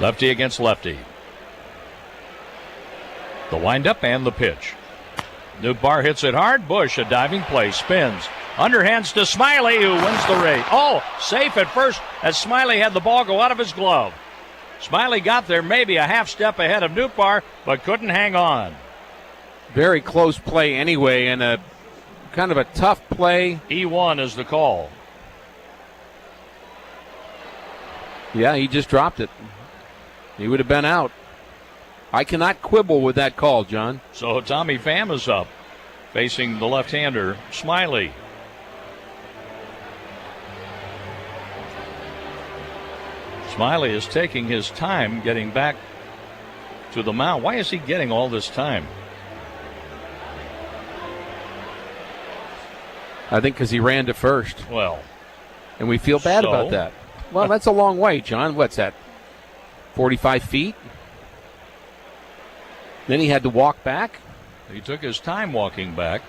Lefty against lefty. The windup and the pitch. Nootbaar hits it hard. Bush, a diving play, spins. Underhands to Smiley, who wins the race. Oh, safe at first as Smiley had the ball go out of his glove. Smiley got there maybe a half step ahead of Nootbaar, but couldn't hang on. Very close play anyway, and a kind of a tough play. E1 is the call. Yeah, he just dropped it. He would have been out. I cannot quibble with that call, John. So Tommy Pham is up, facing the left-hander, Smiley. Smiley is taking his time getting back to the mound. Why is he getting all this time? I think because he ran to first. Well. And we feel bad about that. Well, that's a long way, John. What's that? 45 feet? Then he had to walk back. He took his time walking back.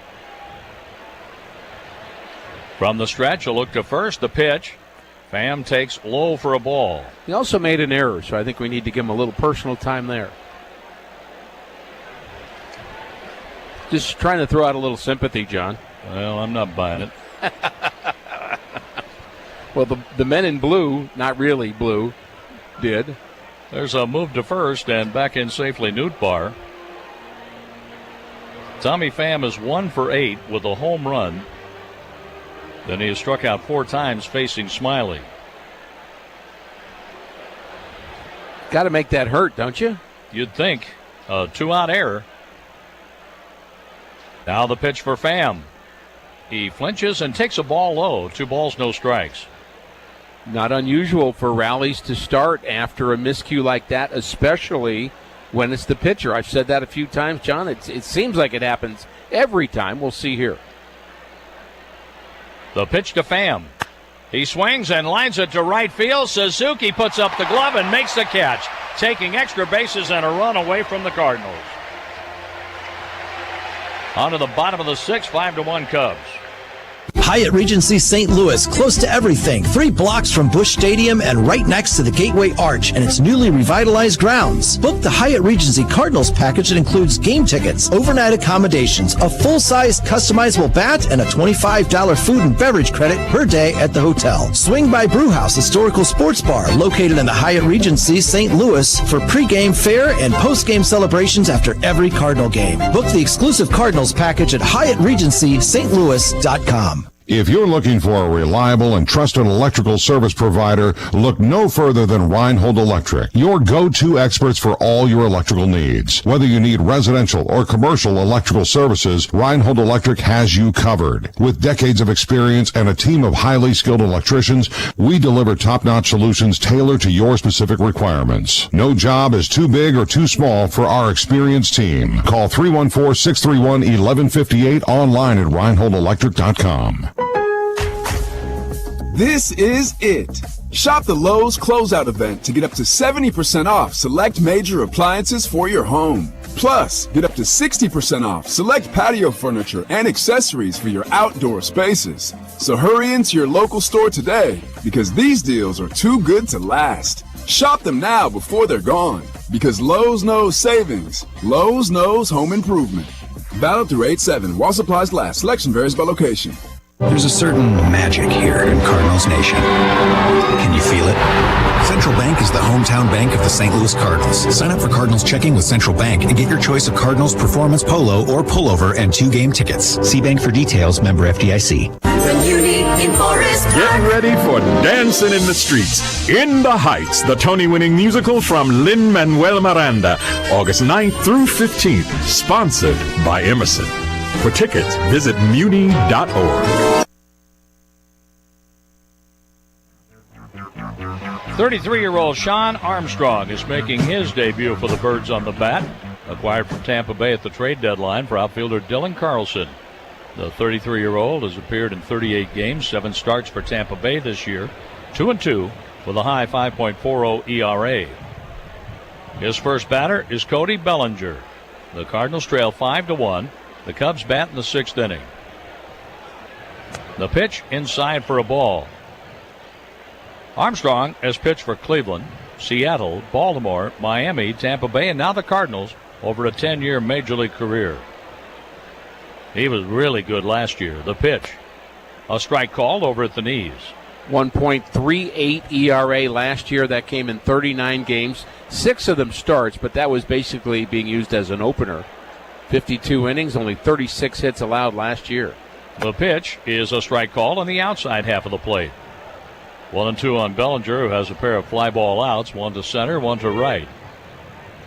From the stretch, a look to first, the pitch. Pham takes low for a ball. He also made an error, so I think we need to give him a little personal time there. Just trying to throw out a little sympathy, John. Well, I'm not buying it. Well, the men in blue, not really blue, did. There's a move to first and back in safely Nootbaar. Tommy Pham is 1 for 8 with a home run. Then he has struck out 4 times facing Smiley. Got to make that hurt, don't you? You'd think. A 2-out error. Now the pitch for Pham. He flinches and takes a ball low. 2 balls, no strikes. Not unusual for rallies to start after a miscue like that, especially when it's the pitcher. I've said that a few times, John. It seems like it happens every time. We'll see here. The pitch to Pham. He swings and lines it to right field. Suzuki puts up the glove and makes the catch, taking extra bases and a run away from the Cardinals. On to the bottom of the 6th, 5-1 Cubs. Hyatt Regency St. Louis, close to everything. 3 blocks from Busch Stadium and right next to the Gateway Arch and its newly revitalized grounds. Book the Hyatt Regency Cardinals package that includes game tickets, overnight accommodations, a full-size customizable bat, and a $25 food and beverage credit per day at the hotel. Swing by Brewhouse Historical Sports Bar, located in the Hyatt Regency St. Louis, for pregame fare and postgame celebrations after every Cardinal game. Book the exclusive Cardinals package at HyattRegencySt.Louis.com. If you're looking for a reliable and trusted electrical service provider, look no further than Reinhold Electric, your go-to experts for all your electrical needs. Whether you need residential or commercial electrical services, Reinhold Electric has you covered. With decades of experience and a team of highly skilled electricians, we deliver top-notch solutions tailored to your specific requirements. No job is too big or too small for our experienced team. Call 314-631-1158 online at ReinholdElectric.com. This is it. Shop the Lowe's Closeout event to get up to 70% off select major appliances for your home. Plus, get up to 60% off select patio furniture and accessories for your outdoor spaces. So hurry into your local store today because these deals are too good to last. Shop them now before they're gone because Lowe's knows savings. Lowe's knows home improvement. Valid through 8/7 while supplies last. Selection varies by location. There's a certain magic here in Cardinals Nation. Can you feel it? Central Bank is the hometown bank of the St. Louis Cardinals. Sign up for Cardinals Checking with Central Bank and get your choice of Cardinals Performance Polo or Pullover and 2 game tickets. See bank for details, member FDIC. Get ready for Dancing in the Streets. In the Heights, the Tony-winning musical from Lin-Manuel Miranda, August 9th through 15th, sponsored by Emerson. For tickets, visit muni.org. 33-year-old Sean Armstrong is making his debut for the Birds on the bat, acquired from Tampa Bay at the trade deadline for outfielder Dylan Carlson. The 33-year-old has appeared in 38 games, 7 starts for Tampa Bay this year, 2-2 with a high 5.40 ERA. His first batter is Cody Bellinger. The Cardinals trail 5-1. The Cubs bat in the 6th inning. The pitch inside for a ball. Armstrong has pitched for Cleveland, Seattle, Baltimore, Miami, Tampa Bay, and now the Cardinals over a 10-year Major League career. He was really good last year. The pitch. A strike called over at the knees. 1.38 ERA last year. That came in 39 games. 6 of them starts, but that was basically being used as an opener. 52 innings, only 36 hits allowed last year. The pitch is a strike call on the outside half of the plate. 1-2 on Bellinger, who has a pair of fly ball outs, one to center, one to right.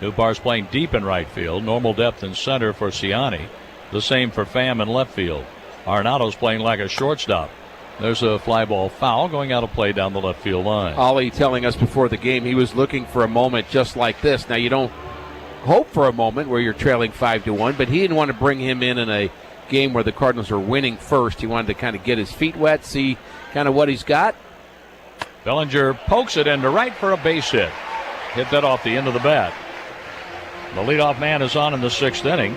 Nootbaar's playing deep in right field. Normal depth in center for Ciani. The same for Pham in left field. Arenado's playing like a shortstop. There's a fly ball foul going out of play down the left field line. Ollie telling us before the game he was looking for a moment just like this. Now, you don't hope for a moment where you're trailing 5-1, but he didn't want to bring him in a game where the Cardinals are winning first. He wanted to kind of get his feet wet, see kind of what he's got. Bellinger pokes it into right for a base hit. Hit that off the end of the bat. The leadoff man is on in the 6th inning,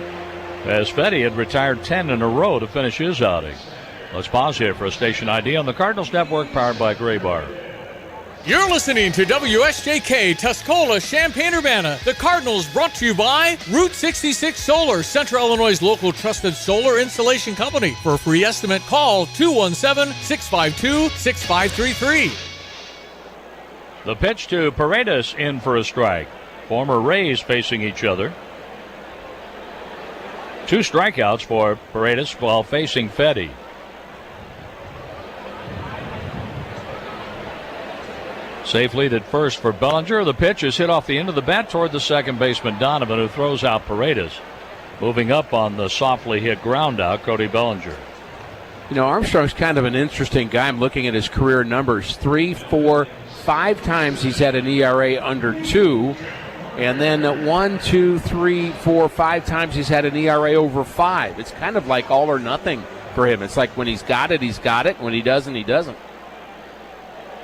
as Fedde had retired 10 in a row to finish his outing. Let's pause here for a station ID on the Cardinals Network, powered by Graybar. You're listening to WSJK Tuscola, Champaign-Urbana. The Cardinals brought to you by Route 66 Solar, Central Illinois' local trusted solar installation company. For a free estimate, call 217-652-6533. The pitch to Paredes in for a strike. Former Rays facing each other. 2 strikeouts for Paredes while facing Fedde. Safe lead at first for Bellinger. The pitch is hit off the end of the bat toward the second baseman Donovan, who throws out Paredes. Moving up on the softly hit ground out, Cody Bellinger. You know, Armstrong's kind of an interesting guy. I'm looking at his career numbers. 3, 4, 5 times he's had an ERA under 2. And then 1, 2, 3, 4, 5 times he's had an ERA over 5. It's kind of like all or nothing for him. It's like when he's got it, he's got it. When he doesn't, he doesn't.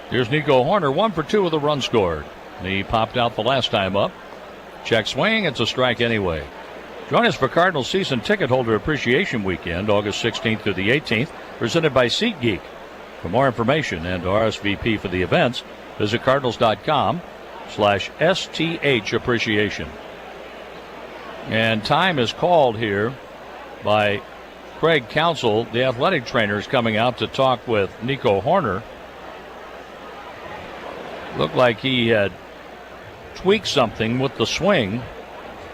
Here's Nico Hoerner, 1 for 2 with a run scored. He popped out the last time up. Check swing, it's a strike anyway. Join us for Cardinals Season Ticket Holder Appreciation Weekend, August 16th through the 18th, presented by SeatGeek. For more information and to RSVP for the events, visit cardinals.com/STH appreciation. And time is called here by Craig Counsell. The athletic trainer is coming out to talk with Nico Hoerner. Looked like he had tweaked something with the swing.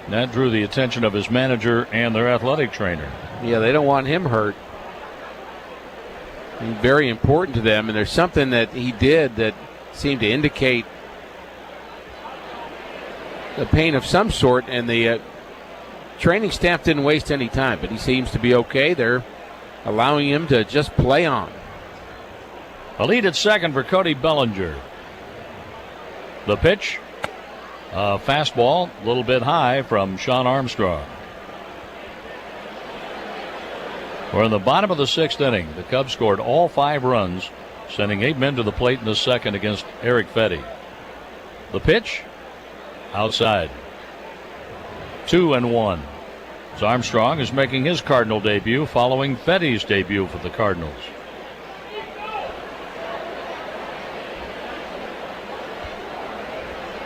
That drew the attention of his manager and their athletic trainer. Yeah, they don't want him hurt. He's very important to them, and there's something that he did that seemed to indicate a pain of some sort, and the training staff didn't waste any time, but he seems to be okay. They're allowing him to just play on. A lead at second for Cody Bellinger. The pitch, a fastball, a little bit high from Shawn Armstrong. We're in the bottom of the 6th inning. The Cubs scored all 5 runs, sending 8 men to the plate in the second against Eric Fedde. The pitch, outside. 2-1. So Armstrong is making his Cardinal debut following Fedde's debut for the Cardinals.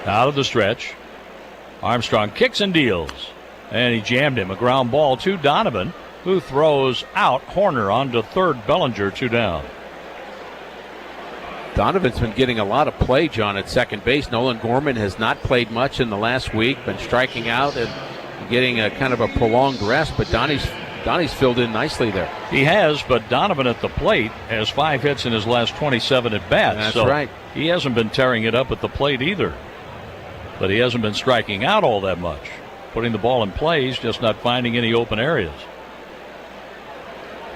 Out of the stretch. Armstrong kicks and deals. And he jammed him. A ground ball to Donovan, who throws out Hoerner onto third. Bellinger 2 down. Donovan's been getting a lot of play, John, at second base. Nolan Gorman has not played much in the last week, been striking out and getting a kind of a prolonged rest, but Donnie's filled in nicely there. He has, but Donovan at the plate has 5 hits in his last 27 at bats. That's so right. He hasn't been tearing it up at the plate either. But he hasn't been striking out all that much. Putting the ball in play, he's just not finding any open areas.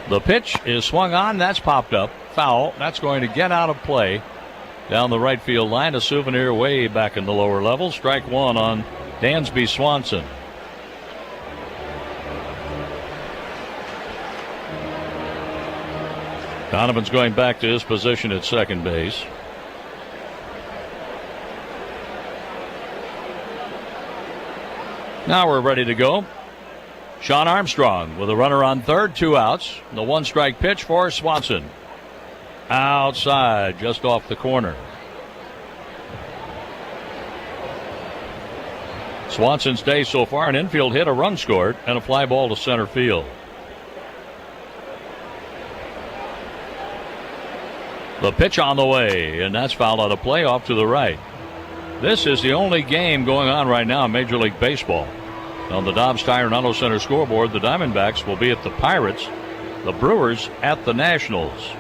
The pitch is swung on. That's popped up. Foul. That's going to get out of play down the right field line. A souvenir way back in the lower level. Strike 1 on Dansby Swanson. Donovan's going back to his position at second base. Now we're ready to go. Shawn Armstrong with a runner on third, 2 outs. The 1-strike pitch for Swanson. Outside, just off the corner. Swanson's day so far, an infield hit, a run scored, and a fly ball to center field. The pitch on the way, and that's fouled out of play off to the right. This is the only game going on right now in Major League Baseball. On the Dobbs Tire and Auto Center scoreboard, the Diamondbacks will be at the Pirates, the Brewers at the Nationals.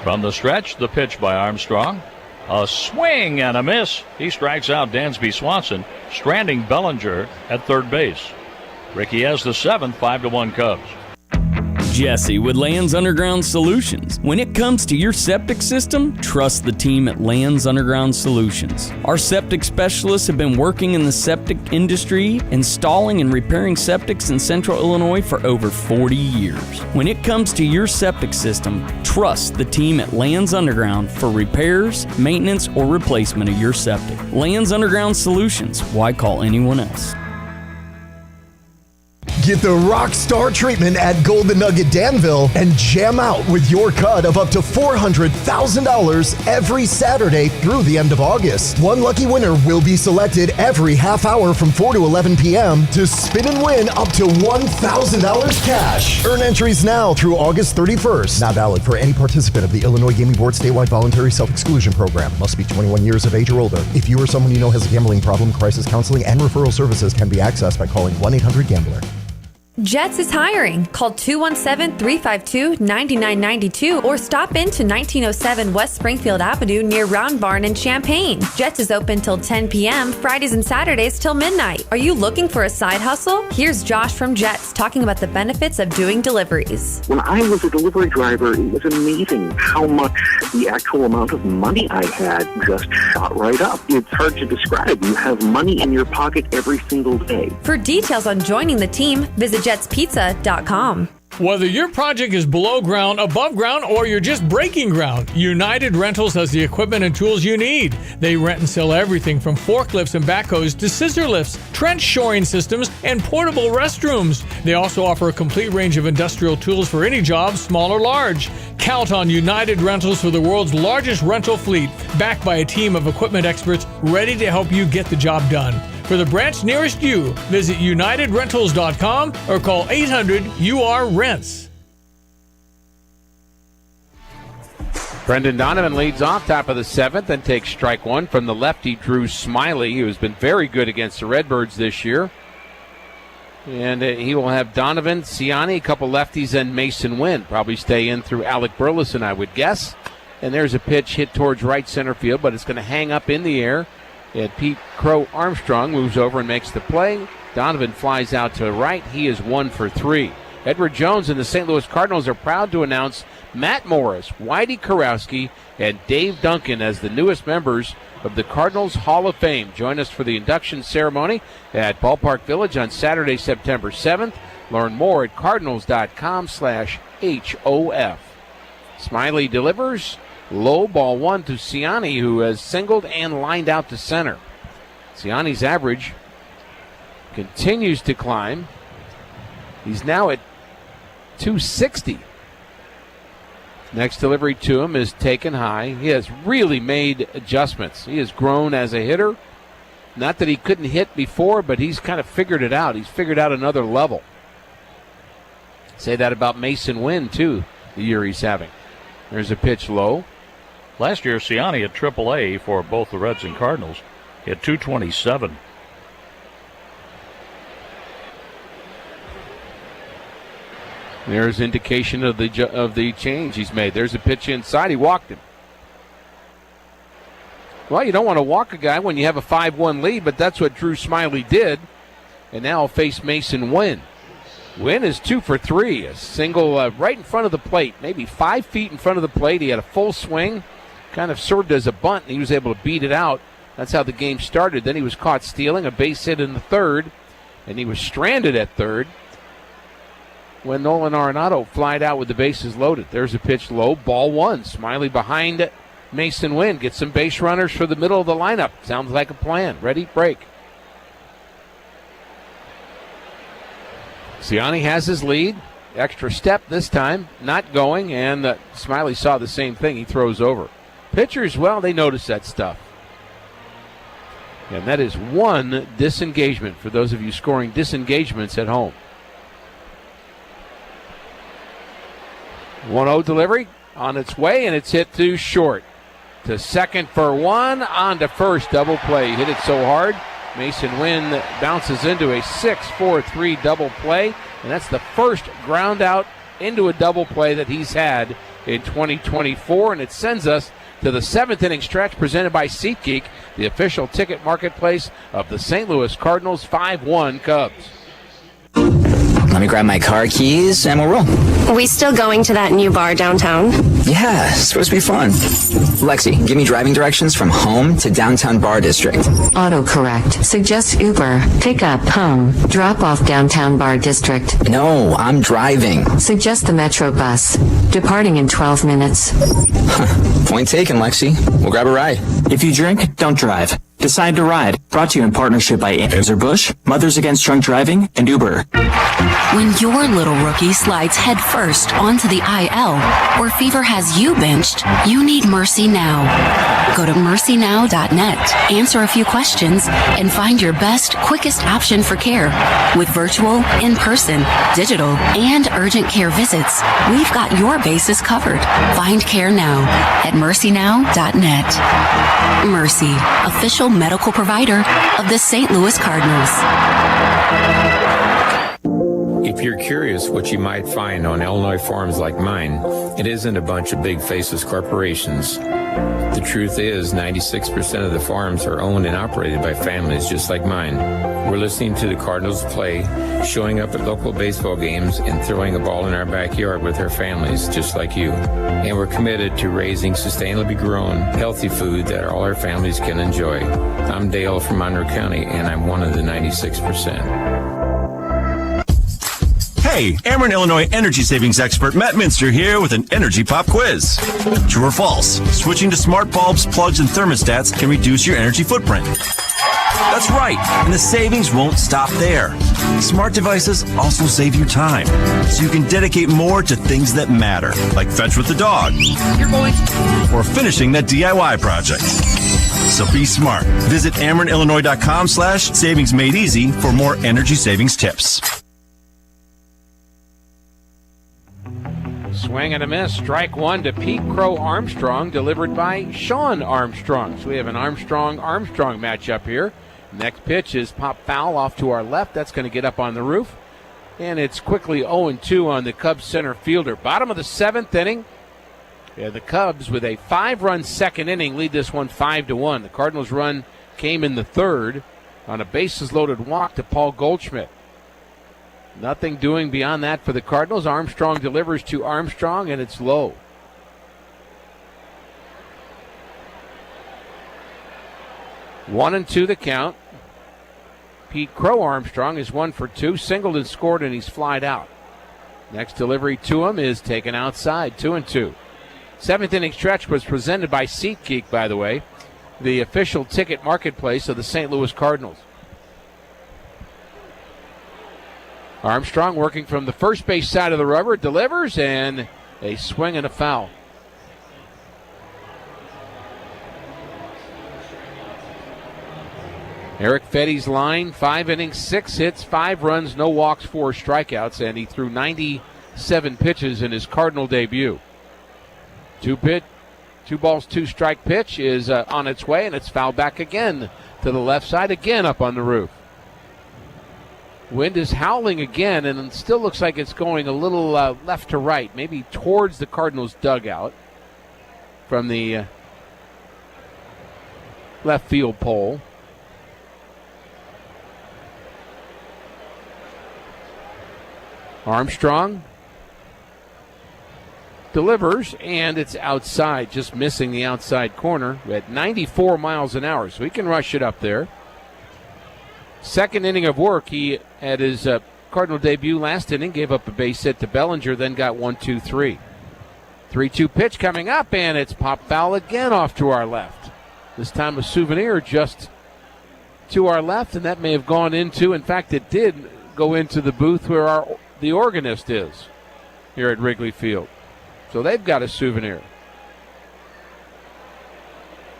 From the stretch, the pitch by Armstrong. A swing and a miss. He strikes out Dansby Swanson, stranding Bellinger at third base. Ricky has the 7th, 5-1 Cubs. Jesse with Lands Underground Solutions. When it comes to your septic system, trust the team at Lands Underground Solutions. Our septic specialists have been working in the septic industry, installing and repairing septics in Central Illinois for over 40 years. When it comes to your septic system, trust the team at Lands Underground for repairs, maintenance, or replacement of your septic. Lands Underground Solutions. Why call anyone else? Get the rock star treatment at Golden Nugget Danville and jam out with your cut of up to $400,000 every Saturday through the end of August. One lucky winner will be selected every half hour from 4 to 11 p.m. to spin and win up to $1,000 cash. Earn entries now through August 31st. Not valid for any participant of the Illinois Gaming Board statewide voluntary self-exclusion program. Must be 21 years of age or older. If you or someone you know has a gambling problem, crisis counseling and referral services can be accessed by calling 1-800-GAMBLER. Jets is hiring. Call 217-352-9992 or stop into 1907 West Springfield Avenue near Round Barn in Champaign. Jets is open till 10 p.m., Fridays and Saturdays till midnight. Are you looking for a side hustle? Here's Josh from Jets talking about the benefits of doing deliveries. When I was a delivery driver, it was amazing how much the actual amount of money I had just shot right up. It's hard to describe. You have money in your pocket every single day. For details on joining the team, visit jetspizza.com. Whether your project is below ground, above ground, or you're just breaking ground, United Rentals has the equipment and tools you need. They rent and sell everything from forklifts and backhoes to scissor lifts, trench shoring systems, and portable restrooms. They also offer a complete range of industrial tools for any job, small or large. Count on United Rentals for the world's largest rental fleet, backed by a team of equipment experts ready to help you get the job done. For the branch nearest you, visit UnitedRentals.com or call 800-UR-RENTS. Brendan Donovan leads off top of the 7th and takes strike one from the lefty Drew Smiley, who has been very good against the Redbirds this year. And he will have Donovan, Ciani, a couple lefties, and Mason Wynn. Probably stay in through Alec Burleson, I would guess. And there's a pitch hit towards right center field, but it's going to hang up in the air. And Pete Crow Armstrong moves over and makes the play. Donovan flies out to the right. He is 1 for 3. Edward Jones and the St. Louis Cardinals are proud to announce Matt Morris, Whitey Kurowski, and Dave Duncan as the newest members of the Cardinals Hall of Fame. Join us for the induction ceremony at Ballpark Village on Saturday, September 7th. Learn more at cardinals.com/HOF. Smiley delivers. Low ball one to Ciani, who has singled and lined out to center. Ciani's average continues to climb. He's now at 260. Next delivery to him is taken high. He has really made adjustments. He has grown as a hitter. Not that he couldn't hit before, but he's kind of figured it out. He's figured out another level. Say that about Mason Wynn, too, the year he's having. There's a pitch low. Last year, Ciani at AAA for both the Reds and Cardinals hit .227. There's indication of the change he's made. There's a pitch inside. He walked him. Well, you don't want to walk a guy when you have a 5-1 lead, but that's what Drew Smiley did. And now he'll face Mason Wynn. Wynn is 2 for 3. A single right in front of the plate, maybe 5 feet in front of the plate. He had a full swing, kind of served as a bunt, and he was able to beat it out. That's how the game started. Then he was caught stealing, a base hit in the third, and he was stranded at third when Nolan Arenado flied out with the bases loaded. There's a pitch low, ball one. Smiley behind Mason Wynn. Gets some base runners for the middle of the lineup. Sounds like a plan. Ready, break. Ciani has his lead. Extra step this time, not going, and Smiley saw the same thing. He throws over. Pitchers, well, they notice that stuff. And that is one disengagement for those of you scoring disengagements at home. 1-0 delivery on its way, and it's hit to short. To second for one, on to first, double play. Hit it so hard, Mason Wynn bounces into a 6-4-3 double play, and that's the first ground out into a double play that he's had in 2024, and it sends us to the 7th inning stretch presented by SeatGeek, the official ticket marketplace of the St. Louis Cardinals. 5-1 Cubs. Let me grab my car keys and we'll roll. We still going to that new bar downtown? Yeah, it's supposed to be fun. Lexi, give me driving directions from home to downtown bar district. Autocorrect. Suggest Uber. Pick up home. Drop off downtown bar district. No, I'm driving. Suggest the Metro bus. Departing in 12 minutes. Point taken, Lexi. We'll grab a ride. If you drink, don't drive. Decide to ride. Brought to you in partnership by Anheuser-Busch, Mothers Against Drunk Driving, and Uber. When your little rookie slides headfirst onto the IL, where fever has you benched, you need Mercy Now. Go to mercynow.net, answer a few questions, and find your best, quickest option for care. With virtual, in-person, digital, and urgent care visits, we've got your bases covered. Find care now at mercynow.net. Mercy, official medical provider of the St. Louis Cardinals. If you're curious what you might find on Illinois farms like mine, it isn't a bunch of big faceless corporations. The truth is, 96% of the farms are owned and operated by families just like mine. We're listening to the Cardinals play, showing up at local baseball games, and throwing a ball in our backyard with our families just like you. And we're committed to raising sustainably grown, healthy food that all our families can enjoy. I'm Dale from Monroe County, and I'm one of the 96%. Hey, Ameren Illinois energy savings expert Matt Minster here with an Energy Pop quiz. True or false? Switching to smart bulbs, plugs, and thermostats can reduce your energy footprint. That's right, and the savings won't stop there. Smart devices also save you time, so you can dedicate more to things that matter, like fetch with the dog, or finishing that DIY project. So be smart. Visit AmerenIllinois.com/savingsmadeeasy for more energy savings tips. Swing and a miss. Strike one to Pete Crow Armstrong, delivered by Sean Armstrong. So we have an Armstrong matchup here. Next pitch is pop foul off to our left. That's going to get up on the roof. And it's quickly 0-2 on the Cubs center fielder. Bottom of the 7th inning. Yeah, the Cubs with a 5-run second inning lead this one 5-1. The Cardinals' run came in the 3rd on a bases-loaded walk to Paul Goldschmidt. Nothing doing beyond that for the Cardinals. Armstrong delivers to Armstrong, and it's low. One and two the count. Pete Crow Armstrong is 1 for 2. Singled and scored, and he's flied out. Next delivery to him is taken outside. 2-2. 7th inning stretch was presented by SeatGeek, by the way, the official ticket marketplace of the St. Louis Cardinals. Armstrong working from the first base side of the rubber, delivers, and a swing and a foul. Eric Fetty's line, 5 innings, 6 hits, 5 runs, no walks, 4 strikeouts, and he threw 97 pitches in his Cardinal debut. 2 balls, 2 strike pitch is on its way, and it's fouled back again to the left side, again up on the roof. Wind is howling again, and it still looks like it's going a little left to right, maybe towards the Cardinals' dugout from the left field pole. Armstrong delivers, and it's outside, just missing the outside corner at 94 miles an hour, so he can rush it up there. Second inning of work, he had his Cardinal debut last inning, gave up a base hit to Bellinger, then got 1-2-3. 3-2 pitch coming up, and it's pop foul again off to our left. This time a Souvenir just to our left, and that may have gone into, in fact it did go into the booth where the organist is here at Wrigley Field. So they've got a Souvenir.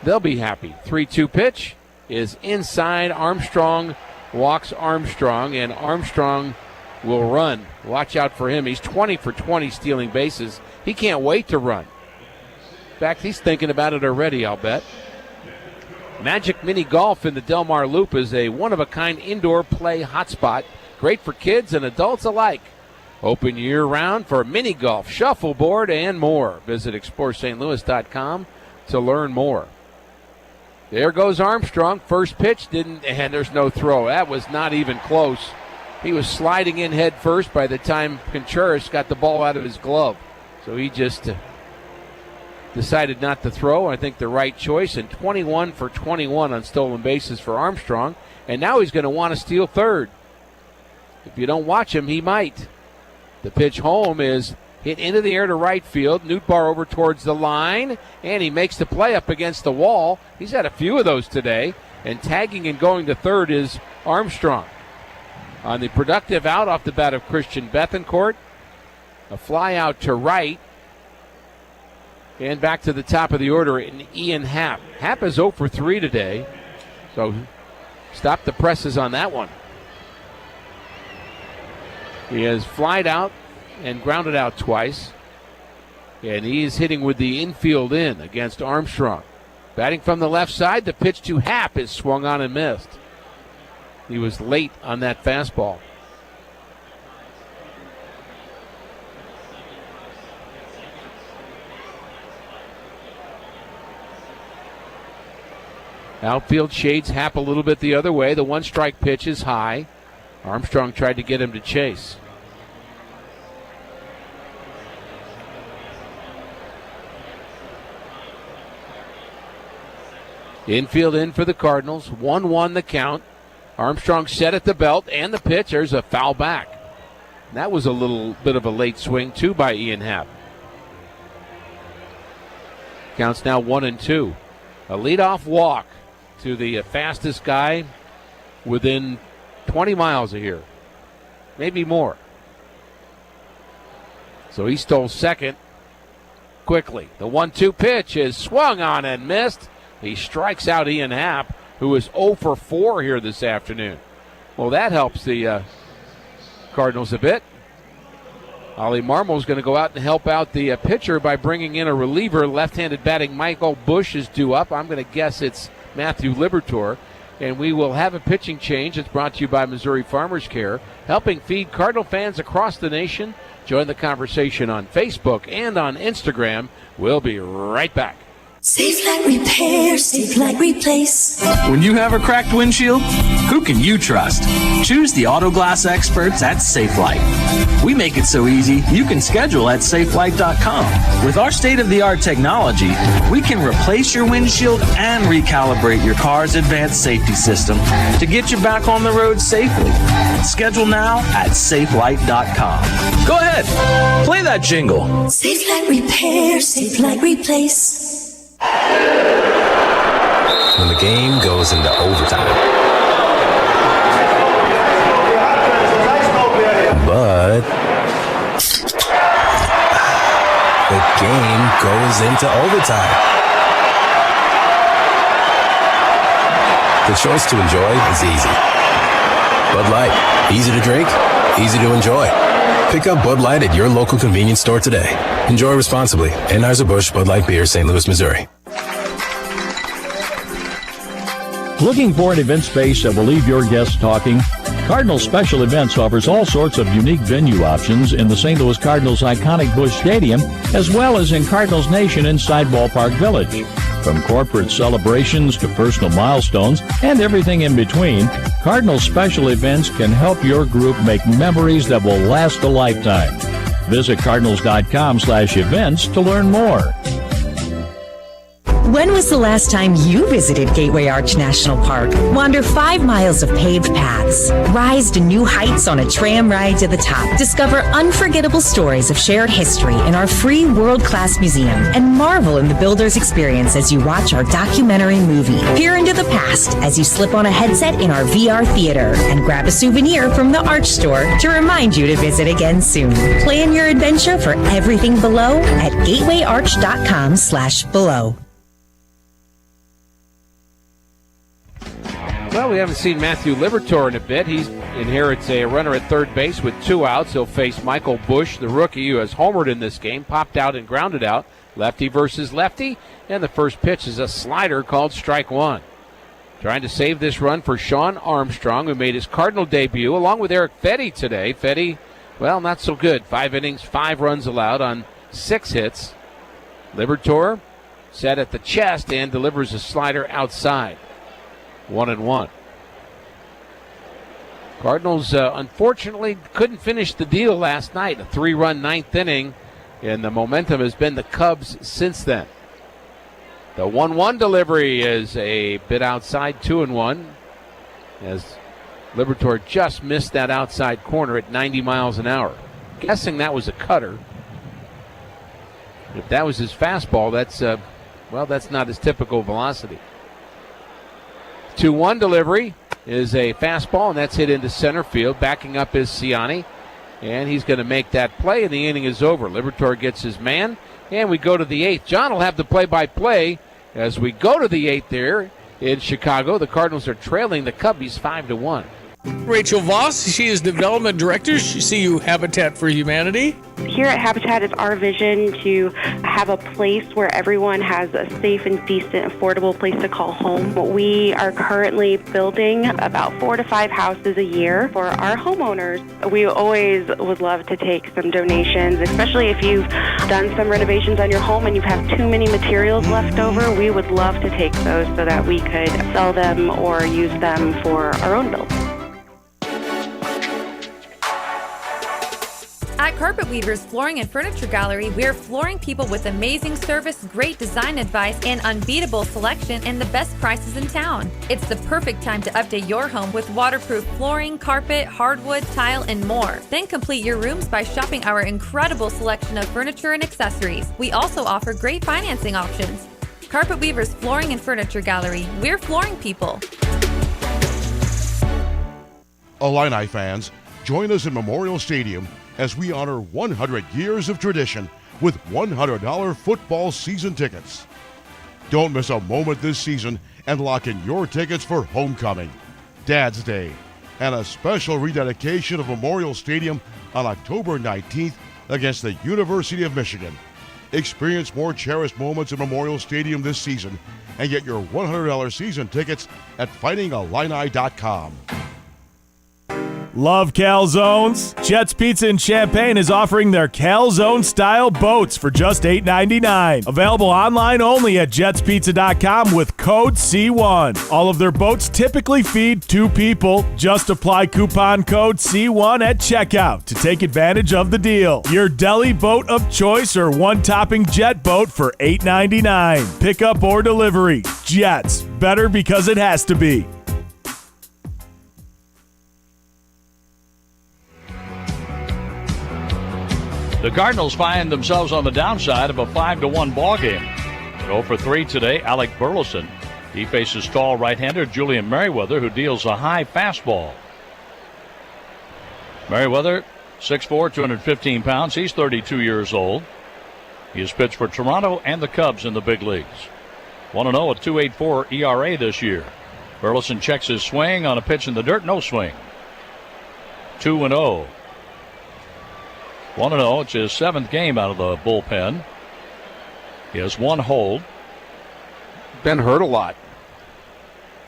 they'll be happy. 3-2 pitch is inside. Armstrong walks Armstrong, and Armstrong will run. Watch out for him. He's 20 for 20 stealing bases. He can't wait to run. In fact, he's thinking about it already, I'll bet. Magic Mini Golf in the Del Mar Loop is a one-of-a-kind indoor play hotspot. Great for kids and adults alike. Open year-round for mini golf, shuffleboard, and more. Visit ExploreSt.Louis.com to learn more. There goes Armstrong. First pitch and there's no throw. That was not even close. He was sliding in head first by the time Contreras got the ball out of his glove. So he just decided not to throw. I think the right choice. And 21 for 21 on stolen bases for Armstrong. And now he's going to want to steal third. If you don't watch him, he might. The pitch home is hit into the air to right field. Nootbaar over towards the line. And he makes the play up against the wall. He's had a few of those today. And tagging and going to third is Armstrong. On the productive out off the bat of Christian Bethancourt. A fly out to right. And back to the top of the order in Ian Happ. Happ is 0 for 3 today. So stop the presses on that one. He has flied out and grounded out twice. And he is hitting with the infield in against Armstrong. Batting from the left side, the pitch to Happ is swung on and missed. He was late on that fastball. Outfield shades Happ a little bit the other way. The one-strike pitch is high. Armstrong tried to get him to chase. Infield in for the Cardinals. 1-1 the count. Armstrong set at the belt, and the pitch. There's a foul back. That was a little bit of a late swing, too, by Ian Happ. Counts now 1-2. A leadoff walk to the fastest guy within 20 miles of here. Maybe more. So he stole second quickly. The 1-2 pitch is swung on and missed. He strikes out Ian Happ, who is 0 for 4 here this afternoon. Well, that helps the Cardinals a bit. Ollie Marmol's going to go out and help out the pitcher by bringing in a reliever. Left-handed batting Michael Bush is due up. I'm going to guess it's Matthew Liberatore. And we will have a pitching change. It's brought to you by Missouri Farmers Care, helping feed Cardinal fans across the nation. Join the conversation on Facebook and on Instagram. We'll be right back. Safe Light Repair, Safe Light Replace. When you have a cracked windshield, who can you trust? Choose the auto glass experts at Safelite. We make it so easy, you can schedule at safelite.com. With our state-of-the-art technology, we can replace your windshield and recalibrate your car's advanced safety system to get you back on the road safely. Schedule now at safelite.com. Go ahead, play that jingle. Safe Light Repair, Safe Light Replace. When the game goes into overtime. But the game goes into overtime. The choice to enjoy is easy. Bud Light, easy to drink, easy to enjoy. Pick up Bud Light at your local convenience store today. Enjoy responsibly. Anheuser-Busch Bud Light Beer, St. Louis, Missouri. Looking for an event space that will leave your guests talking? Cardinals Special Events offers all sorts of unique venue options in the St. Louis Cardinals' iconic Busch Stadium, as well as in Cardinals Nation inside Ballpark Village. From corporate celebrations to personal milestones and everything in between, Cardinals Special Events can help your group make memories that will last a lifetime. Visit cardinals.com/events to learn more. When was the last time you visited Gateway Arch National Park? Wander 5 miles of paved paths. Rise to new heights on a tram ride to the top. Discover unforgettable stories of shared history in our free world-class museum. And marvel in the builder's experience as you watch our documentary movie. Peer into the past as you slip on a headset in our VR theater. And grab a souvenir from the Arch store to remind you to visit again soon. Plan your adventure for everything below at gatewayarch.com/below. Well, we haven't seen Matthew Liberatore in a bit. He inherits a runner at third base with 2 outs. He'll face Michael Busch, the rookie who has homered in this game, popped out and grounded out. Lefty versus lefty, and the first pitch is a slider called strike one. Trying to save this run for Shawn Armstrong, who made his Cardinal debut, along with Eric Fedde today. Fedde, well, not so good. 5 innings, 5 runs allowed on 6 hits. Liberatore set at the chest and delivers a slider outside. 1-1. Cardinals, unfortunately, couldn't finish the deal last night. A 3-run 9th inning, and the momentum has been the Cubs since then. The 1-1 delivery is a bit outside, 2-1, as Liberatore just missed that outside corner at 90 miles an hour. Guessing that was a cutter. If that was his fastball, that's not his typical velocity. 2-1 delivery is a fastball, and that's hit into center field. Backing up is Ciani, and he's going to make that play, and the inning is over. Liberatore gets his man, and we go to the 8th. John will have the play-by-play as we go to the 8th there in Chicago. The Cardinals are trailing the Cubbies 5-1. Rachel Voss, she is Development Director, CU Habitat for Humanity. Here at Habitat, it's our vision to have a place where everyone has a safe and decent, affordable place to call home. We are currently building about 4 to 5 houses a year for our homeowners. We always would love to take some donations, especially if you've done some renovations on your home and you have too many materials left over. We would love to take those so that we could sell them or use them for our own builds. At Carpet Weavers Flooring and Furniture Gallery, we're flooring people with amazing service, great design advice, and unbeatable selection and the best prices in town. It's the perfect time to update your home with waterproof flooring, carpet, hardwood, tile, and more. Then complete your rooms by shopping our incredible selection of furniture and accessories. We also offer great financing options. Carpet Weavers Flooring and Furniture Gallery, we're flooring people. Illini fans, join us in Memorial Stadium as we honor 100 years of tradition with $100 football season tickets. Don't miss a moment this season and lock in your tickets for Homecoming, Dad's Day, and a special rededication of Memorial Stadium on October 19th against the University of Michigan. Experience more cherished moments in Memorial Stadium this season and get your $100 season tickets at fightingillini.com. Love calzones? Jets Pizza in Champaign is offering their calzone-style boats for just $8.99. Available online only at jetspizza.com with code C1. All of their boats typically feed 2 people. Just apply coupon code C1 at checkout to take advantage of the deal. Your deli boat of choice or one-topping jet boat for $8.99. Pickup or delivery. Jets. Better because it has to be. The Cardinals find themselves on the downside of a 5-1 ball game. 0 for 3 today, Alec Burleson. He faces tall right-hander Julian Merriweather, who deals a high fastball. Merriweather, 6'4", 215 pounds. He's 32 years old. He has pitched for Toronto and the Cubs in the big leagues. 1-0, a 2.84 ERA this year. Burleson checks his swing on a pitch in the dirt, no swing. 2-0. 1-0. It's his 7th game out of the bullpen. He has 1 hold. Been hurt a lot.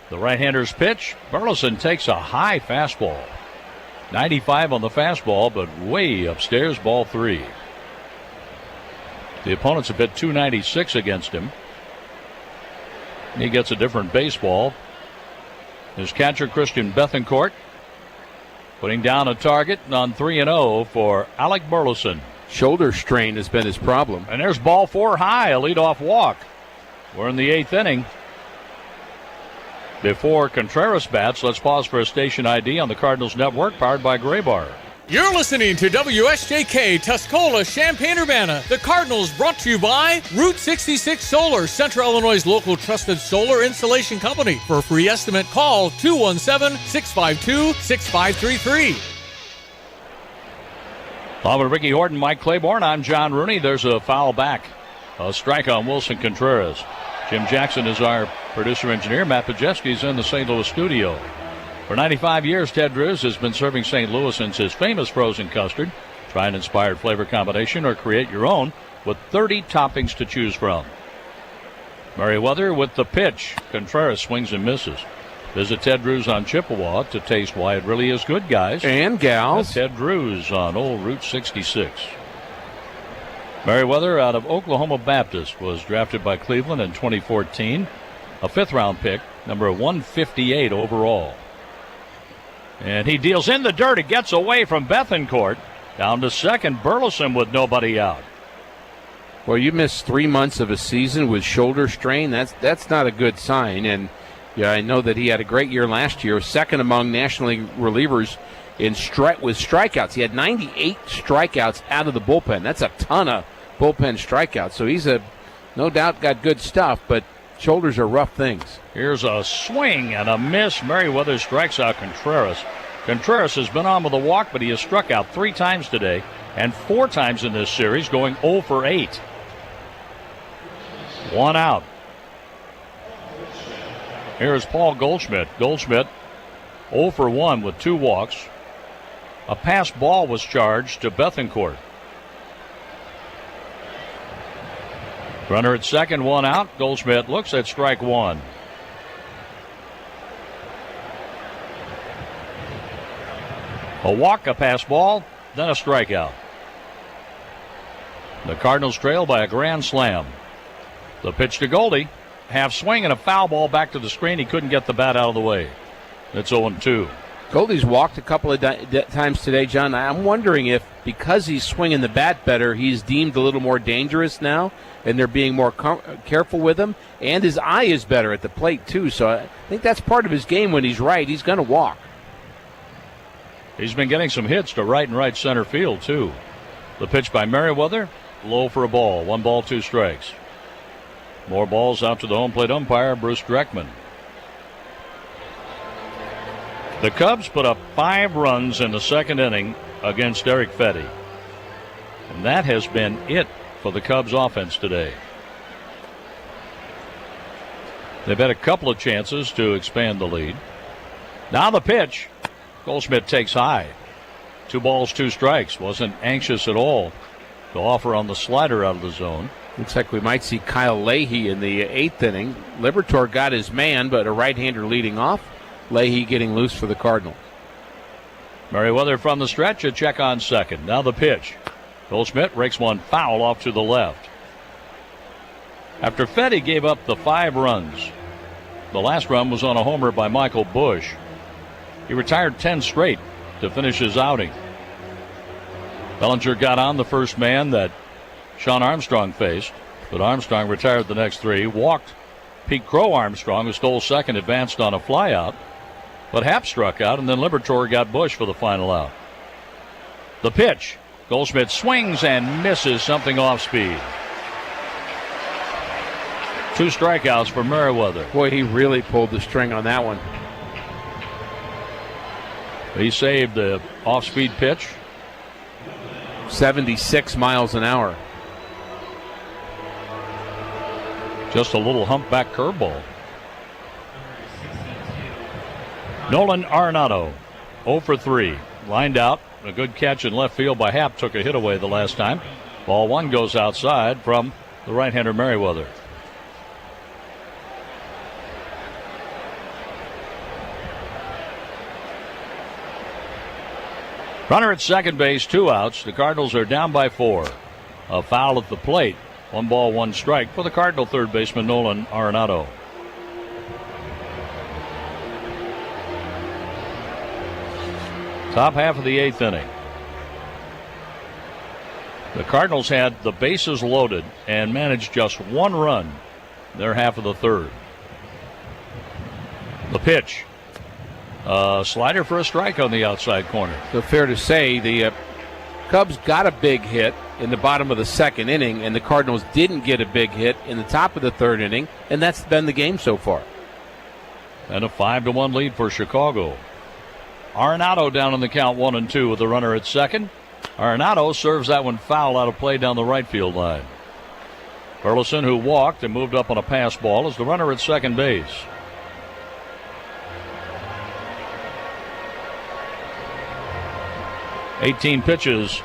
The right-hander's pitch. Burleson takes a high fastball. 95 on the fastball, but way upstairs, ball 3. The opponent's a bit 296 against him. He gets a different baseball. His catcher, Christian Bethencourt, putting down a target on 3-0 for Alec Burleson. Shoulder strain has been his problem. And there's ball 4 high, a leadoff walk. We're in the 8th inning. Before Contreras bats, let's pause for a station ID on the Cardinals Network, powered by Graybar. You're listening to WSJK Tuscola, Champaign-Urbana. The Cardinals brought to you by Route 66 Solar, Central Illinois' local trusted solar installation company. For a free estimate, call 217-652-6533. Along with Ricky Horton, Mike Claiborne, I'm John Rooney. There's a foul back. A strike on Wilson Contreras. Jim Jackson is our producer-engineer. Matt Pajewski is in the St. Louis studio. For 95 years, Ted Drewes has been serving St. Louisans his famous frozen custard. Try an inspired flavor combination or create your own with 30 toppings to choose from. Merriweather with the pitch. Contreras swings and misses. Visit Ted Drewes on Chippewa to taste why it really is good, guys. And gals. Ted Drewes on old Route 66. Merriweather out of Oklahoma Baptist was drafted by Cleveland in 2014. A fifth-round pick, number 158 overall. And he deals in the dirt. It gets away from Bethancourt. Down to second, Burleson with nobody out. Well, you missed 3 months of a season with shoulder strain. That's not a good sign. And yeah, I know that he had a great year last year, second among National League relievers with strikeouts. He had 98 strikeouts out of the bullpen. That's a ton of bullpen strikeouts. So he's no doubt got good stuff, but shoulders are rough things. Here's a swing and a miss. Merriweather strikes out Contreras. Contreras has been on with a walk, but he has struck out 3 times today and 4 times in this series, going 0 for 8. 1 out. Here's Paul Goldschmidt. Goldschmidt 0 for 1 with 2 walks. A pass ball was charged to Bethancourt. Runner at second, 1 out. Goldschmidt looks at strike 1. A walk, a pass ball, then a strikeout. The Cardinals trail by a grand slam. The pitch to Goldie. Half swing and a foul ball back to the screen. He couldn't get the bat out of the way. It's 0-2. Goldie's walked a couple of times today, John. I'm wondering if, because he's swinging the bat better, he's deemed a little more dangerous now, and they're being more careful with him. And his eye is better at the plate, too. So I think that's part of his game. When he's right, he's going to walk. He's been getting some hits to right and right center field, too. The pitch by Merriweather, low for a ball. 1 ball, 2 strikes. More balls out to the home plate umpire, Bruce Dreckman. The Cubs put up 5 runs in the second inning against Eric Fedde. And that has been it for the Cubs offense today. They've had a couple of chances to expand the lead. Now the pitch. Goldschmidt takes high. 2 balls, 2 strikes. Wasn't anxious at all to offer on the slider out of the zone. Looks like we might see Kyle Leahy in the 8th inning. Liberatore got his man, but a right-hander leading off. Leahy getting loose for the Cardinals. Merriweather from the stretch, a check on second. Now the pitch. Goldschmidt rakes one foul off to the left. After Fedde gave up the 5 runs, the last run was on a homer by Michael Busch. He retired 10 straight to finish his outing. Bellinger got on the first man that Sean Armstrong faced, but Armstrong retired the next 3. Walked Pete Crow Armstrong, who stole second, advanced on a flyout. But Happ struck out, and then Liberatore got Busch for the final out. The pitch. Goldschmidt swings and misses something off speed. 2 strikeouts for Merriweather. Boy, he really pulled the string on that one. He saved the off-speed pitch. 76 miles an hour. Just a little humpback curveball. Nolan Arenado, 0 for 3. Lined out. A good catch in left field by Happ. Took a hit away the last time. Ball 1 goes outside from the right-hander Merriweather. Runner at second base, 2 outs. The Cardinals are down by 4. A foul at the plate. 1 ball, 1 strike for the Cardinal third baseman Nolan Arenado. Top half of the 8th inning. The Cardinals had the bases loaded and managed just 1 run their half of the 3rd. The pitch. Slider for a strike on the outside corner. So fair to say the Cubs got a big hit in the bottom of the 2nd inning, and the Cardinals didn't get a big hit in the top of the 3rd inning, and that's been the game so far. And a 5-1 lead for Chicago. Arenado down in the count 1-2 with the runner at second. Arenado serves that one foul out of play down the right field line. Burleson, who walked and moved up on a pass ball, is the runner at second base. "18 pitches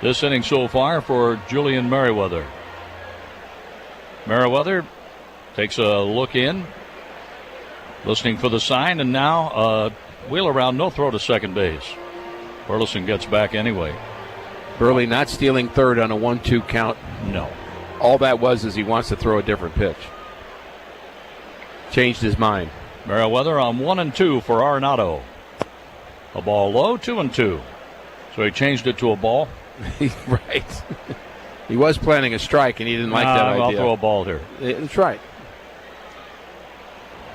this inning so far for Julian Merriweather. Merriweather takes a look in, listening for the sign, and now wheel around, no throw to second base. Burleson gets back anyway. Burley not stealing third on a 1-2 count. No. All that was is he wants to throw a different pitch. Changed his mind. Merriweather on 1-2 for Arenado. A ball low, 2-2. So he changed it to a ball. Right. He was planning a strike, and he didn't like that idea. I'll throw a ball here. That's right.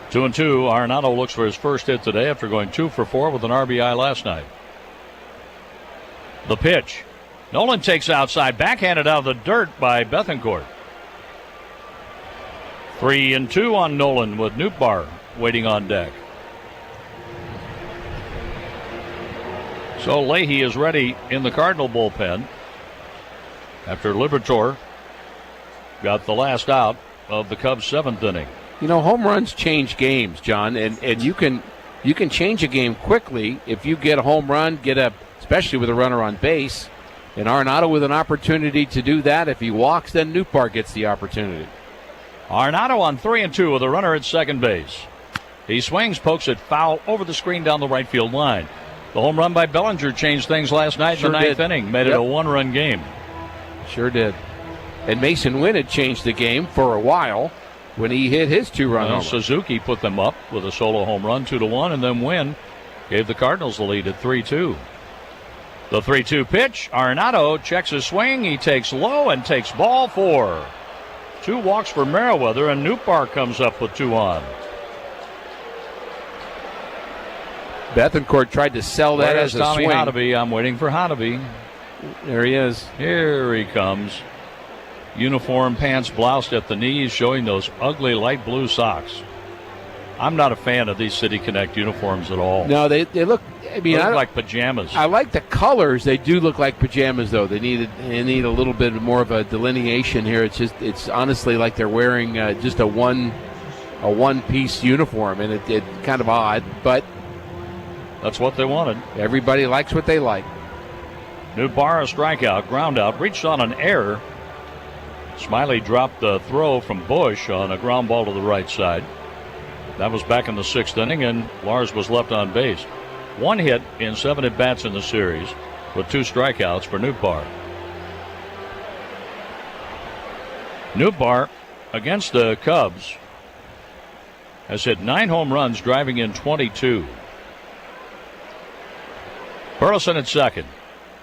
2-2. Arenado looks for his first hit today after going 2 for 4 with an RBI last night. The pitch. Nolan takes outside, backhanded out of the dirt by Bethancourt. 3-2 on Nolan with Nootbaar waiting on deck. So Leahy is ready in the Cardinal bullpen after Liberatore got the last out of the Cubs' 7th inning. You know, home runs change games, John, and you can change a game quickly if you get a home run, especially with a runner on base. And Arenado with an opportunity to do that. If he walks, then Nootbaar gets the opportunity. Arenado on 3-2 with a runner at second base. He swings, pokes it foul over the screen down the right field line. The home run by Bellinger changed things last night in the 9th inning, made it a 1-run game. Sure did. And Mason Winn had changed the game for a while when he hit his 2-run home run. Suzuki put them up with a solo home run, 2-1, and then Winn gave the Cardinals the lead at 3-2. The 3-2 pitch. Arenado checks his swing. He takes low and takes ball 4. 2 walks for Merriweather, and Nootbaar comes up with 2 on. Bethancourt tried to sell that as a Tommy swing. Hottovy? I'm waiting for Hottovy. There he is. Here he comes. Uniform, pants bloused at the knees, showing those ugly light blue socks. I'm not a fan of these City Connect uniforms at all. No, they look. I mean, they look like pajamas. I like the colors. They do look like pajamas, though. They need a little bit more of a delineation here. It's honestly like they're wearing just a one-piece uniform, and it kind of odd, but that's what they wanted. Everybody likes what they like. Nootbaar, a strikeout, ground out, reached on an error. Smiley dropped the throw from Bush on a ground ball to the right side. That was back in the 6th inning, and Lars was left on base. 1 hit in 7 at-bats in the series, with 2 strikeouts for Nootbaar. Nootbaar, against the Cubs, has hit 9 home runs, driving in 22. Burleson at second.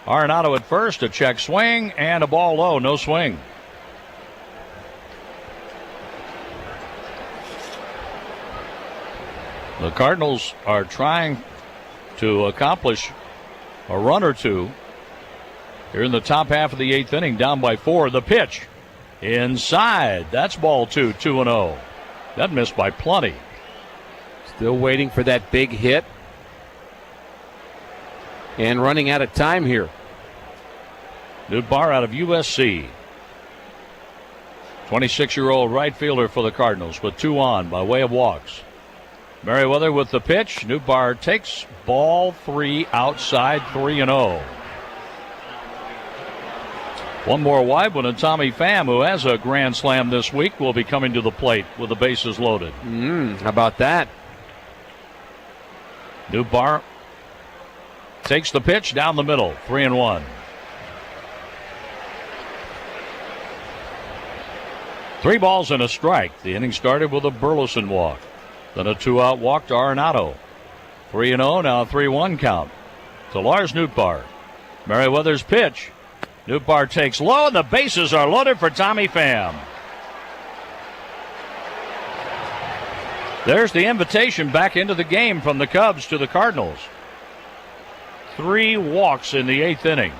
Arenado at first, a check swing, and a ball low, no swing. The Cardinals are trying to accomplish a run or two here in the top half of the 8th inning, down by 4. The pitch inside. That's ball 2, 2-0. That missed by plenty. Still waiting for that big hit. And running out of time here. Nootbaar out of USC. 26-year-old right fielder for the Cardinals with 2 on by way of walks. Merriweather with the pitch. Nootbaar takes ball 3 outside, 3-0. One more wide one, and Tommy Pham, who has a grand slam this week, will be coming to the plate with the bases loaded. How about that? Nootbaar takes the pitch down the middle, 3-1. 3 balls and a strike. The inning started with a Burleson walk. Then a 2-out walk to Arenado. 3-0, now a 3-1 count to Lars Nootbaar. Merriweather's pitch. Nootbaar takes low, and the bases are loaded for Tommy Pham. There's the invitation back into the game from the Cubs to the Cardinals. 3 walks in the 8th inning.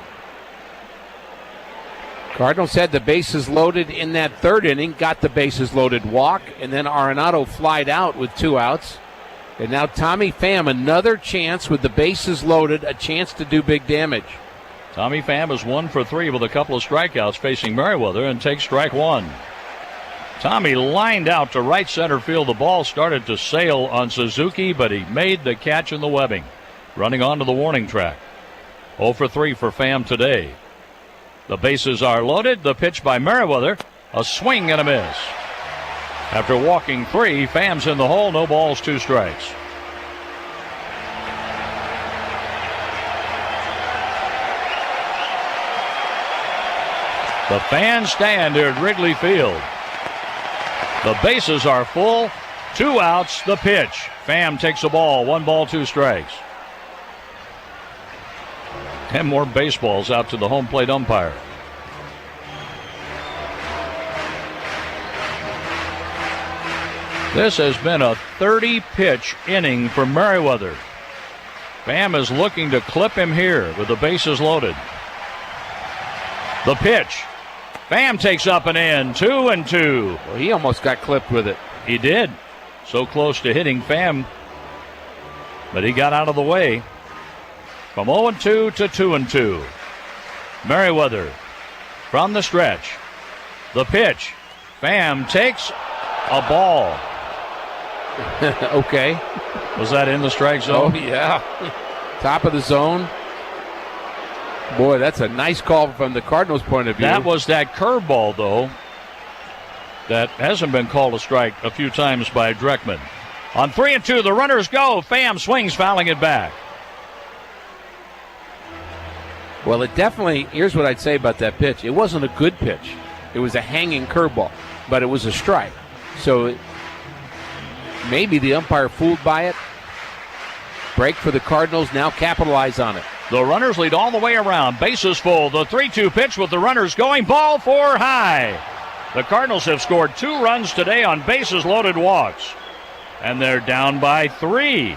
Cardinals had the bases loaded in that 3rd inning, got the bases loaded walk, and then Arenado flied out with 2 outs. And now Tommy Pham, another chance with the bases loaded, a chance to do big damage. Tommy Pham is 1 for 3 with a couple of strikeouts facing Merriweather and takes strike 1. Tommy lined out to right center field. The ball started to sail on Suzuki, but he made the catch in the webbing, running onto the warning track. 0 for 3 for Pham today. The bases are loaded. The pitch by Merriweather. A swing and a miss. After walking 3, Pham's in the hole. No balls, 2 strikes. The fans stand here at Wrigley Field. The bases are full. 2 outs. The pitch. Pham takes the ball. 1 ball, 2 strikes. 10 more baseballs out to the home plate umpire. This has been a 30-pitch inning for Merriweather. Pham is looking to clip him here with the bases loaded. The pitch. Pham takes up and in. 2-2. Well, he almost got clipped with it. He did. So close to hitting Pham, but he got out of the way. From 0-2 to 2-2. Merriweather from the stretch. The pitch. Pham takes a ball. Okay. Was that in the strike zone? Oh, yeah. Top of the zone. Boy, that's a nice call from the Cardinals' point of view. That was that curveball, though, that hasn't been called a strike a few times by Dreckman. On 3-2, the runners go. Pham swings, fouling it back. Well, it definitely, here's what I'd say about that pitch. It wasn't a good pitch. It was a hanging curveball, but it was a strike. So maybe the umpire fooled by it. Break for the Cardinals, now capitalize on it. The runners lead all the way around. Bases full. The 3-2 pitch with the runners going. Ball 4 high. The Cardinals have scored 2 runs today on bases loaded walks. And they're down by 3.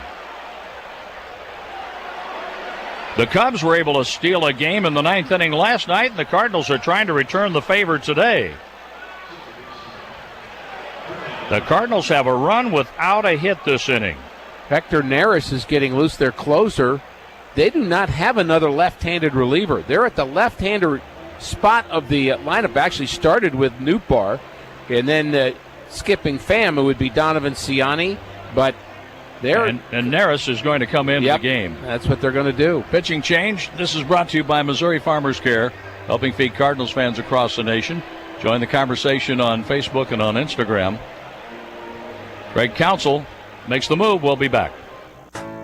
The Cubs were able to steal a game in the 9th inning last night, and the Cardinals are trying to return the favor today. The Cardinals have a run without a hit this inning. Hector Neris is getting loose, their closer. They do not have another left-handed reliever. They're at the left-hander spot of the lineup. Actually started with Nootbaar, and then skipping Pham, it would be Donovan Ciani, but and Neris is going to come into the game. That's what they're going to do. Pitching change. This is brought to you by Missouri Farmers Care, helping feed Cardinals fans across the nation. Join the conversation on Facebook and on Instagram. Greg Counsell makes the move. We'll be back.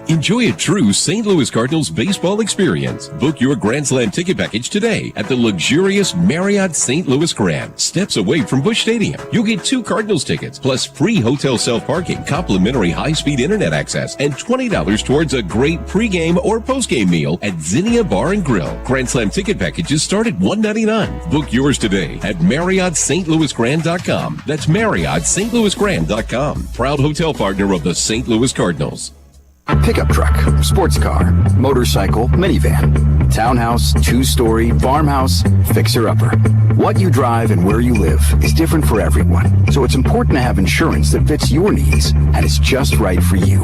Enjoy a true St. Louis Cardinals baseball experience. Book your Grand Slam ticket package today at the luxurious Marriott St. Louis Grand, steps away from Busch Stadium. You'll get 2 Cardinals tickets, plus free hotel self-parking, complimentary high-speed internet access, and $20 towards a great pregame or postgame meal at Zinnia Bar and Grill. Grand Slam ticket packages start at $199. Book yours today at MarriottStLouisGrand.com. That's MarriottStLouisGrand.com. Proud hotel partner of the St. Louis Cardinals. Pickup truck, sports car, motorcycle, minivan, townhouse, 2-story, farmhouse, fixer-upper. What you drive and where you live is different for everyone, so it's important to have insurance that fits your needs and is just right for you.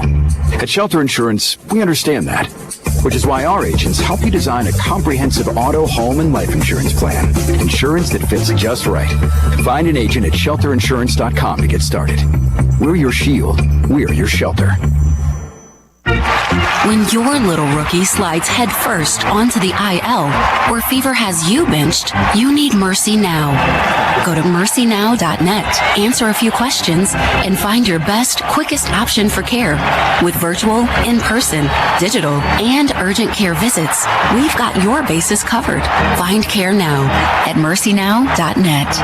At Shelter Insurance, we understand that, which is why our agents help you design a comprehensive auto, home, and life insurance plan. Insurance that fits just right. Find an agent at shelterinsurance.com to get started. We're your shield. We're your shelter. When your little rookie slides headfirst onto the IL, where fever has you benched, you need Mercy Now. Go to mercynow.net, answer a few questions, and find your best, quickest option for care. With virtual, in-person, digital, and urgent care visits, we've got your bases covered. Find care now at mercynow.net.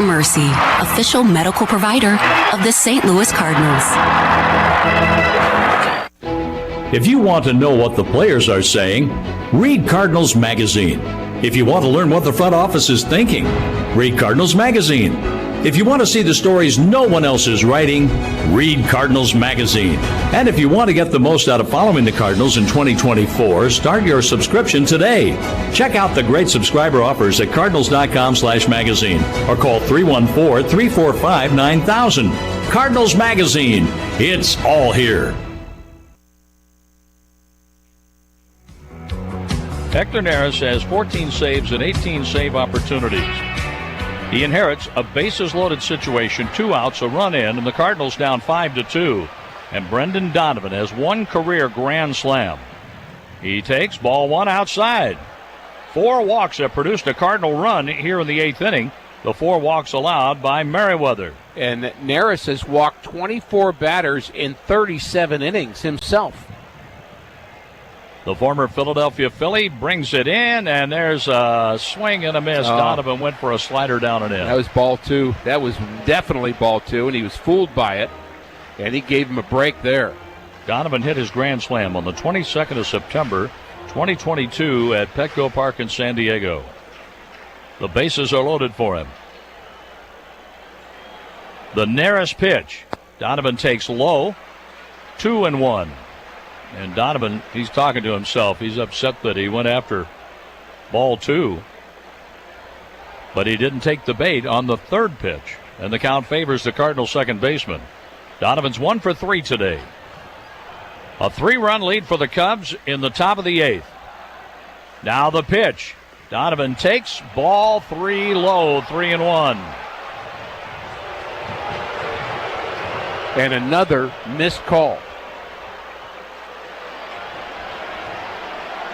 Mercy, official medical provider of the St. Louis Cardinals. If you want to know what the players are saying, read Cardinals Magazine. If you want to learn what the front office is thinking, read Cardinals Magazine. If you want to see the stories no one else is writing, read Cardinals Magazine. And if you want to get the most out of following the Cardinals in 2024, start your subscription today. Check out the great subscriber offers at cardinals.com/magazine or call 314-345-9000. Cardinals Magazine. It's all here. Hector Neris has 14 saves and 18 save opportunities. He inherits a bases-loaded situation, 2 outs, a run in, and the Cardinals down 5-2. And Brendan Donovan has 1 career grand slam. He takes ball 1 outside. 4 walks have produced a Cardinal run here in the 8th inning. The 4 walks allowed by Merriweather. And Neris has walked 24 batters in 37 innings himself. The former Philadelphia Philly brings it in, and there's a swing and a miss. Donovan went for a slider down and in. That was ball 2. That was definitely ball 2, and he was fooled by it, and he gave him a break there. Donovan hit his grand slam on the 22nd of September, 2022 at Petco Park in San Diego. The bases are loaded for him. The Neris pitch. Donovan takes low, 2-1. And Donovan, he's talking to himself. He's upset that he went after ball 2. But he didn't take the bait on the 3rd pitch. And the count favors the Cardinals' second baseman. Donovan's 1 for 3 today. A 3-run lead for the Cubs in the top of the 8th. Now the pitch. Donovan takes ball 3 low, 3-1. And another missed call.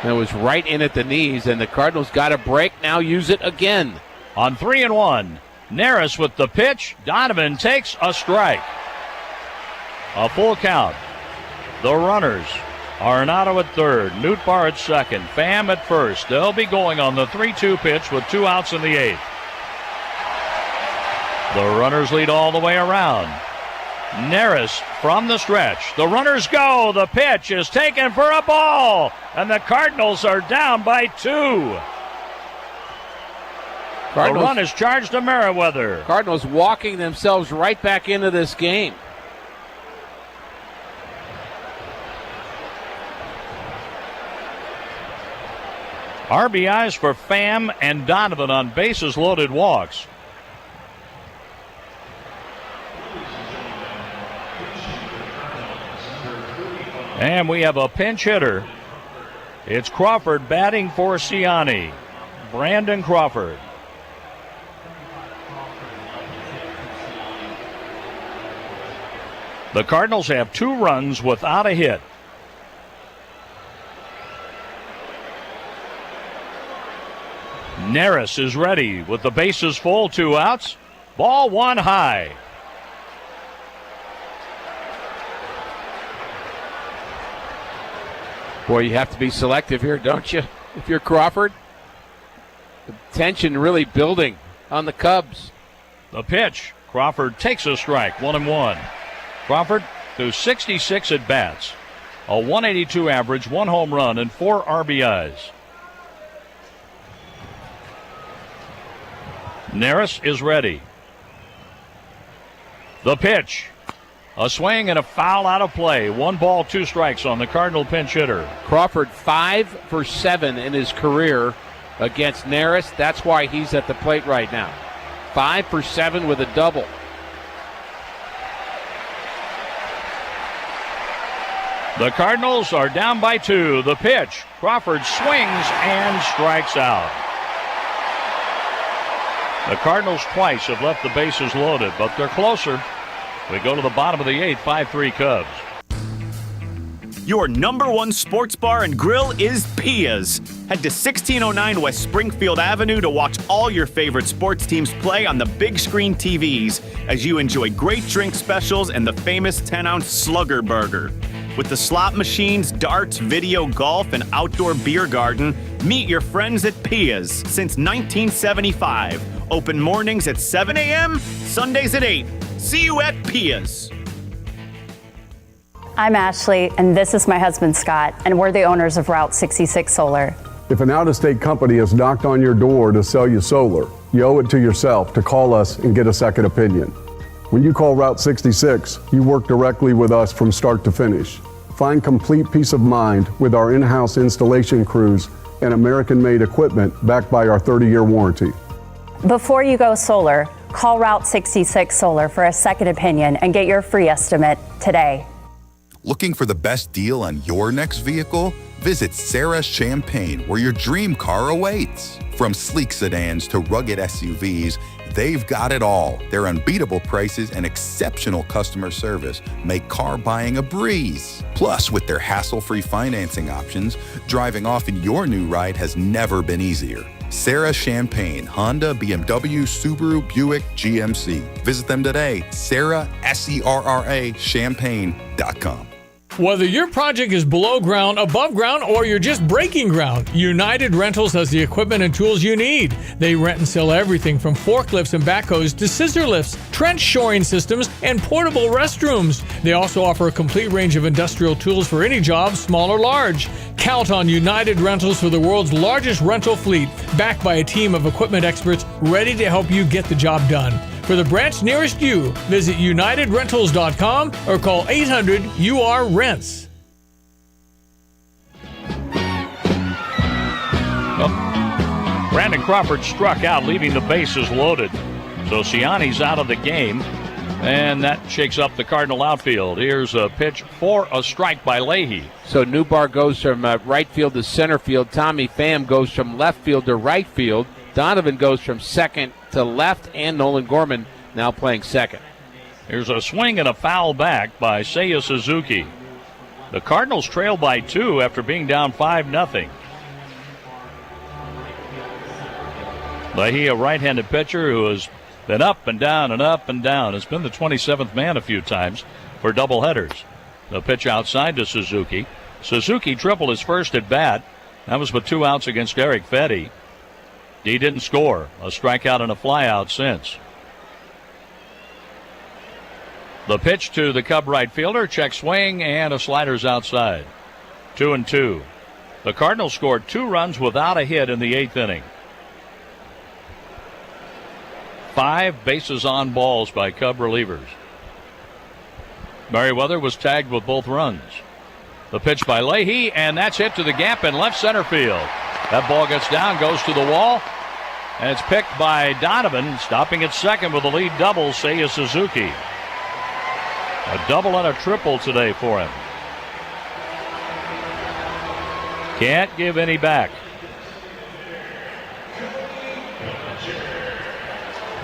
That was right in at the knees, and the Cardinals got a break. Now use it again. On 3-1, Neris with the pitch. Donovan takes a strike. A full count. The runners, Arenado at third, Nootbaar at second, Pham at first. They'll be going on the 3-2 pitch with 2 outs in the 8th. The runners lead all the way around. Neris from the stretch. The runners go. The pitch is taken for a ball, and the Cardinals are down by 2. The run is charged to Merriweather. Cardinals walking themselves right back into this game. RBIs for Pham and Donovan on bases-loaded walks. And we have a pinch hitter. It's Crawford batting for Ciani. Brandon Crawford. The Cardinals have 2 runs without a hit. Neris is ready with the bases full, 2 outs. Ball 1 high. Boy, you have to be selective here, don't you? If you're Crawford. The tension really building on the Cubs. The pitch. Crawford takes a strike, 1-1. Crawford through 66 at-bats. A 182 average, 1 home run, and 4 RBIs. Neris is ready. The pitch. A swing and a foul out of play. 1 ball, 2 strikes on the Cardinal pinch hitter. Crawford 5 for 7 in his career against Neris. That's why he's at the plate right now. 5 for 7 with a double. The Cardinals are down by 2. The pitch. Crawford swings and strikes out. The Cardinals twice have left the bases loaded, but they're closer. We go to the bottom of the 8th, 5-3 Cubs. Your number 1 sports bar and grill is Pia's. Head to 1609 West Springfield Avenue to watch all your favorite sports teams play on the big screen TVs as you enjoy great drink specials and the famous 10-ounce Slugger Burger. With the slot machines, darts, video, golf, and outdoor beer garden, meet your friends at Pia's since 1975. Open mornings at 7 a.m., Sundays at 8. See you at Pia's. I'm Ashley, and this is my husband, Scott, and we're the owners of Route 66 Solar. If an out-of-state company has knocked on your door to sell you solar, you owe it to yourself to call us and get a second opinion. When you call Route 66, you work directly with us from start to finish. Find complete peace of mind with our in-house installation crews and American-made equipment backed by our 30-year warranty. Before you go solar, call Route 66 Solar for a second opinion and get your free estimate today. Looking for the best deal on your next vehicle? Visit Sarah Champagne, where your dream car awaits. From sleek sedans to rugged SUVs, they've got it all. Their unbeatable prices and exceptional customer service make car buying a breeze. Plus, with their hassle-free financing options, driving off in your new ride has never been easier. Sarah Champagne, Honda, BMW, Subaru, Buick, GMC. Visit them today. Sarah, S-E-R-R-A, Champagne.com. Whether your project is below ground, above ground, or you're just breaking ground, United Rentals has the equipment and tools you need. They rent and sell everything from forklifts and backhoes to scissor lifts, trench shoring systems, and portable restrooms. They also offer a complete range of industrial tools for any job, small or large. Count on United Rentals for the world's largest rental fleet, backed by a team of equipment experts ready to help you get the job done. For the branch nearest you, visit UnitedRentals.com or call 800-UR-RENTS. Well, Brandon Crawford struck out, leaving the bases loaded. So Ciani's out of the game, and that shakes up the Cardinal outfield. Here's a pitch for a strike by Leahy. So Newbar goes from right field to center field. Tommy Pham goes from left field to right field. Donovan goes from second to left, and Nolan Gorman now playing second. Here's a swing and a foul back by Seiya Suzuki. The Cardinals trail by 2 after being down 5-0. Leahy, a right-handed pitcher who has been up and down and up and down, has been the 27th man a few times for doubleheaders. The pitch outside to Suzuki. Suzuki tripled his first at bat. That was with 2 outs against Eric Fedde. He didn't score. A strikeout and a flyout since. The pitch to the Cub right fielder. Check swing, and a slider's outside. 2-2. The Cardinals scored 2 runs without a hit in the 8th inning. 5 bases on balls by Cub relievers. Merriweather was tagged with both runs. The pitch by Leahy, and that's hit to the gap in left center field. That ball gets down, goes to the wall, and it's picked by Donovan, stopping at second with a lead double, Seiya Suzuki. A double and a triple today for him. Can't give any back.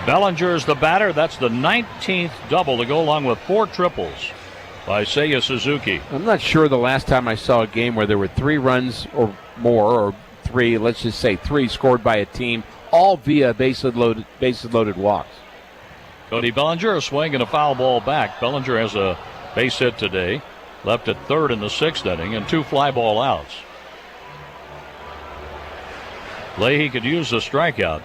Bellinger's the batter. That's the 19th double to go along with 4 triples by Seiya Suzuki. I'm not sure the last time I saw a game where there were 3 runs or more, or 3, let's just say 3 scored by a team, all via bases loaded walks. Cody Bellinger, a swing and a foul ball back. Bellinger has a base hit today. Left at third in the 6th inning and 2 fly ball outs. Leahy could use a strikeout,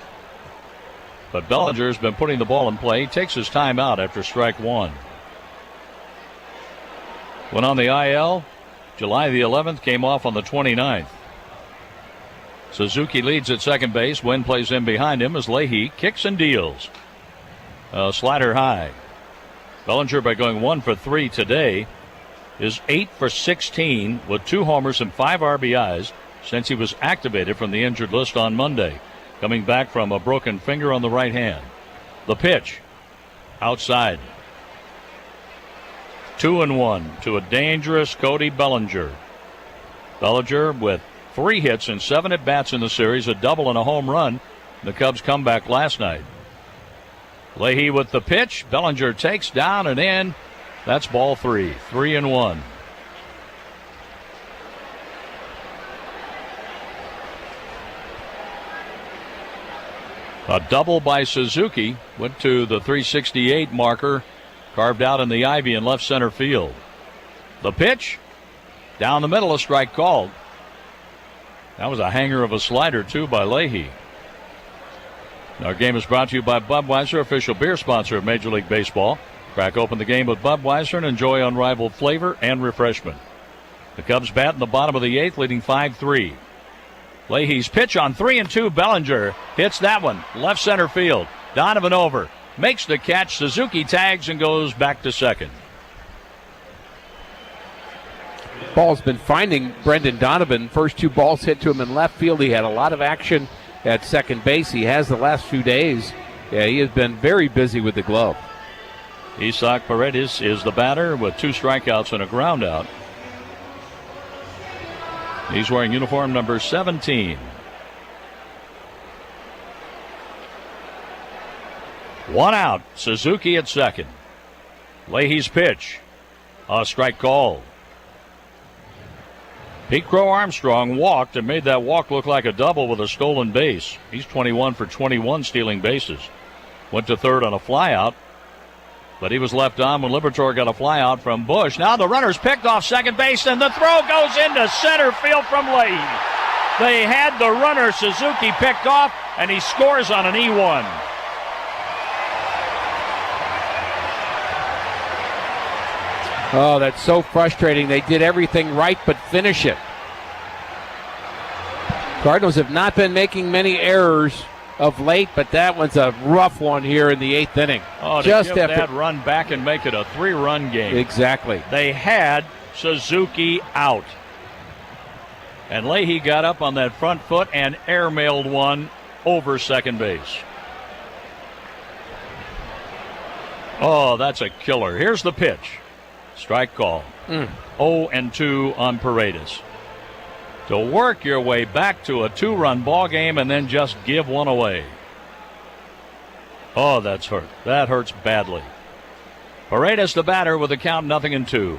but Bellinger's been putting the ball in play. He takes his time out after strike 1. Went on the IL July the 11th, came off on the 29th. Suzuki leads at second base. Wynn plays in behind him as Leahy kicks and deals. Slider high. Bellinger, by going 1 for 3 today, is 8 for 16 with 2 homers and 5 RBIs since he was activated from the injured list on Monday, coming back from a broken finger on the right hand. The pitch outside. 2-1 to a dangerous Cody Bellinger. Bellinger with 3 hits and 7 at-bats in the series, a double and a home run. The Cubs comeback last night. Leahy with the pitch. Bellinger takes down and in. That's ball 3. 3-1. A double by Suzuki went to the 368 marker, carved out in the ivy in left center field. The pitch down the middle, a strike called. That was a hanger of a slider, too, by Leahy. Our game is brought to you by Budweiser, official beer sponsor of Major League Baseball. Crack open the game with Budweiser and enjoy unrivaled flavor and refreshment. The Cubs bat in the bottom of the 8th, leading 5-3. Leahy's pitch on 3-2. Bellinger hits that one left center field. Donovan over, makes the catch. Suzuki tags and goes back to second. Ball's been finding Brendan Donovan. First 2 balls hit to him in left field. He had a lot of action at second base. He has the last few days. Yeah, he has been very busy with the glove. Isaac Paredes is the batter with 2 strikeouts and a ground out. He's wearing uniform number 17. 1 out. Suzuki at second. Leahy's pitch. A strike call. Pete Crow Armstrong walked and made that walk look like a double with a stolen base. He's 21 for 21 stealing bases. Went to third on a flyout, but he was left on when Liberatore got a flyout from Bush. Now the runner's picked off second base, and the throw goes into center field from Leahy. They had the runner Suzuki picked off, and he scores on an E1. Oh, that's so frustrating. They did everything right but finish it. Cardinals have not been making many errors of late, but that one's a rough one here in the 8th inning. Oh, to give that run back and make it a 3-run game. Exactly. They had Suzuki out. And Leahy got up on that front foot and airmailed one over second base. Oh, that's a killer. Here's the pitch. Strike call. 0-2 on Paredes. To work your way back to a 2-run ball game and then just give one away. Oh, that's hurt. That hurts badly. Paredes the batter with a count 0-2.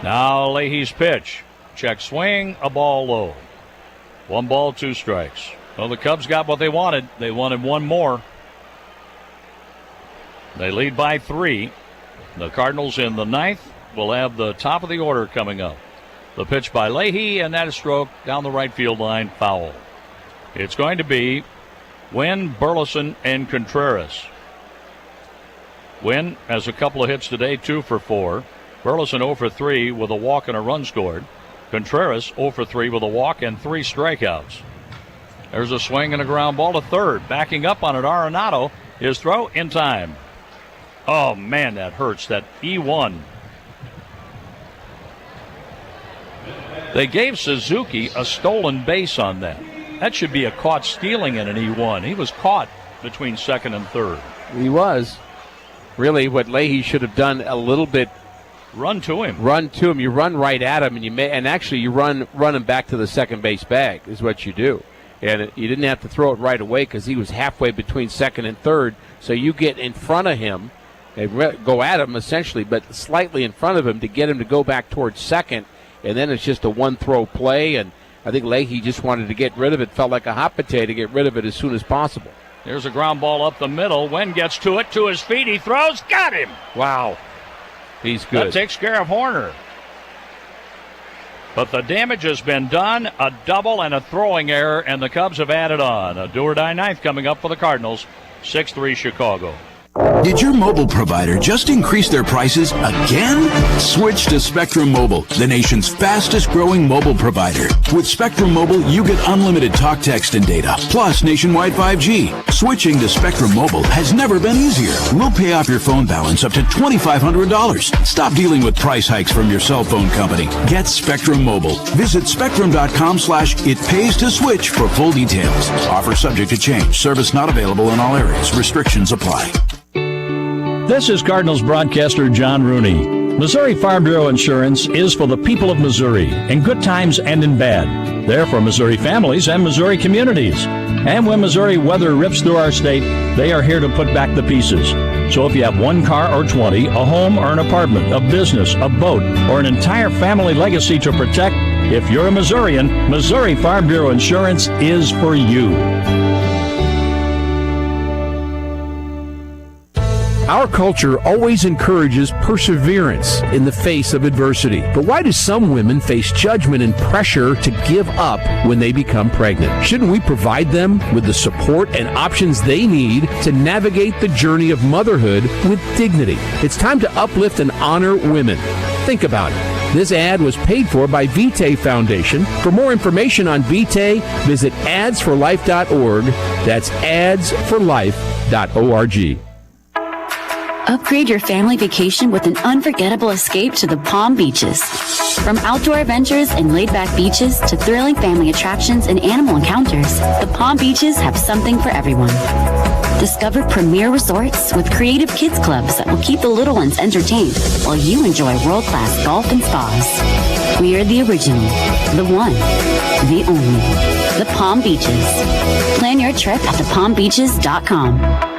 Now Leahy's pitch. Check swing, a ball low. 1 ball, 2 strikes. Well, the Cubs got what they wanted. They wanted one more. They lead by 3. The Cardinals in the 9th will have the top of the order coming up. The pitch by Leahy, and that is stroked down the right field line, foul. It's going to be Wynn, Burleson, and Contreras. Wynn has a couple of hits today, 2 for 4. Burleson 0 for 3 with a walk and a run scored. Contreras 0 for 3 with a walk and 3 strikeouts. There's a swing and a ground ball to third. Backing up on it, Arenado. His throw in time. Oh, man, that hurts. That E1. They gave Suzuki a stolen base on that. That should be a caught stealing in an E1. He was caught between second and third. He was. Really, what Leahy should have done a little bit. Run to him. You run right at him, and actually you run him back to the second base bag is what you do. And you didn't have to throw it right away because he was halfway between second and third. So you get in front of him and go at him essentially, but slightly in front of him to get him to go back towards second. And then it's just a one-throw play, and I think Leahy just wanted to get rid of it. Felt like a hot potato, get rid of it as soon as possible. There's a ground ball up the middle. Wynn gets to it, to his feet. He throws. Got him. Wow. He's good. That takes care of Horner. But the damage has been done. A double and a throwing error, and the Cubs have added on. A do-or-die 9th coming up for the Cardinals. 6-3 Chicago. Did your mobile provider just increase their prices again? Switch to Spectrum Mobile, the nation's fastest growing mobile provider. With Spectrum Mobile, you get unlimited talk, text, and data, plus nationwide 5G. Switching to Spectrum Mobile has never been easier. We'll pay off your phone balance up to $2,500. Stop dealing with price hikes from your cell phone company. Get Spectrum Mobile. Visit spectrum.com/it-pays-to-switch for full details. Offer subject to change. Service not available in all areas. Restrictions apply. This is Cardinals broadcaster John Rooney. Missouri Farm Bureau Insurance is for the people of Missouri, in good times and in bad. They're for Missouri families and Missouri communities. And when Missouri weather rips through our state, they are here to put back the pieces. So if you have 1 car or 20, a home or an apartment, a business, a boat, or an entire family legacy to protect, if you're a Missourian, Missouri Farm Bureau Insurance is for you. Our culture always encourages perseverance in the face of adversity. But why do some women face judgment and pressure to give up when they become pregnant? Shouldn't we provide them with the support and options they need to navigate the journey of motherhood with dignity? It's time to uplift and honor women. Think about it. This ad was paid for by Vitae Foundation. For more information on Vitae, visit adsforlife.org. That's adsforlife.org. Upgrade your family vacation with an unforgettable escape to the Palm Beaches. From outdoor adventures and laid-back beaches to thrilling family attractions and animal encounters, the Palm Beaches have something for everyone. Discover premier resorts with creative kids clubs that will keep the little ones entertained while you enjoy world-class golf and spas. We are the original, the one, the only, the Palm Beaches. Plan your trip at thepalmbeaches.com.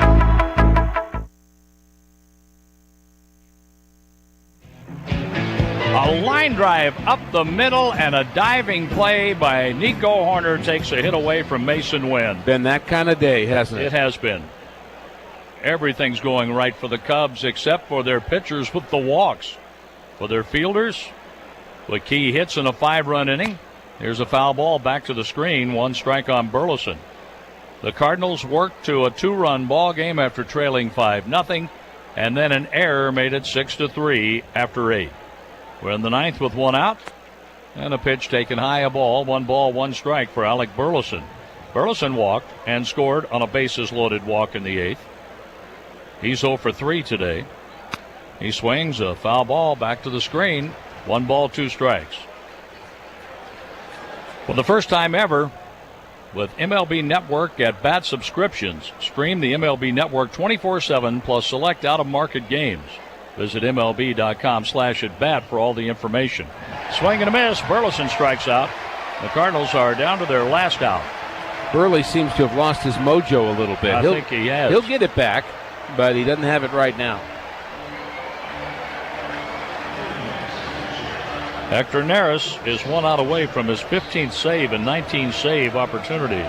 A line drive up the middle and a diving play by Nico Horner takes a hit away from Mason Wynn. Been that kind of day, hasn't it? It has been. Everything's going right for the Cubs except for their pitchers with the walks. For their fielders, with key hits in a 5-run inning, here's a foul ball back to the screen, 1 strike on Burleson. The Cardinals worked to a 2-run ball game after trailing 5-0, and then an error made it 6-3 after 8. We're in the 9th with 1 out, and a pitch taken high, a ball, 1 strike for Alec Burleson. Burleson walked and scored on a bases-loaded walk in the 8th. He's 0 for 3 today. He swings a foul ball back to the screen, 1 ball, 2 strikes. For the first time ever, with MLB Network at bat subscriptions, stream the MLB Network 24/7 plus select out-of-market games. Visit MLB.com/at-bat for all the information. Swing and a miss. Burleson strikes out. The Cardinals are down to their last out. Burley seems to have lost his mojo a little bit. I think he has. He'll get it back, but he doesn't have it right now. Hector Neris is 1 out away from his 15th save and 19 save opportunities.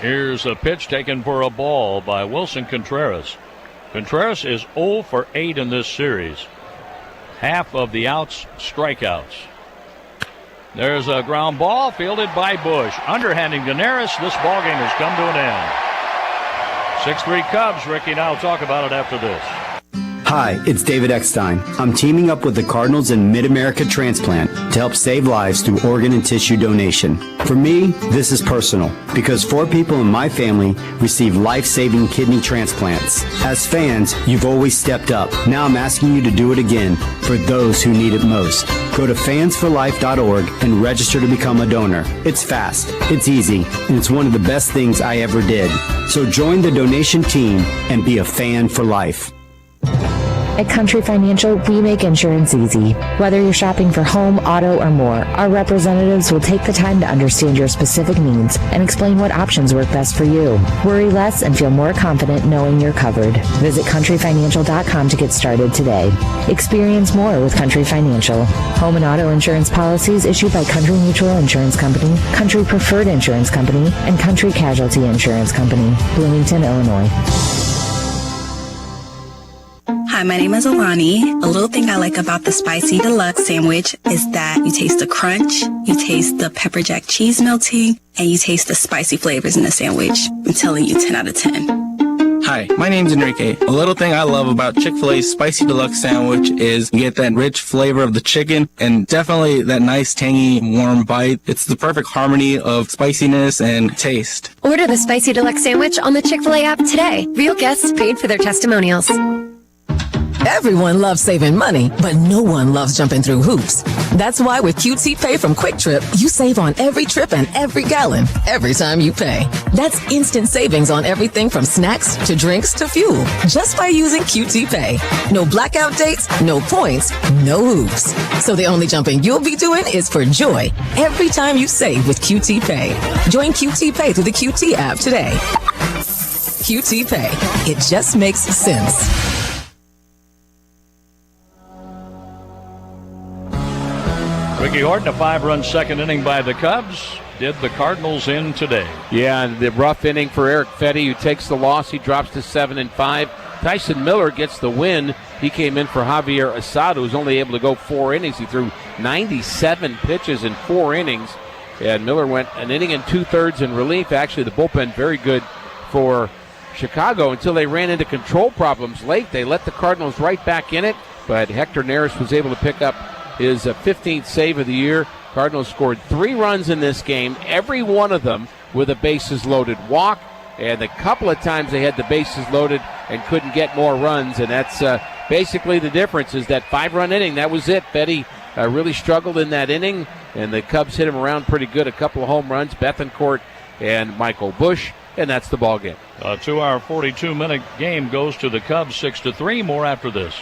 Here's a pitch taken for a ball by Wilson Contreras. Contreras is 0 for 8 in this series. Half of the outs, strikeouts. There's a ground ball fielded by Bush. Underhanding to Neris. This ball game has come to an end. 6-3 Cubs. Ricky and I will talk about it after this. Hi, it's David Eckstein. I'm teaming up with the Cardinals and Mid-America Transplant to help save lives through organ and tissue donation. For me, this is personal because 4 people in my family received life-saving kidney transplants. As fans, you've always stepped up. Now I'm asking you to do it again for those who need it most. Go to fansforlife.org and register to become a donor. It's fast, it's easy, and it's one of the best things I ever did. So join the donation team and be a fan for life. At Country Financial, we make insurance easy. Whether you're shopping for home, auto, or more, our representatives will take the time to understand your specific needs and explain what options work best for you. Worry less and feel more confident knowing you're covered. Visit countryfinancial.com to get started today. Experience more with Country Financial. Home and auto insurance policies issued by Country Mutual Insurance Company, Country Preferred Insurance Company, and Country Casualty Insurance Company, Bloomington, Illinois. Hi, my name is Alani. A little thing I like about the Spicy Deluxe sandwich is that you taste the crunch, you taste the pepper jack cheese melting, and you taste the spicy flavors in the sandwich. I'm telling you, 10 out of 10. Hi, my name's Enrique. A little thing I love about Chick-fil-A's Spicy Deluxe sandwich is you get that rich flavor of the chicken and definitely that nice, tangy, warm bite. It's the perfect harmony of spiciness and taste. Order the Spicy Deluxe sandwich on the Chick-fil-A app today. Real guests paid for their testimonials. Everyone loves saving money, but no one loves jumping through hoops. That's why with QT Pay from Quick Trip, you save on every trip and every gallon, every time you pay. That's instant savings on everything from snacks to drinks to fuel, just by using QT Pay. No blackout dates, no points, no hoops. So the only jumping you'll be doing is for joy every time you save with QT Pay. Join QT Pay through the QT app today. QT Pay. It just makes sense. Ricky Horton, a 5-run second inning by the Cubs, did the Cardinals in today. Yeah, and the rough inning for Eric Fetty, who takes the loss. He drops to 7-5. Tyson Miller gets the win. He came in for Javier Asado, who's only able to go 4 innings. He threw 97 pitches in 4 innings. And Miller went an inning and 2/3 in relief. Actually, the bullpen very good for Chicago until they ran into control problems late. They let the Cardinals right back in it, but Hector Neris was able to pick up his 15th save of the year. Cardinals scored 3 runs in this game, every one of them with a bases-loaded walk. And a couple of times they had the bases loaded and couldn't get more runs. And that's basically the difference is that 5-run inning. That was it. Fetty really struggled in that inning, and the Cubs hit him around pretty good. A couple of home runs, Bethancourt and Michael Busch, and that's the ball game. A 2-hour, 42-minute game goes to the Cubs 6-3. More after this.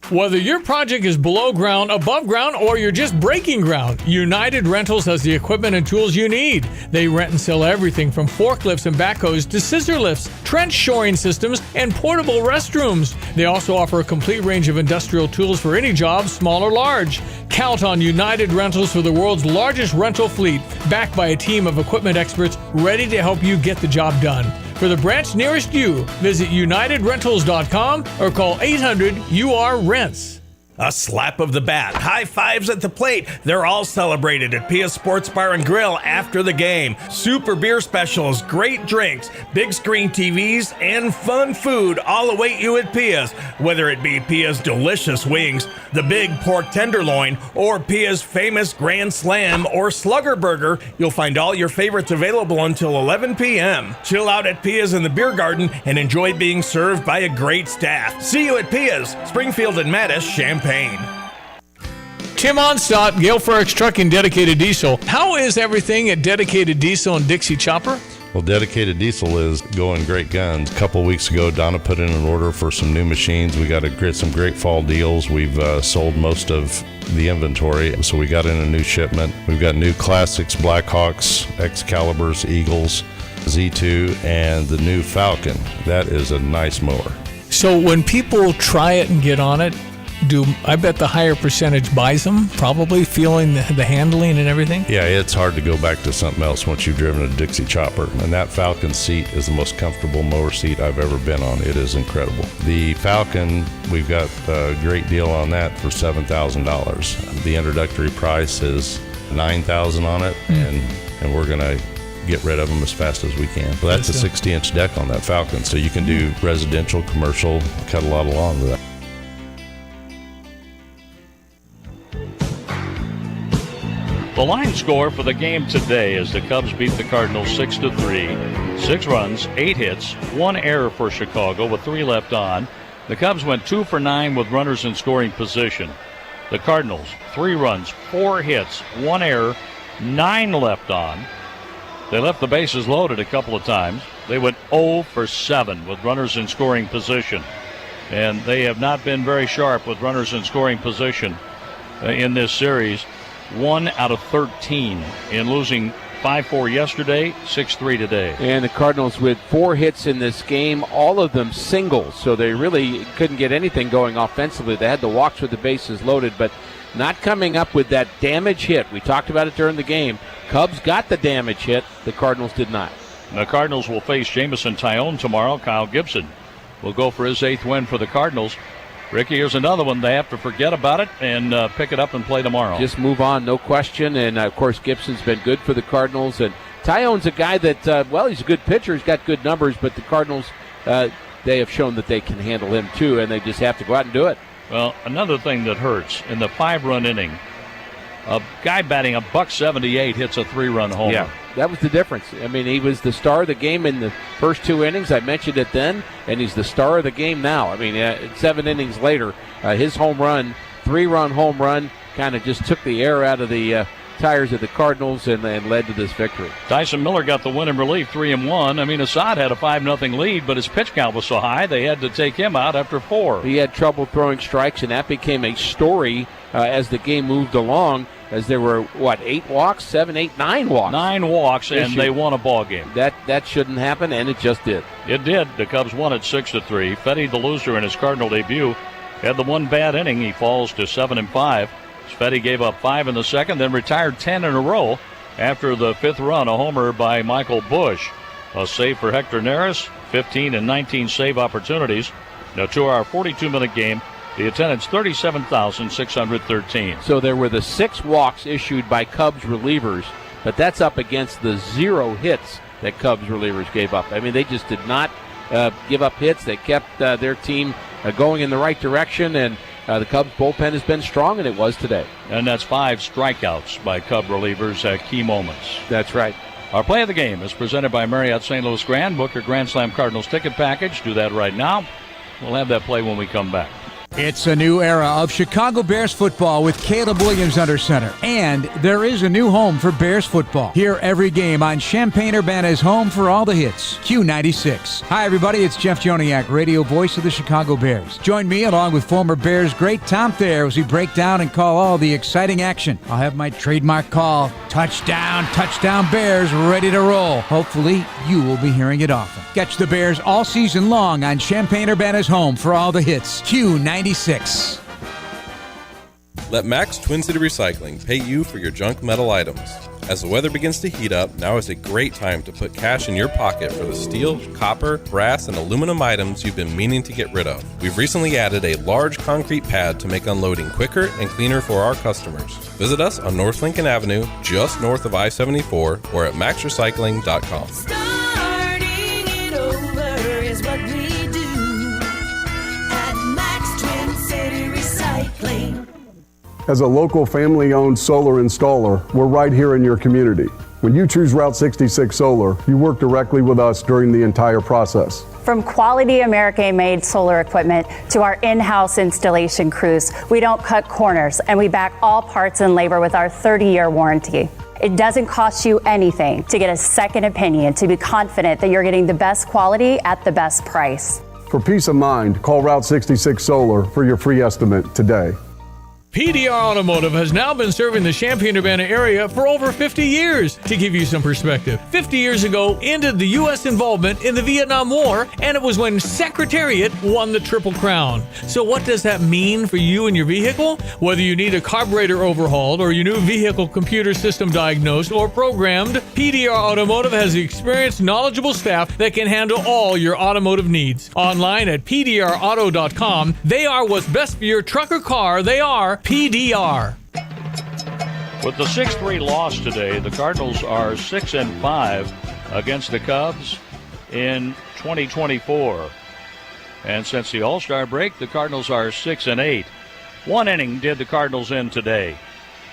Whether your project is below ground, above ground, or you're just breaking ground, United Rentals has the equipment and tools you need. They rent and sell everything from forklifts and backhoes to scissor lifts, trench shoring systems, and portable restrooms. They also offer a complete range of industrial tools for any job, small or large. Count on United Rentals for the world's largest rental fleet, backed by a team of equipment experts ready to help you get the job done. For the branch nearest you, visit UnitedRentals.com or call 800-UR-RENTS. A slap of the bat, high fives at the plate. They're all celebrated at Pia's Sports Bar and Grill after the game. Super beer specials, great drinks, big screen TVs, and fun food all await you at Pia's. Whether it be Pia's delicious wings, the big pork tenderloin, or Pia's famous Grand Slam or Slugger Burger, you'll find all your favorites available until 11 p.m. Chill out at Pia's in the beer garden and enjoy being served by a great staff. See you at Pia's, Springfield and Mattis, Champaign. Tim Onstadt, Gale Ferrex Trucking, Dedicated Diesel. How is everything at Dedicated Diesel and Dixie Chopper? Well, Dedicated Diesel is going great guns. A couple weeks ago, Donna put in an order for some new machines. We got some great fall deals. We've sold most of the inventory, so we got in a new shipment. We've got new Classics, Blackhawks, Excaliburs, Eagles, Z2, and the new Falcon. That is a nice mower. So when people try it and get on it, I bet the higher percentage buys them, probably feeling the handling and everything? Yeah, it's hard to go back to something else once you've driven a Dixie Chopper. And that Falcon seat is the most comfortable mower seat I've ever been on. It is incredible. The Falcon, we've got a great deal on that for $7,000. The introductory price is $9,000 on it, and we're going to get rid of them as fast as we can. But that's a 60-inch deck on that Falcon, so you can do residential, commercial, cut a lot of lawn with that. The line score for the game today is the Cubs beat the Cardinals 6-3. 6 runs, 8 hits, 1 error for Chicago with 3 left on. The Cubs went 2 for 9 with runners in scoring position. The Cardinals, 3 runs, 4 hits, 1 error, 9 left on. They left the bases loaded a couple of times. They went 0 for 7 with runners in scoring position. And they have not been very sharp with runners in scoring position in this series. 1 out of 13 in losing 5-4 yesterday, 6-3 today. And the Cardinals with 4 hits in this game, all of them singles, so they really couldn't get anything going offensively. They had the walks with the bases loaded, but not coming up with that damage hit. We talked about it during the game. Cubs got the damage hit. The Cardinals did not. The Cardinals will face Jameson Tyone tomorrow. Kyle Gibson will go for his 8th win for the Cardinals. Ricky, here's another one. They have to forget about it and pick it up and play tomorrow. Just move on, no question. And, of course, Gibson's been good for the Cardinals. And Tyone's a guy that, he's a good pitcher. He's got good numbers. But the Cardinals, they have shown that they can handle him, too, and they just have to go out and do it. Well, another thing that hurts, in the 5-run inning, a guy batting $178 hits a 3-run homer. Yeah, that was the difference. I mean, he was the star of the game in the first 2 innings. I mentioned it then, and he's the star of the game now. I mean, 7 innings later, his home run, 3-run home run, kind of just took the air out of the tires of the Cardinals and led to this victory. Tyson Miller got the win in relief, 3-1. I mean, Assad had a 5-0 lead, but his pitch count was so high they had to take him out after 4. He had trouble throwing strikes, and that became a story as the game moved along. As there were, 8 walks? 7, 8, 9 walks. 9 walks, and they won a ball game. That shouldn't happen, and it just did. It did. The Cubs won at 6-3. Fedde, the loser in his Cardinal debut, had the one bad inning. He falls to 7-5. Fedde gave up 5 in the second, then retired 10 in a row after the 5th run, a homer by Michael Busch. A save for Hector Neris, 15 and 19 save opportunities. Now, 2-hour, 42-minute game. The attendance, 37,613. So there were the 6 walks issued by Cubs relievers, but that's up against the 0 hits that Cubs relievers gave up. I mean, they just did not give up hits. They kept their team going in the right direction, and the Cubs bullpen has been strong, and it was today. And that's 5 strikeouts by Cub relievers at key moments. That's right. Our play of the game is presented by Marriott St. Louis Grand. Book your Grand Slam Cardinals ticket package. Do that right now. We'll have that play when we come back. It's a new era of Chicago Bears football with Caleb Williams under center. And there is a new home for Bears football. Hear every game on Champaign-Urbana's home for all the hits, Q96. Hi, everybody. It's Jeff Joniak, radio voice of the Chicago Bears. Join me along with former Bears great Tom Thayer as we break down and call all the exciting action. I'll have my trademark call, touchdown, touchdown Bears, ready to roll. Hopefully, you will be hearing it often. Catch the Bears all season long on Champaign-Urbana's home for all the hits, Q96. Let Max Twin City Recycling pay you for your junk metal items. As the weather begins to heat up, now is a great time to put cash in your pocket for the steel, copper, brass, and aluminum items you've been meaning to get rid of. We've recently added a large concrete pad to make unloading quicker and cleaner for our customers. Visit us on North Lincoln Avenue, just north of I-74, or at maxrecycling.com. Starting it over is what we do at Max Twin City Recycling. As a local family-owned solar installer, we're right here in your community. When you choose Route 66 Solar, you work directly with us during the entire process. From quality American-made solar equipment to our in-house installation crews, we don't cut corners, and we back all parts and labor with our 30-year warranty. It doesn't cost you anything to get a second opinion, to be confident that you're getting the best quality at the best price. For peace of mind, call Route 66 Solar for your free estimate today. PDR Automotive has now been serving the Champaign-Urbana area for over 50 years. To give you some perspective, 50 years ago ended the U.S. involvement in the Vietnam War, and it was when Secretariat won the Triple Crown. So what does that mean for you and your vehicle? Whether you need a carburetor overhauled or your new vehicle computer system diagnosed or programmed, PDR Automotive has the experienced, knowledgeable staff that can handle all your automotive needs. Online at pdrauto.com, they are what's best for your truck or car. They are PDR. With the 6-3 loss today, the Cardinals are 6-5 against the Cubs in 2024. And since the All-Star break, the Cardinals are 6-8. One inning did the Cardinals in today.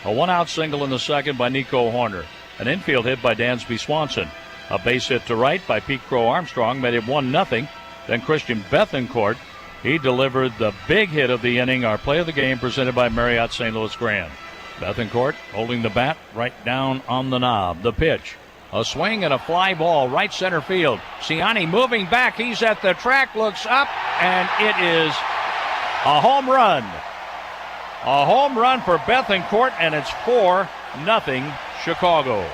A one-out single in the second by Nico Horner. An infield hit by Dansby Swanson. A base hit to right by Pete Crow Armstrong made it 1-0. Then Christian Bethancourt, he delivered the big hit of the inning, our play of the game, presented by Marriott St. Louis Grand. Bethancourt holding the bat right down on the knob. The pitch, a swing and a fly ball, right center field. Ciani moving back. He's at the track, looks up, and it is a home run. A home run for Bethancourt, and it's 4-0 Chicago.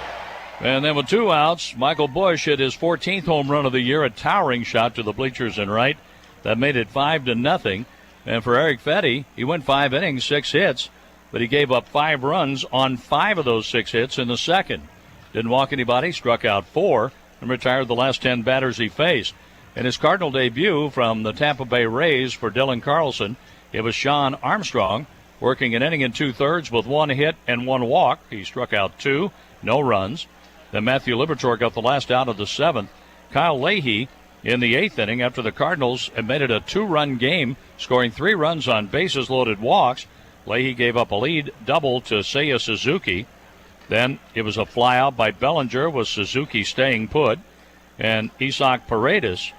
And then with two outs, Michael Busch hit his 14th home run of the year, a towering shot to the bleachers and right. That made it 5-0. And for Eric Fedde, he went 5 innings, 6 hits, but he gave up 5 runs on 5 of those 6 hits in the second. Didn't walk anybody, struck out 4, and retired the last 10 batters he faced. In his Cardinal debut from the Tampa Bay Rays for Dylan Carlson, it was Sean Armstrong, working an inning and 2/3 with 1 hit and 1 walk. He struck out 2, no runs. Then Matthew Liberatore got the last out of the 7th. Kyle Leahy in the 8th inning, after the Cardinals had made it a 2-run game, scoring 3 runs on bases-loaded walks. Leahy gave up a lead double to Seiya Suzuki. Then it was a flyout by Bellinger with Suzuki staying put. And Isaac Paredes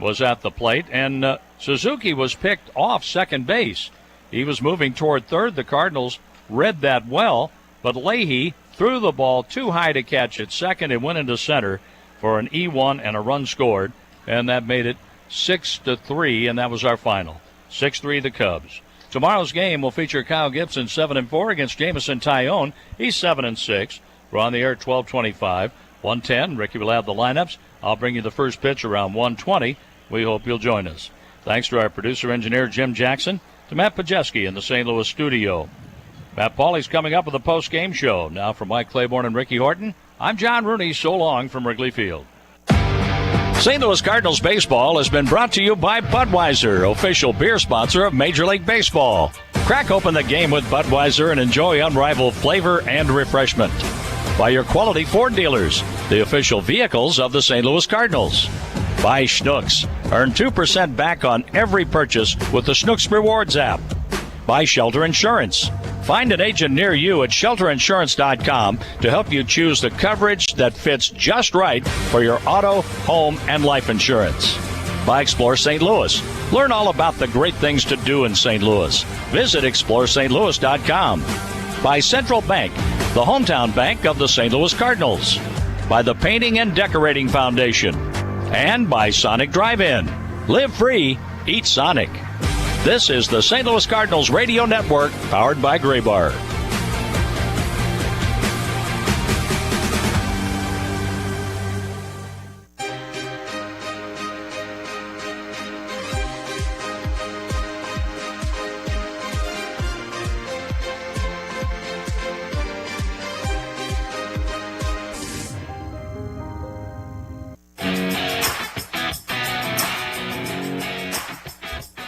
was at the plate. And Suzuki was picked off second base. He was moving toward third. The Cardinals read that well. But Leahy threw the ball too high to catch at second and went into center for an E1 and a run scored. And that made it 6-3, and that was our final. 6-3 the Cubs. Tomorrow's game will feature Kyle Gibson 7-4 against Jamison Tyone. He's 7-6. We're on the air at 12:25. 1:10. Ricky will have the lineups. I'll bring you the first pitch around 1:20. We hope you'll join us. Thanks to our producer-engineer Jim Jackson, to Matt Pajeski in the St. Louis studio. Matt Pauley's coming up with a post-game show. Now from Mike Claiborne and Ricky Horton, I'm John Rooney. So long from Wrigley Field. St. Louis Cardinals baseball has been brought to you by Budweiser, official beer sponsor of Major League Baseball. Crack open the game with Budweiser and enjoy unrivaled flavor and refreshment. By your quality Ford dealers, the official vehicles of the St. Louis Cardinals. By Schnucks. Earn 2% back on every purchase with the Schnucks Rewards app. By Shelter Insurance. Find an agent near you at shelterinsurance.com to help you choose the coverage that fits just right for your auto, home, and life insurance. by Explore St. Louis. Learn all about the great things to do in St. Louis. Visit ExploreSt.Louis.com. By Central Bank, the hometown bank of the St. Louis Cardinals. By the Painting and Decorating Foundation. And by Sonic Drive-In. Live free, eat Sonic. This is the St. Louis Cardinals Radio Network, powered by Graybar.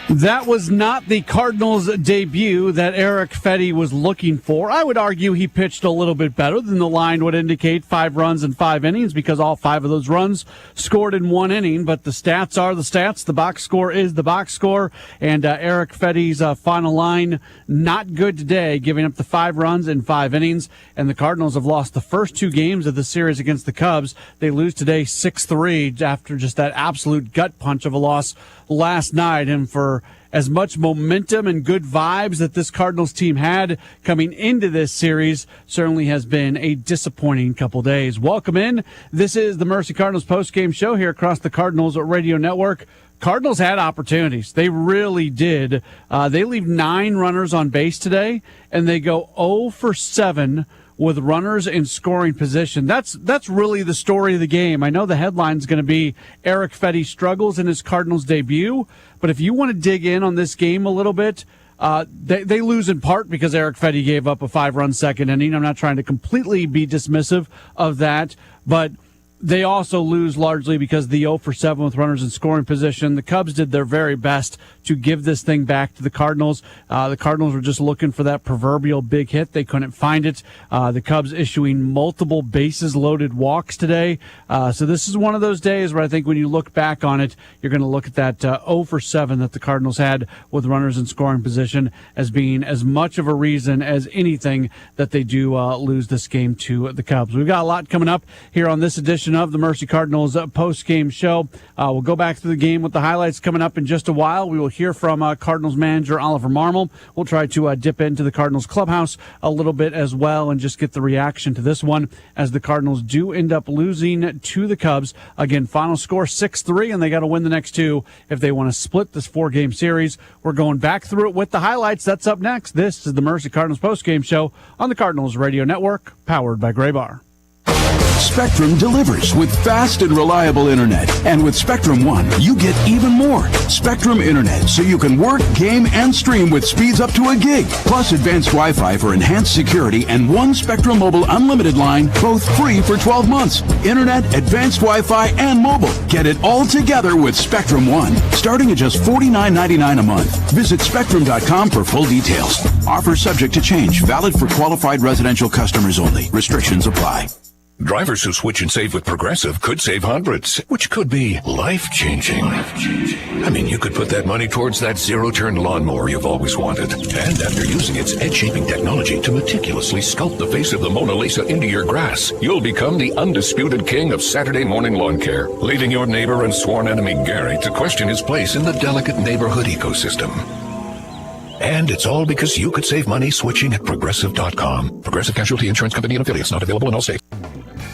That was not the Cardinals' debut that Erick Fedde was looking for. I would argue he pitched a little bit better than the line would indicate, 5 runs in 5 innings, because all 5 of those runs scored in 1 inning. But the stats are the stats. The box score is the box score. And Erick Fedde's final line, not good today, giving up the 5 runs in 5 innings. And the Cardinals have lost the first 2 games of the series against the Cubs. They lose today 6-3 after just that absolute gut punch of a loss last night. And for as much momentum and good vibes that this Cardinals team had coming into this series, certainly has been a disappointing couple days. Welcome in. This is the Mercy Cardinals postgame show here across the Cardinals Radio Network. Cardinals had opportunities. They really did. They leave 9 runners on base today, and they go 0 for 7 with runners in scoring position. That's really the story of the game. I know the headline's going to be Erick Fedde struggles in his Cardinals debut, but if you want to dig in on this game a little bit, they lose in part because Erick Fedde gave up a 5-run second inning. I'm not trying to completely be dismissive of that, but they also lose largely because the 0 for 7 with runners in scoring position. The Cubs did their very best to give this thing back to the Cardinals. The Cardinals were just looking for that proverbial big hit. They couldn't find it. The Cubs issuing multiple bases-loaded walks today. So this is one of those days where I think when you look back on it, you're going to look at that 0 for 7 that the Cardinals had with runners in scoring position as being as much of a reason as anything that they do lose this game to the Cubs. We've got a lot coming up here on this edition of the Mercy Cardinals post-game show. We'll go back to the game with the highlights coming up in just a while. We will hear from Cardinals manager Oliver Marmol. We'll try to dip into the Cardinals clubhouse a little bit as well and just get the reaction to this one as the Cardinals do end up losing to the Cubs. Again, final score 6-3, and they got to win the next 2 if they want to split this 4-game series. We're going back through it with the highlights. That's up next. This is the Mercy Cardinals post-game show on the Cardinals Radio Network, powered by Graybar. Spectrum delivers with fast and reliable internet. And with Spectrum One, you get even more. Spectrum Internet, so you can work, game, and stream with speeds up to a gig. Plus advanced Wi-Fi for enhanced security and 1 Spectrum Mobile unlimited line, both free for 12 months. Internet, advanced Wi-Fi, and mobile. Get it all together with Spectrum One, starting at just $49.99 a month. Visit Spectrum.com for full details. Offer subject to change. Valid for qualified residential customers only. Restrictions apply. Drivers who switch and save with Progressive could save hundreds, which could be life-changing. I mean, you could put that money towards that zero-turn lawnmower you've always wanted. And after using its edge-shaping technology to meticulously sculpt the face of the Mona Lisa into your grass, you'll become the undisputed king of Saturday morning lawn care, leaving your neighbor and sworn enemy Gary to question his place in the delicate neighborhood ecosystem. And it's all because you could save money switching at Progressive.com. Progressive Casualty Insurance Company and affiliates, not available in all states.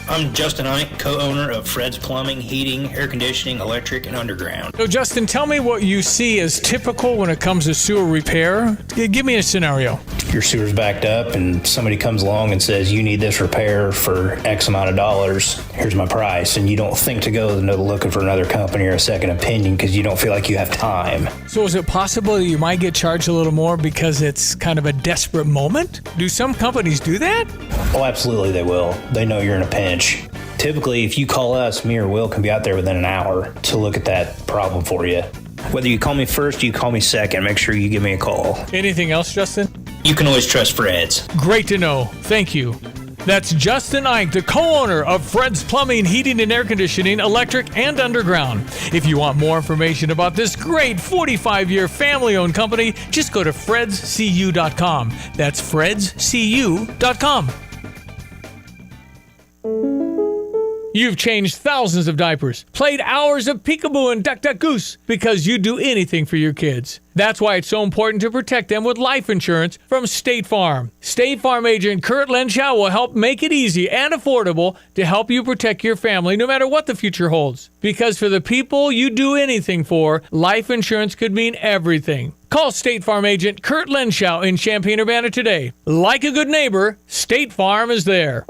I'm Justin Ike, co-owner of Fred's Plumbing, Heating, Air Conditioning, Electric, and Underground. So, Justin, tell me what you see as typical when it comes to sewer repair. Give me a scenario. Your sewer's backed up and somebody comes along and says, you need this repair for X amount of dollars. Here's my price. And you don't think to go looking for another company or a second opinion because you don't feel like you have time. So is it possible that you might get charged a little more because it's kind of a desperate moment? Do some companies do that? Oh, absolutely they will. They know you're in a pinch. Typically, if you call us, me or Will can be out there within an hour to look at that problem for you. Whether you call me first or you call me second, make sure you give me a call. Anything else, Justin? You can always trust Fred's. Great to know. Thank you. That's Justin Ike, the co-owner of Fred's Plumbing, Heating, and Air Conditioning, Electric, and Underground. If you want more information about this great 45-year family-owned company, just go to fredscu.com. That's fredscu.com. You've changed thousands of diapers, played hours of peekaboo and duck duck goose because you do anything for your kids. That's why it's so important to protect them with life insurance from State Farm. State Farm agent Kurt Lenschow will help make it easy and affordable to help you protect your family no matter what the future holds. Because for the people you do anything for, life insurance could mean everything. Call State Farm agent Kurt Lenschow in Champaign-Urbana today. Like a good neighbor, State Farm is there.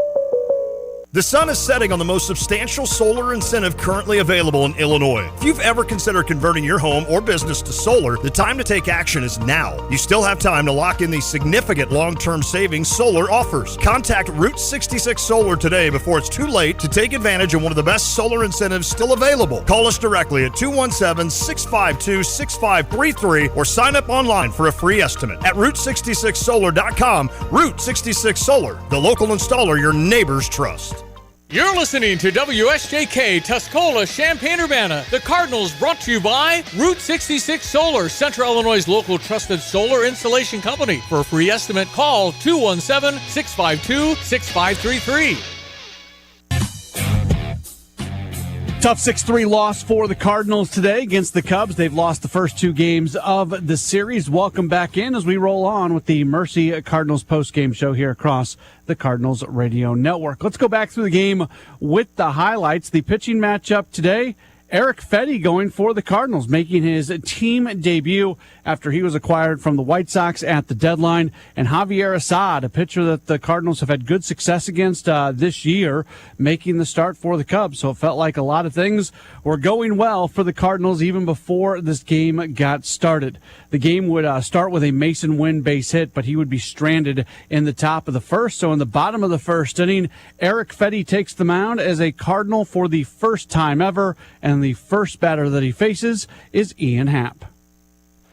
The sun is setting on the most substantial solar incentive currently available in Illinois. If you've ever considered converting your home or business to solar, the time to take action is now. You still have time to lock in these significant long-term savings solar offers. Contact Route 66 Solar today before it's too late to take advantage of one of the best solar incentives still available. Call us directly at 217-652-6533 or sign up online for a free estimate at Route66Solar.com. Route 66 Solar, the local installer your neighbors trust. You're listening to WSJK Tuscola, Champaign-Urbana. The Cardinals brought to you by Route 66 Solar, Central Illinois' local trusted solar installation company. For a free estimate, call 217-652-6533. Tough 6-3 loss for the Cardinals today against the Cubs. They've lost the first two games of the series. Welcome back in as we roll on with the Mercy Cardinals postgame show here across the Cardinals Radio Network. Let's go back through the game with the highlights. The pitching matchup today, Eric Fedde going for the Cardinals, making his team debut after he was acquired from the White Sox at the deadline. And Javier Assad, a pitcher that the Cardinals have had good success against this year, making the start for the Cubs. So it felt like a lot of things were going well for the Cardinals even before this game got started. The game would start with a Mason Wynn base hit, but he would be stranded in the top of the first. So in the bottom of the first inning, Eric Fedde takes the mound as a Cardinal for the first time ever, and the first batter that he faces is Ian Happ.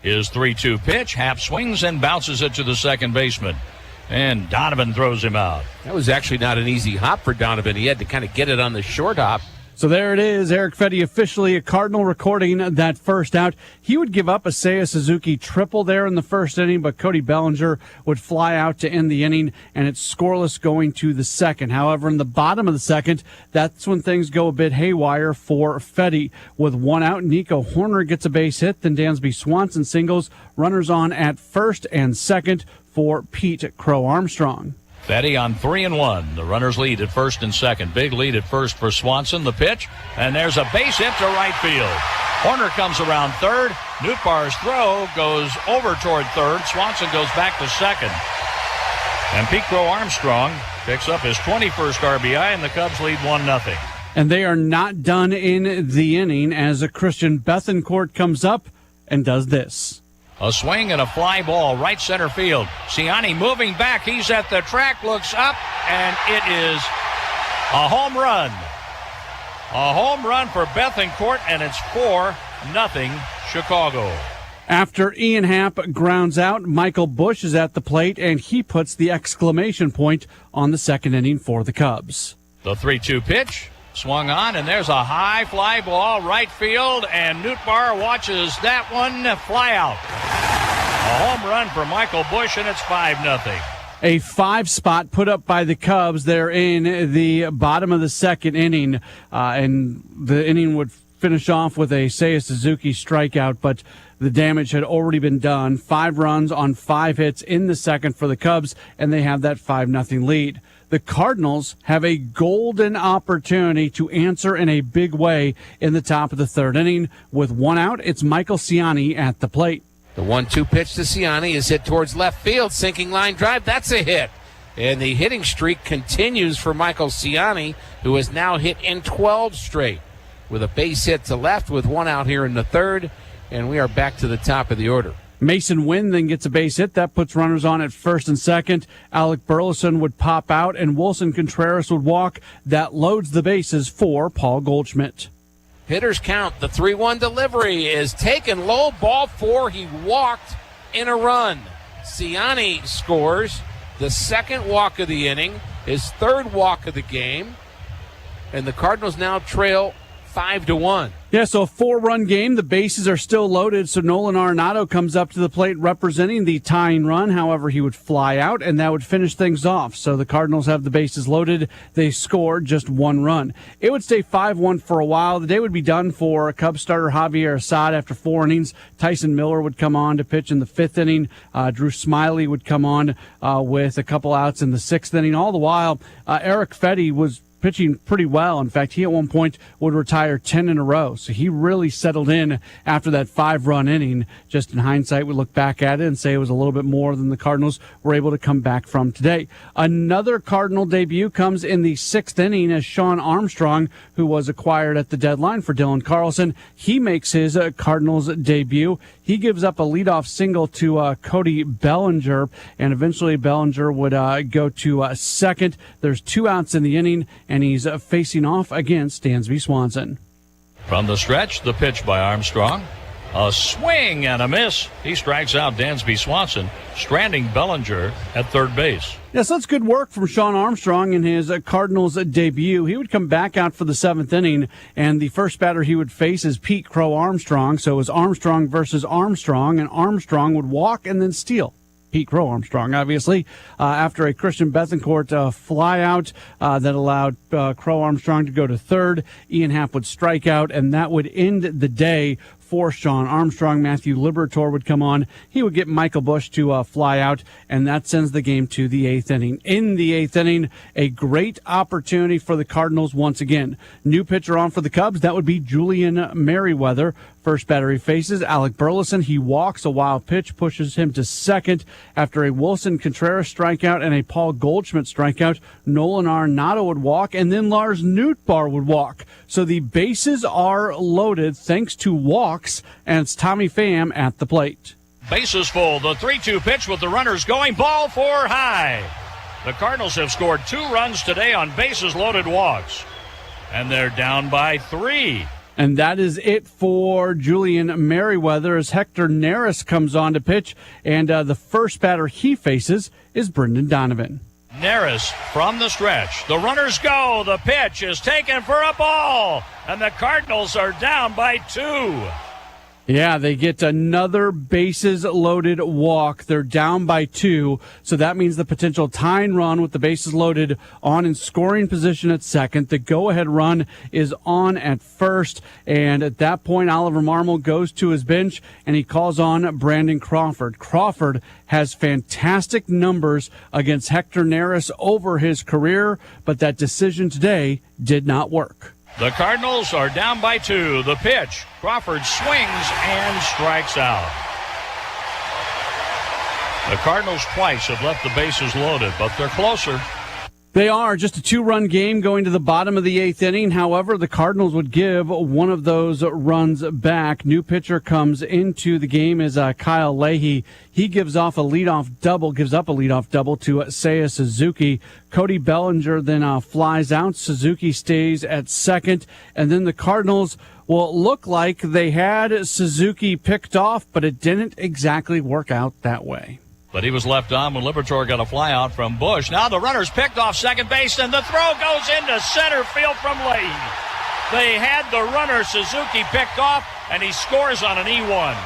His 3-2 pitch, Happ swings and bounces it to the second baseman. And Donovan throws him out. That was actually not an easy hop for Donovan. He had to kind of get it on the short hop. So there it is, Eric Fedde officially a Cardinal recording that first out. He would give up a Seiya Suzuki triple there in the first inning, but Cody Bellinger would fly out to end the inning, and it's scoreless going to the second. However, in the bottom of the second, that's when things go a bit haywire for Fedde. With one out, Nico Horner gets a base hit, then Dansby Swanson singles, runners on at first and second for Pete Crow Armstrong. Fedde on 3-1. The runners lead at first and second. Big lead at first for Swanson. The pitch, and there's a base hit to right field. Horner comes around third. Nootbaar's throw goes over toward third. Swanson goes back to second. And Pete Crow Armstrong picks up his 21st RBI, and the Cubs lead 1-0. And they are not done in the inning as a Christian Bethancourt comes up and does this. A swing and a fly ball, right center field. Ciani moving back. He's at the track, looks up, and it is a home run. A home run for Bethancourt, and it's 4-0 Chicago. After Ian Happ grounds out, Michael Busch is at the plate, and he puts the exclamation point on the second inning for the Cubs. The 3-2 pitch. Swung on, and there's a high fly ball, right field, and Nootbaar watches that one fly out. A home run for Michael Busch, and it's 5-0. A 5 spot put up by the Cubs there in the bottom of the second inning, and the inning would finish off with a Seiya Suzuki strikeout, but the damage had already been done. 5 runs on 5 hits in the second for the Cubs, and they have that 5-0 lead. The Cardinals have a golden opportunity to answer in a big way in the top of the third inning. With one out, it's Michael Ciani at the plate. The 1-2 pitch to Ciani is hit towards left field. Sinking line drive. That's a hit. And the hitting streak continues for Michael Ciani, who has now hit in 12 straight. With a base hit to left with one out here in the third. And we are back to the top of the order. Mason Wynn then gets a base hit. That puts runners on at first and second. Alec Burleson would pop out, and Wilson Contreras would walk. That loads the bases for Paul Goldschmidt. Hitters count. The 3-1 delivery is taken low. Ball 4. He walked in a run. Ciani scores the second walk of the inning, his third walk of the game, and the Cardinals now trail 5-1. Yeah, so a 4-run game. The bases are still loaded, so Nolan Arenado comes up to the plate representing the tying run. However, he would fly out, and that would finish things off. So the Cardinals have the bases loaded. They scored just 1 run. It would stay 5-1 for a while. The day would be done for Cubs starter Javier Assad after 4 innings. Tyson Miller would come on to pitch in the 5th inning. Drew Smiley would come on with a couple outs in the 6th inning. All the while, Eric Fedde was pitching pretty well. In fact, he at one point would retire 10 in a row. So he really settled in after that 5-run inning. Just in hindsight, we look back at it and say it was a little bit more than the Cardinals were able to come back from today. Another Cardinal debut comes in the 6th inning as Sean Armstrong, who was acquired at the deadline for Dylan Carlson, he makes his Cardinals debut. He gives up a leadoff single to Cody Bellinger, and eventually Bellinger would go to second. There's 2 outs in the inning, and he's facing off against Dansby Swanson. From the stretch, the pitch by Armstrong. A swing and a miss. He strikes out Dansby Swanson, stranding Bellinger at third base. Yes, that's good work from Sean Armstrong in his Cardinals debut. He would come back out for the 7th inning, and the first batter he would face is Pete Crow Armstrong. So it was Armstrong versus Armstrong, and Armstrong would walk and then steal. Pete Crow Armstrong, obviously, after a Christian Bethancourt fly out that allowed Crow Armstrong to go to third. Ian Happ would strike out, and that would end the day for Sean Armstrong. Matthew Liberatore would come on. He would get Michael Busch to fly out, and that sends the game to the 8th inning. In the 8th inning, a great opportunity for the Cardinals once again. New pitcher on for the Cubs. That would be Julian Merriweather. First batter he faces, Alec Burleson. He walks. A wild pitch pushes him to second. After a Wilson Contreras strikeout and a Paul Goldschmidt strikeout, Nolan Arenado would walk, and then Lars Nootbaar would walk. So the bases are loaded thanks to walks, and it's Tommy Pham at the plate. Bases full. The 3-2 pitch with the runners going. Ball 4 high. The Cardinals have scored 2 runs today on bases loaded walks, and they're down by 3. And that is it for Julian Merriweather as Hector Neris comes on to pitch. And the first batter he faces is Brendan Donovan. Neris from the stretch. The runners go. The pitch is taken for a ball. And the Cardinals are down by 2. Yeah, they get another bases-loaded walk. They're down by 2, so that means the potential tying run with the bases loaded on in scoring position at second. The go-ahead run is on at first, and at that point, Oliver Marmol goes to his bench, and he calls on Brandon Crawford. Crawford has fantastic numbers against Hector Neris over his career, but that decision today did not work. The Cardinals are down by 2. The pitch. Crawford swings and strikes out. The Cardinals twice have left the bases loaded, but they're closer. They are just a 2-run game going to the bottom of the 8th inning. However, the Cardinals would give one of those runs back. New pitcher comes into the game is Kyle Leahy. He gives up a leadoff double to Seiya Suzuki. Cody Bellinger then flies out. Suzuki stays at second. And then the Cardinals, well, it looked like they had Suzuki picked off, but it didn't exactly work out that way. But he was left on when Liberatore got a fly out from Busch. Now the runner's picked off second base, and the throw goes into center field from Leahy. They had the runner Suzuki picked off, and he scores on an E1.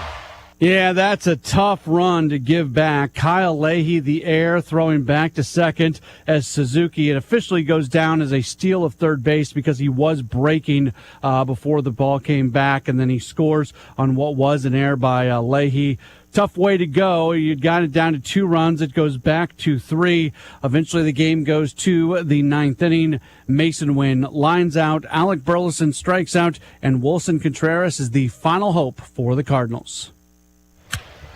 Yeah, that's a tough run to give back. Kyle Leahy, the air, throwing back to second as Suzuki. It officially goes down as a steal of third base because he was breaking before the ball came back, and then he scores on what was an error by Leahy. Tough way to go. You got it down to 2 runs. It goes back to 3. Eventually, the game goes to the 9th inning. Mason Wynn lines out. Alec Burleson strikes out, and Wilson Contreras is the final hope for the Cardinals.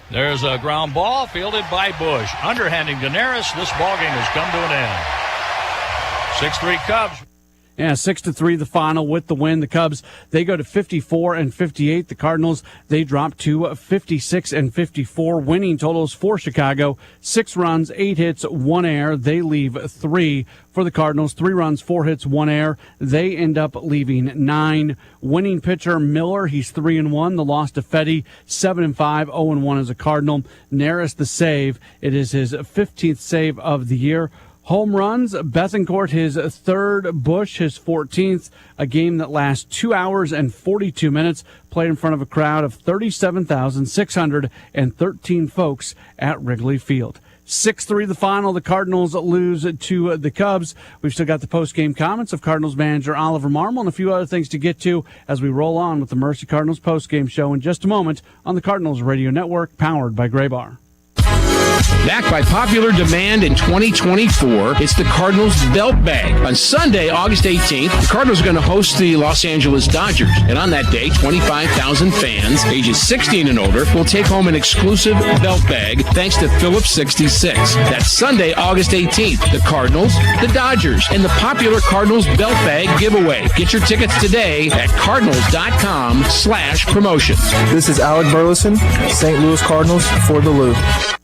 There's a ground ball fielded by Busch. Underhanding to Neris. This ballgame has come to an end. 6-3 Cubs. Yeah, 6-3 the final with the win. The Cubs, they go to 54-58. The Cardinals, they drop to 56-54. Winning totals for Chicago: 6 runs, 8 hits, 1 error. They leave 3. For the Cardinals, 3 runs, 4 hits, 1 error. They end up leaving 9. Winning pitcher Miller, he's 3-1. The loss to Fedde, 7-5, 0-1 as a Cardinal. Neris the save. It is his 15th save of the year. Home runs, Bethencourt his third, Bush his 14th, a game that lasts 2 hours and 42 minutes, played in front of a crowd of 37,613 folks at Wrigley Field. 6-3 the final. The Cardinals lose to the Cubs. We've still got the post-game comments of Cardinals manager Oliver Marmol and a few other things to get to as we roll on with the Mercy Cardinals post-game show in just a moment on the Cardinals Radio Network, powered by Graybar. Back by popular demand in 2024, it's the Cardinals Belt Bag. On Sunday, August 18th, the Cardinals are going to host the Los Angeles Dodgers. And on that day, 25,000 fans ages 16 and older will take home an exclusive belt bag thanks to Phillips 66. That's Sunday, August 18th. The Cardinals, the Dodgers, and the popular Cardinals Belt Bag giveaway. Get your tickets today at cardinals.com/promotions. This is Alec Burleson, St. Louis Cardinals for the Lou.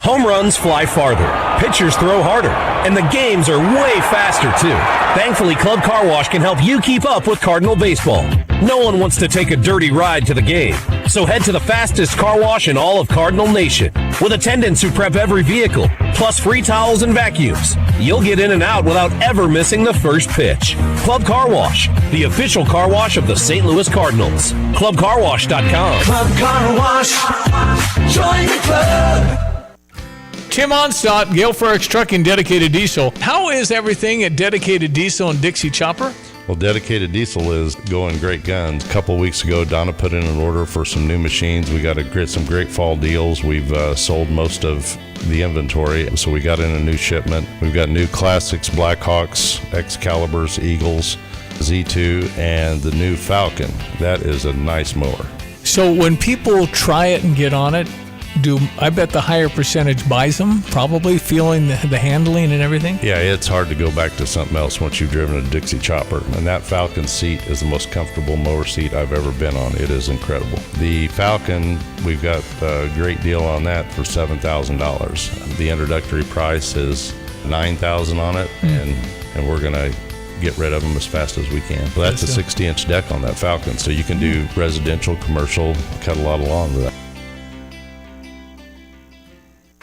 Home runs fly farther, pitchers throw harder, and the games are way faster, too. Thankfully, Club Car Wash can help you keep up with Cardinal baseball. No one wants to take a dirty ride to the game, so head to the fastest car wash in all of Cardinal Nation. With attendants who prep every vehicle, plus free towels and vacuums, you'll get in and out without ever missing the first pitch. Club Car Wash, the official car wash of the St. Louis Cardinals. ClubCarWash.com. Club Car Wash. Join the club. Tim Onstadt, Gale Frericks Trucking, Dedicated Diesel. How is everything at Dedicated Diesel and Dixie Chopper? Well, Dedicated Diesel is going great guns. A couple weeks ago, Donna put in an order for some new machines. We got some great fall deals. We've sold most of the inventory, so we got in a new shipment. We've got new Classics, Blackhawks, Excaliburs, Eagles, Z2, and the new Falcon. That is a nice mower. So when people try it and get on it, I bet the higher percentage buys them, probably feeling the handling and everything? Yeah, it's hard to go back to something else once you've driven a Dixie Chopper. And that Falcon seat is the most comfortable mower seat I've ever been on. It is incredible. The Falcon, we've got a great deal on that for $7,000. The introductory price is $9,000 on it, and we're going to get rid of them as fast as we can. Well, that's a 60-inch deck on that Falcon, so you can do residential, commercial, cut a lot of lawn with that.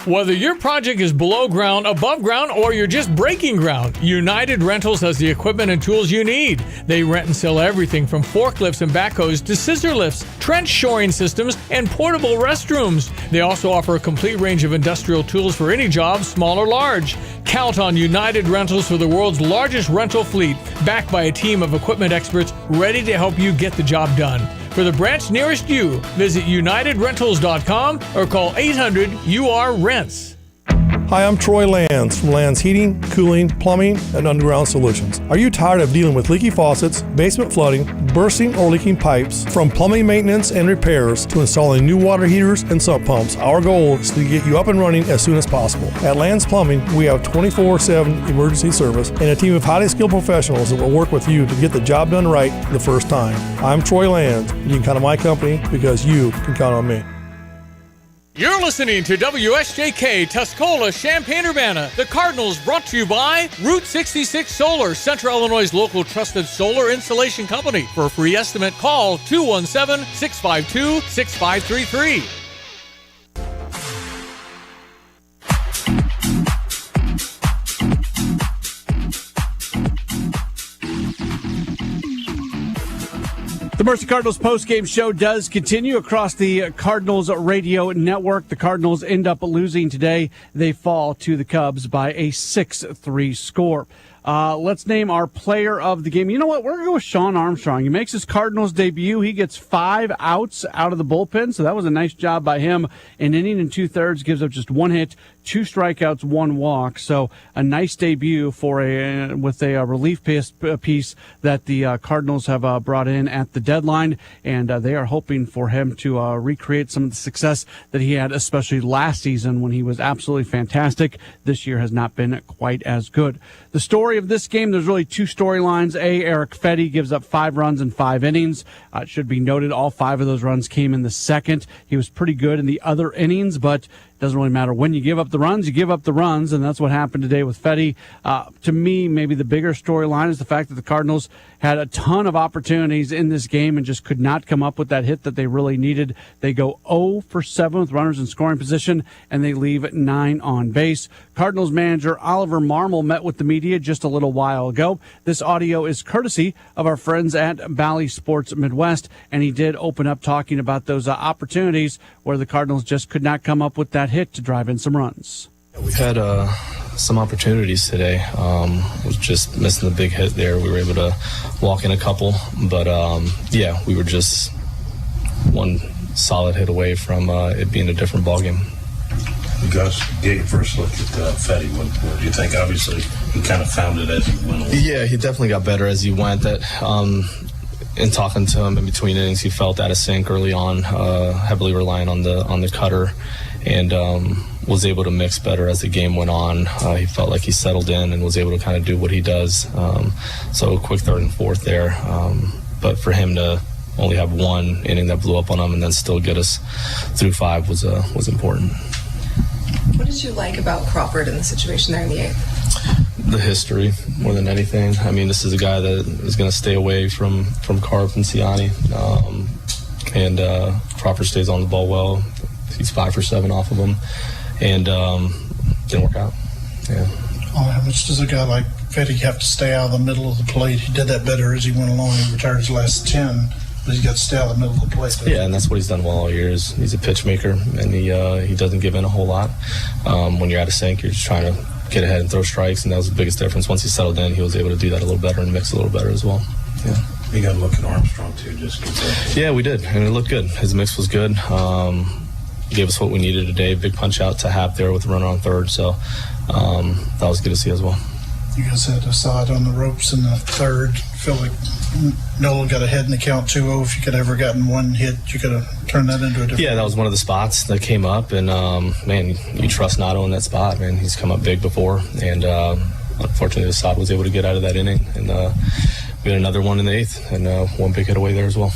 Whether your project is below ground, above ground, or you're just breaking ground, United Rentals has the equipment and tools you need. They rent and sell everything from forklifts and backhoes to scissor lifts, trench shoring systems, and portable restrooms. They also offer a complete range of industrial tools for any job, small or large. Count on United Rentals for the world's largest rental fleet, backed by a team of equipment experts ready to help you get the job done. For the branch nearest you, visit UnitedRentals.com or call 800-UR-RENTS. Hi, I'm Troy Lands from Lands Heating, Cooling, Plumbing, and Underground Solutions. Are you tired of dealing with leaky faucets, basement flooding, bursting or leaking pipes? From plumbing maintenance and repairs to installing new water heaters and sump pumps, our goal is to get you up and running as soon as possible. At Lands Plumbing, we have 24/7 emergency service and a team of highly skilled professionals that will work with you to get the job done right the first time. I'm Troy Lands, and you can count on my company because you can count on me. You're listening to WSJK Tuscola, Champaign-Urbana. The Cardinals brought to you by Route 66 Solar, Central Illinois' local trusted solar installation company. For a free estimate, call 217-652-6533. The Mercy Cardinals postgame show does continue across the Cardinals radio network. The Cardinals end up losing today. They fall to the Cubs by a 6-3 score. Let's name our player of the game. You know what? We're going to go with Shawn Armstrong. He makes his Cardinals debut. He gets 5 outs out of the bullpen, so that was a nice job by him. An inning and 2/3, gives up just 1 hit, 2 strikeouts, 1 walk. So a nice debut for with a relief piece that the Cardinals have brought in at the deadline, and they are hoping for him to recreate some of the success that he had, especially last season when he was absolutely fantastic. This year has not been quite as good. The story of this game, there's really 2 storylines. Eric Fedde gives up 5 runs in 5 innings. It should be noted all 5 of those runs came in the second. He was pretty good in the other innings, but Doesn't really matter when you give up the runs, you give up the runs, and that's what happened today with Fedde. To me, maybe the bigger storyline is the fact that the Cardinals had a ton of opportunities in this game and just could not come up with that hit that they really needed. They go 0 for 7 with runners in scoring position, and they leave 9 on base. Cardinals manager Oliver Marmol met with the media just a little while ago. This audio is courtesy of our friends at Bally Sports Midwest, and he did open up talking about those opportunities where the Cardinals just could not come up with that hit to drive in some runs. We had some opportunities today. Was just missing the big hit there. We were able to walk in a couple, but we were just one solid hit away from it being a different ballgame. You guys get your first look at Fedde. What do you think? Obviously, he kind of found it as he went along. Yeah, he definitely got better as he went. That in talking to him in between innings, he felt out of sync early on, heavily relying on the cutter, and was able to mix better as the game went on. He felt like he settled in and was able to kind of do what he does. So quick third and fourth there. But for him to only have one inning that blew up on him and then still get us through 5 was important. What did you like about Crawford in the situation there in the 8th? The history more than anything. I mean, this is a guy that is going to stay away from Carp and Ciani. And Crawford stays on the ball well. He's 5 for 7 off of him. And didn't work out. Yeah. How much does a guy like Fedde have to stay out of the middle of the plate? He did that better as he went along. He retired his last 10, but he's got to stay out of the middle of the plate. Yeah, and that's what he's done well all year. He's a pitch maker, and he doesn't give in a whole lot. When you're out of sync, you're just trying to get ahead and throw strikes, and that was the biggest difference. Once he settled in, he was able to do that a little better and mix a little better as well. Yeah. You got to look at Armstrong, too. Yeah, we did, and it looked good. His mix was good. He gave us what we needed today. Big punch out to have there with the runner on third, so that was good to see as well. You guys had a side on the ropes in the third. Feel like Nola got ahead in the count 2-0. If you could have ever gotten one hit, you could have turned that into a different. Yeah, that was one of the spots that came up, and man, you trust Nato in that spot. Man, he's come up big before, and unfortunately, the side was able to get out of that inning, and we had another one in the 8th, and one big hit away there as well.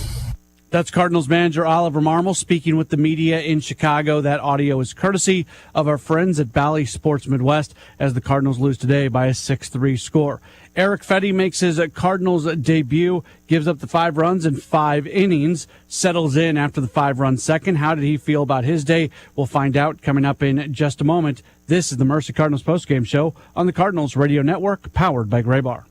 That's Cardinals manager Oliver Marmol speaking with the media in Chicago. That audio is courtesy of our friends at Bally Sports Midwest as the Cardinals lose today by a 6-3 score. Erick Fedde makes his Cardinals debut, gives up the 5 runs in 5 innings, settles in after the 5-run second. How did he feel about his day? We'll find out coming up in just a moment. This is the Mercy Cardinals postgame show on the Cardinals Radio Network, powered by Gray Bar.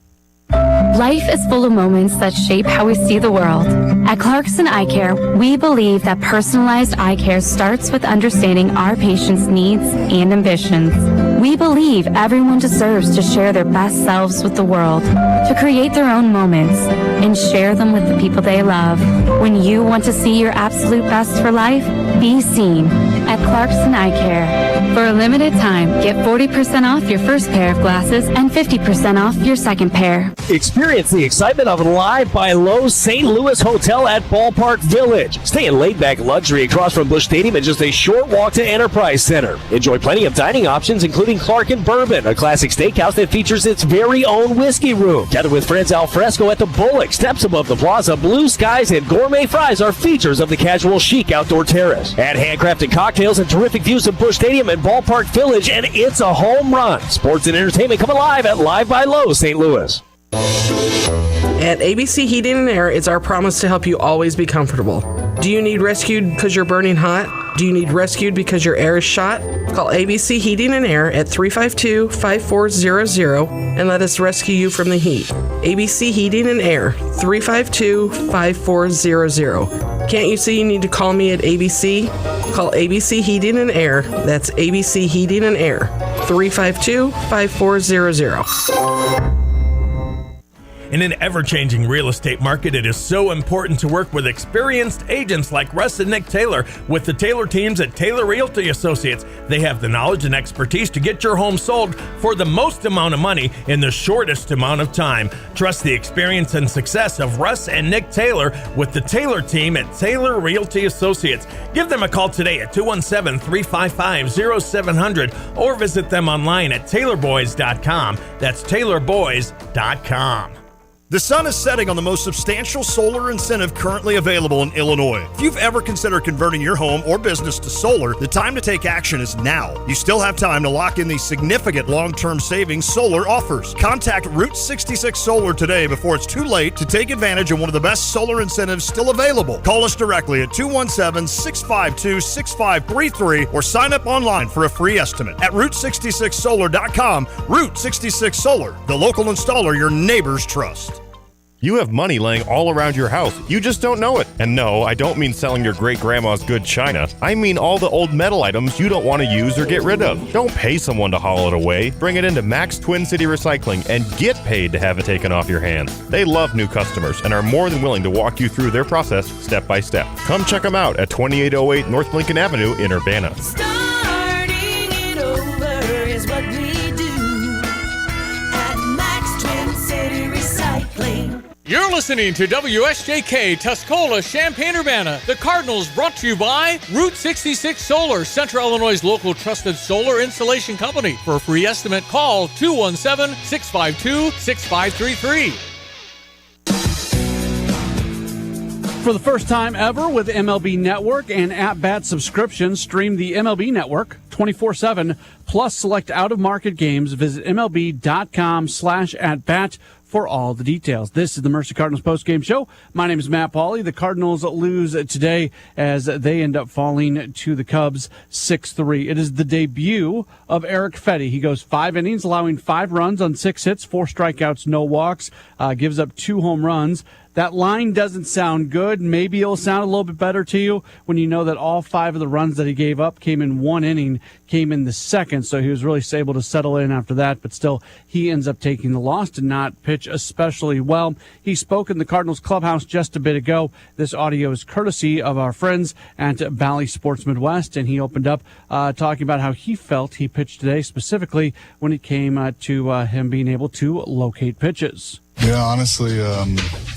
Life is full of moments that shape how we see the world. At Clarkson Eye Care, we believe that personalized eye care starts with understanding our patients' needs and ambitions. We believe everyone deserves to share their best selves with the world, to create their own moments, and share them with the people they love. When you want to see your absolute best for life, be seen at Clarkson Eye Care. For a limited time, get 40% off your first pair of glasses and 50% off your second pair. Experience the excitement of Live by Lowe's St. Louis Hotel at Ballpark Village. Stay in laid-back luxury across from Busch Stadium and just a short walk to Enterprise Center. Enjoy plenty of dining options, including Clark and Bourbon, a classic steakhouse that features its very own whiskey room. Gather with friends al fresco at the Bullock, steps above the plaza. Blue skies and gourmet fries are features of the casual chic outdoor terrace. Add handcrafted cocktails and terrific views of Busch Stadium and Ballpark Village, and it's a home run. Sports and entertainment come alive at Live by Lowe's St. Louis. At ABC Heating and Air, it's our promise to help you always be comfortable. Do you need rescued because you're burning hot? Do you need rescued because your air is shot? Call ABC Heating and Air at 352-5400 and let us rescue you from the heat. ABC Heating and Air, 352-5400. Can't you see you need to call me at ABC? Call ABC Heating and Air. That's ABC Heating and Air, 352-5400. In an ever-changing real estate market, it is so important to work with experienced agents like Russ and Nick Taylor with the Taylor teams at Taylor Realty Associates. They have the knowledge and expertise to get your home sold for the most amount of money in the shortest amount of time. Trust the experience and success of Russ and Nick Taylor with the Taylor team at Taylor Realty Associates. Give them a call today at 217-355-0700 or visit them online at taylorboys.com. That's taylorboys.com. The sun is setting on the most substantial solar incentive currently available in Illinois. If you've ever considered converting your home or business to solar, the time to take action is now. You still have time to lock in these significant long-term savings solar offers. Contact Route 66 Solar today before it's too late to take advantage of one of the best solar incentives still available. Call us directly at 217-652-6533 or sign up online for a free estimate at Route66Solar.com. Route 66 Solar, the local installer your neighbors trust. You have money laying all around your house. You just don't know it. And no, I don't mean selling your great-grandma's good china. I mean all the old metal items you don't want to use or get rid of. Don't pay someone to haul it away. Bring it into Max Twin City Recycling and get paid to have it taken off your hands. They love new customers and are more than willing to walk you through their process step by step. Come check them out at 2808 North Lincoln Avenue in Urbana. Starting it over is what we do at Max Twin City Recycling. You're listening to WSJK Tuscola, Champaign-Urbana. The Cardinals brought to you by Route 66 Solar, Central Illinois' local trusted solar installation company. For a free estimate, call 217-652-6533. For the first time ever with MLB Network and at-bat subscriptions, stream the MLB Network 24/7, plus select out-of-market games. Visit MLB.com/at-bat for all the details. This is the Mercy Cardinals postgame show. My name is Matt Pauley. The Cardinals lose today as they end up falling to the Cubs 6-3. It is the debut of Erick Fedde. He goes 5 innings, allowing 5 runs on 6 hits, 4 strikeouts, no walks, gives up 2 home runs. That line doesn't sound good. Maybe it'll sound a little bit better to you when you know that all 5 of the runs that he gave up came in 1 inning, came in the second, so he was really able to settle in after that, but still he ends up taking the loss, did not pitch especially well. He spoke in the Cardinals clubhouse just a bit ago. This audio is courtesy of our friends at Bally Sports Midwest, and he opened up talking about how he felt he pitched today, specifically when it came to him being able to locate pitches. Yeah, honestly,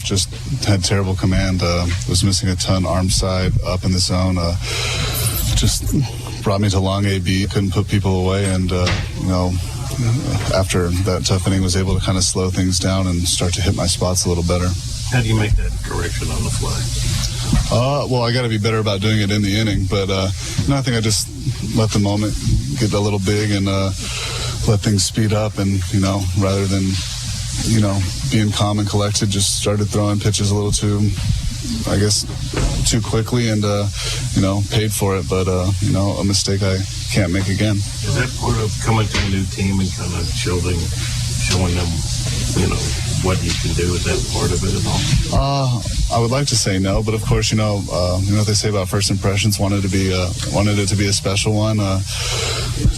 just had terrible command. Was missing a ton arm side, up in the zone. Just brought me to long AB. Couldn't put people away, and after that tough inning, was able to kind of slow things down and start to hit my spots a little better. How do you make that correction on the fly? Well, I got to be better about doing it in the inning, but I think I just let the moment get a little big and let things speed up, and rather than being calm and collected, just started throwing pitches a little too quickly and, paid for it. But, a mistake I can't make again. Is that part of coming to a new team and kind of showing them, what you can do? Is that part of it at all? I would like to say no, but of course, what they say about first impressions. Wanted it to be a special one.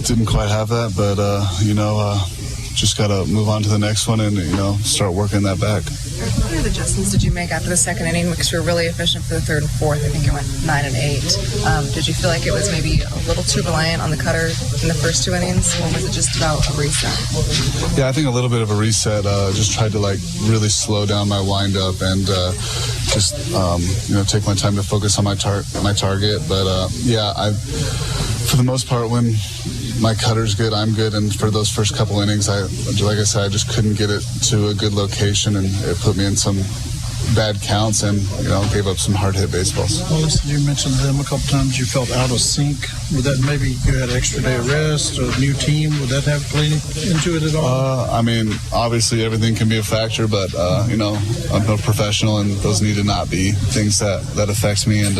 Didn't quite have that, but, just got to move on to the next one and, start working that back. What kind of adjustments did you make after the second inning? Because you were really efficient for the third and fourth. I think it went 9 and 8. Did you feel like it was maybe a little too reliant on the cutter in the first 2 innings, or was it just about a reset? Yeah, I think a little bit of a reset. Just tried to really slow down my windup and just take my time to focus on my target. But for the most part, when my cutter's good, I'm good, and for those first couple innings, I just couldn't get it to a good location, and it put me in some bad counts and gave up some hard hit baseballs. Well, listen, you mentioned them a couple times. You felt out of sync. Would that maybe you had an extra day of rest or a new team? Would that have played into it at all? Obviously everything can be a factor, but I'm a professional, and those need to not be things that affects me. And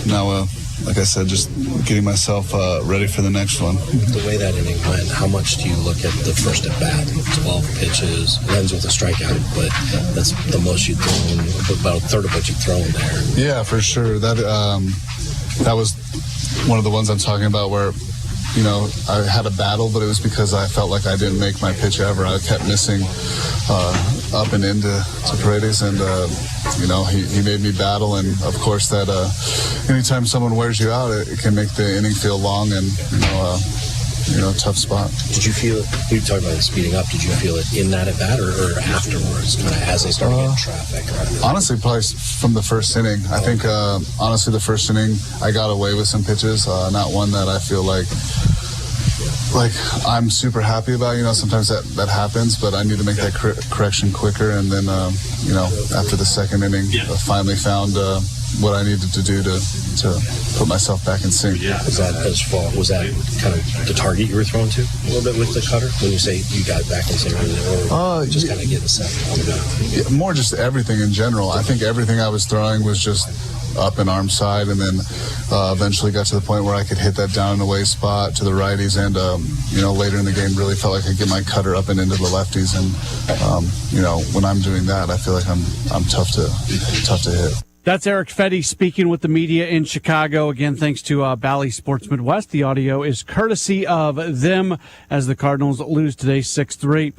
now. Like I said, just getting myself ready for the next one. The way that inning went, how much do you look at the first at bat? 12 pitches, it ends with a strikeout, but that's the most you've thrown, about a third of what you've thrown there. Yeah, for sure. That was one of the ones I'm talking about where, I had a battle, but it was because I felt like I didn't make my pitch ever. I kept missing up and into Paredes, and he made me battle. And of course, that anytime someone wears you out, it can make the inning feel long and tough spot. Did you feel it? You were talking about it speeding up. Did you feel it in that at bat or afterwards, kind of as they started getting traffic? Honestly, probably from the first inning. I think honestly, the first inning I got away with some pitches, not one that I feel like like I'm super happy about. Sometimes that happens, but I need to make that correction quicker. And then, after the second inning, I finally found what I needed to do to put myself back in sync. Was that kind of the target you were throwing to a little bit with the cutter when you say you got back in sync, or just kind of getting set on the bat? More just everything in general. I think everything I was throwing was just up and arm side, and then eventually got to the point where I could hit that down and away spot to the righties, and later in the game really felt like I could get my cutter up and into the lefties, and when I'm doing that, I feel like I'm tough to hit. That's Eric Fedde speaking with the media in Chicago. Again, thanks to Bally Sports Midwest. The audio is courtesy of them as the Cardinals lose today 6-3.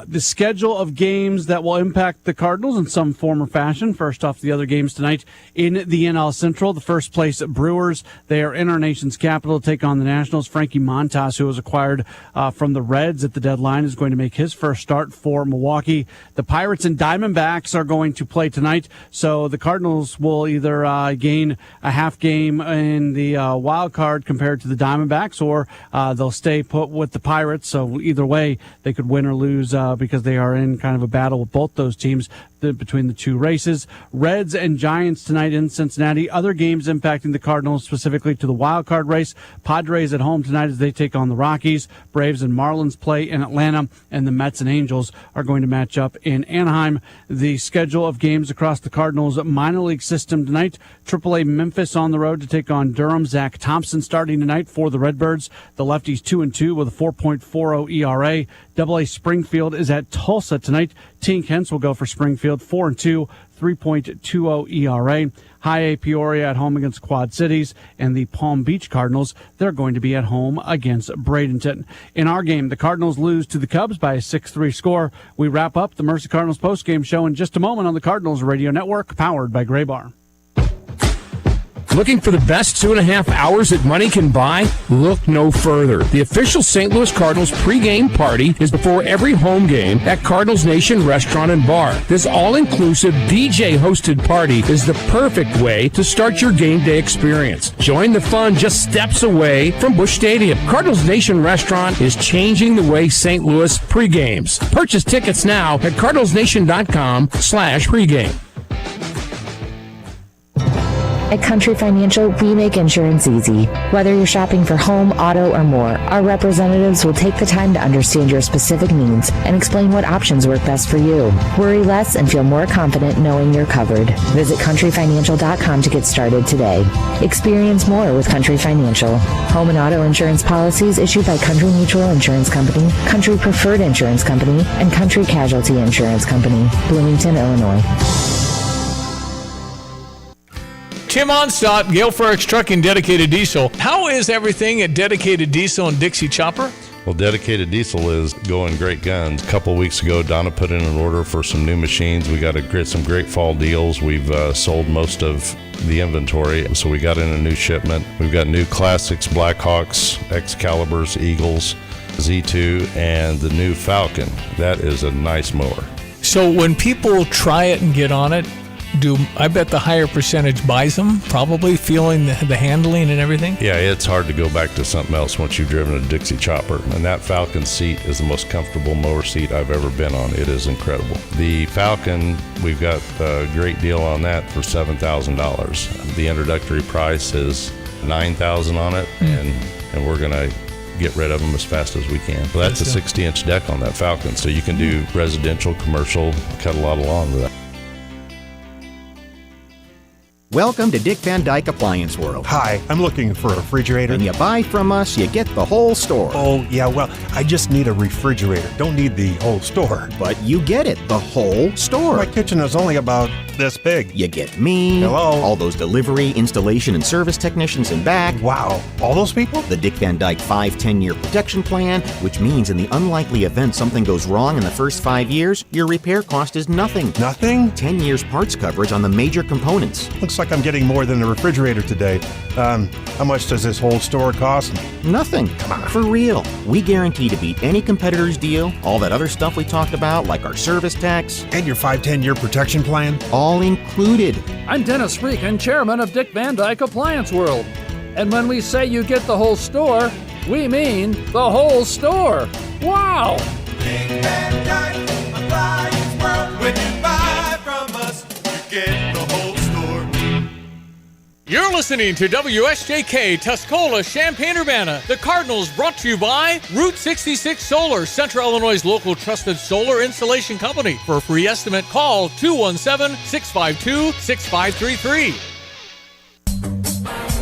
The schedule of games that will impact the Cardinals in some form or fashion. First off, the other games tonight in the NL Central. The first place Brewers, they are in our nation's capital to take on the Nationals. Frankie Montas, who was acquired from the Reds at the deadline, is going to make his first start for Milwaukee. The Pirates and Diamondbacks are going to play tonight, so the Cardinals will either gain a half game in the wild card compared to the Diamondbacks, or they'll stay put with the Pirates. So either way, they could win or lose because they are in kind of a battle with both those teams between the two races. Reds and Giants tonight in Cincinnati. Other games impacting the Cardinals, specifically to the wild card race. Padres at home tonight as they take on the Rockies. Braves and Marlins play in Atlanta, and the Mets and Angels are going to match up in Anaheim. The schedule of games across the Cardinals minor league system tonight. AAA Memphis on the road to take on Durham. Zach Thompson starting tonight for the Redbirds. The lefties 2-2 with a 4.40 ERA. AA Springfield is at Tulsa tonight. Tink Hence will go for Springfield, 4-2, 3.20 ERA. High A Peoria at home against Quad Cities, and the Palm Beach Cardinals, they're going to be at home against Bradenton. In our game, the Cardinals lose to the Cubs by a 6-3 score. We wrap up the Mercy Cardinals postgame show in just a moment on the Cardinals Radio Network, powered by Gray Bar. Looking for the best 2.5 hours that money can buy? Look no further. The official St. Louis Cardinals pregame party is before every home game at Cardinals Nation Restaurant and Bar. This all-inclusive DJ-hosted party is the perfect way to start your game day experience. Join the fun just steps away from Busch Stadium. Cardinals Nation Restaurant is changing the way St. Louis pregames. Purchase tickets now at cardinalsnation.com/pregame. At Country Financial, we make insurance easy. Whether you're shopping for home, auto, or more, our representatives will take the time to understand your specific needs and explain what options work best for you. Worry less and feel more confident knowing you're covered. Visit countryfinancial.com to get started today. Experience more with Country Financial. Home and auto insurance policies issued by Country Mutual Insurance Company, Country Preferred Insurance Company, and Country Casualty Insurance Company, Bloomington, Illinois. Tim Onstadt, Gale Ferrex Trucking, Dedicated Diesel. How is everything at Dedicated Diesel and Dixie Chopper? Well, Dedicated Diesel is going great guns. A couple weeks ago, Donna put in an order for some new machines. We got some great fall deals. We've sold most of the inventory, so we got in a new shipment. We've got new Classics, Blackhawks, Excaliburs, Eagles, Z2, and the new Falcon. That is a nice mower. So when people try it and get on it, I bet the higher percentage buys them, probably feeling the handling and everything? Yeah, it's hard to go back to something else once you've driven a Dixie Chopper. And that Falcon seat is the most comfortable mower seat I've ever been on. It is incredible. The Falcon, we've got a great deal on that for $7,000. The introductory price is $9,000 on it, and we're going to get rid of them as fast as we can. Well, that's a 60-inch deck on that Falcon, so you can do residential, commercial, cut a lot of lawn with that. Welcome to Dick Van Dyke Appliance World. Hi, I'm looking for a refrigerator. When you buy from us, you get the whole store. Oh, yeah, well, I just need a refrigerator. Don't need the whole store. But you get it, the whole store. My kitchen is only about this big. You get me. Hello. All those delivery, installation, and service technicians in back. Wow, all those people? The Dick Van Dyke 5-10-year protection plan, which means in the unlikely event something goes wrong in the first 5 years, your repair cost is nothing. Nothing? 10 years parts coverage on the major components. Looks like I'm getting more than a refrigerator today. How much does this whole store cost? Nothing. Come on. For real. We guarantee to beat any competitor's deal, all that other stuff we talked about, like our service tax. And your 5-10-year protection plan? All included. I'm Dennis Freakin, chairman of Dick Van Dyke Appliance World. And when we say you get the whole store, We mean the whole store. Wow! Big Bad Guy, Appliance World. When you buy from us, you get the whole store. You're listening to WSJK Tuscola, Champaign-Urbana. The Cardinals brought to you by Route 66 Solar, Central Illinois' local trusted solar installation company. For a free estimate, call 217-652-6533.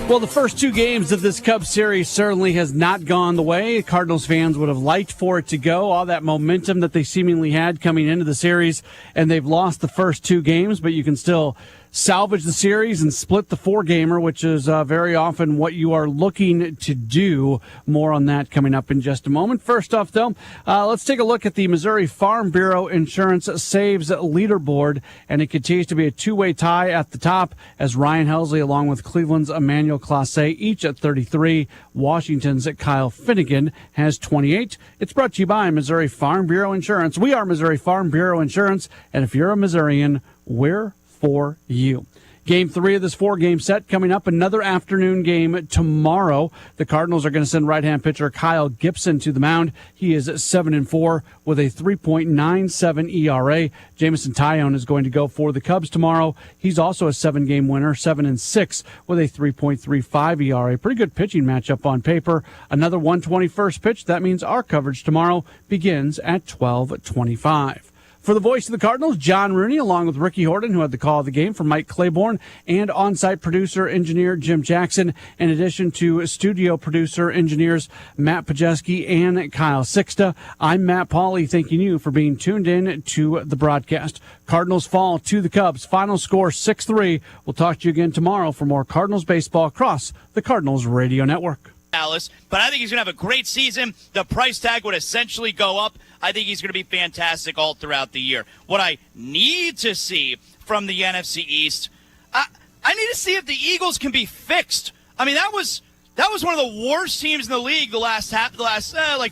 Well, the first two games of this Cubs series certainly has not gone the way Cardinals fans would have liked for it to go. All that momentum that they seemingly had coming into the series, and they've lost the first two games, but you can still salvage the series and split the four-gamer, which is very often what you are looking to do. More on that coming up in just a moment. First off, though, let's take a look at the Missouri Farm Bureau Insurance Saves Leaderboard, and it continues to be a two-way tie at the top as Ryan Helsley, along with Cleveland's Emmanuel Clase, each at 33. Washington's Kyle Finnegan has 28. It's brought to you by Missouri Farm Bureau Insurance. We are Missouri Farm Bureau Insurance, and if you're a Missourian, we're for you. Game 3 of this four-game set coming up. Another afternoon game tomorrow. The Cardinals are going to send right-hand pitcher Kyle Gibson to the mound. He is 7-4 with a 3.97 ERA. Jameson Taillon is going to go for the Cubs tomorrow. He's also a 7-game winner, 7-6 with a 3.35 ERA. Pretty good pitching matchup on paper. Another 121st pitch. That means our coverage tomorrow begins at 12:25. For the voice of the Cardinals, John Rooney, along with Ricky Horton, who had the call of the game, from Mike Claiborne, and on-site producer, engineer Jim Jackson, in addition to studio producer, engineers Matt Pajeski and Kyle Sixta. I'm Matt Pauley, thanking you for being tuned in to the broadcast. Cardinals fall to the Cubs. Final score 6-3. We'll talk to you again tomorrow for more Cardinals baseball across the Cardinals Radio Network. Dallas, but I think he's going to have a great season. The price tag would essentially go up. I think he's going to be fantastic all throughout the year. What I need to see from the NFC East, I need to see if the Eagles can be fixed. I mean, that was one of the worst teams in the league the last 4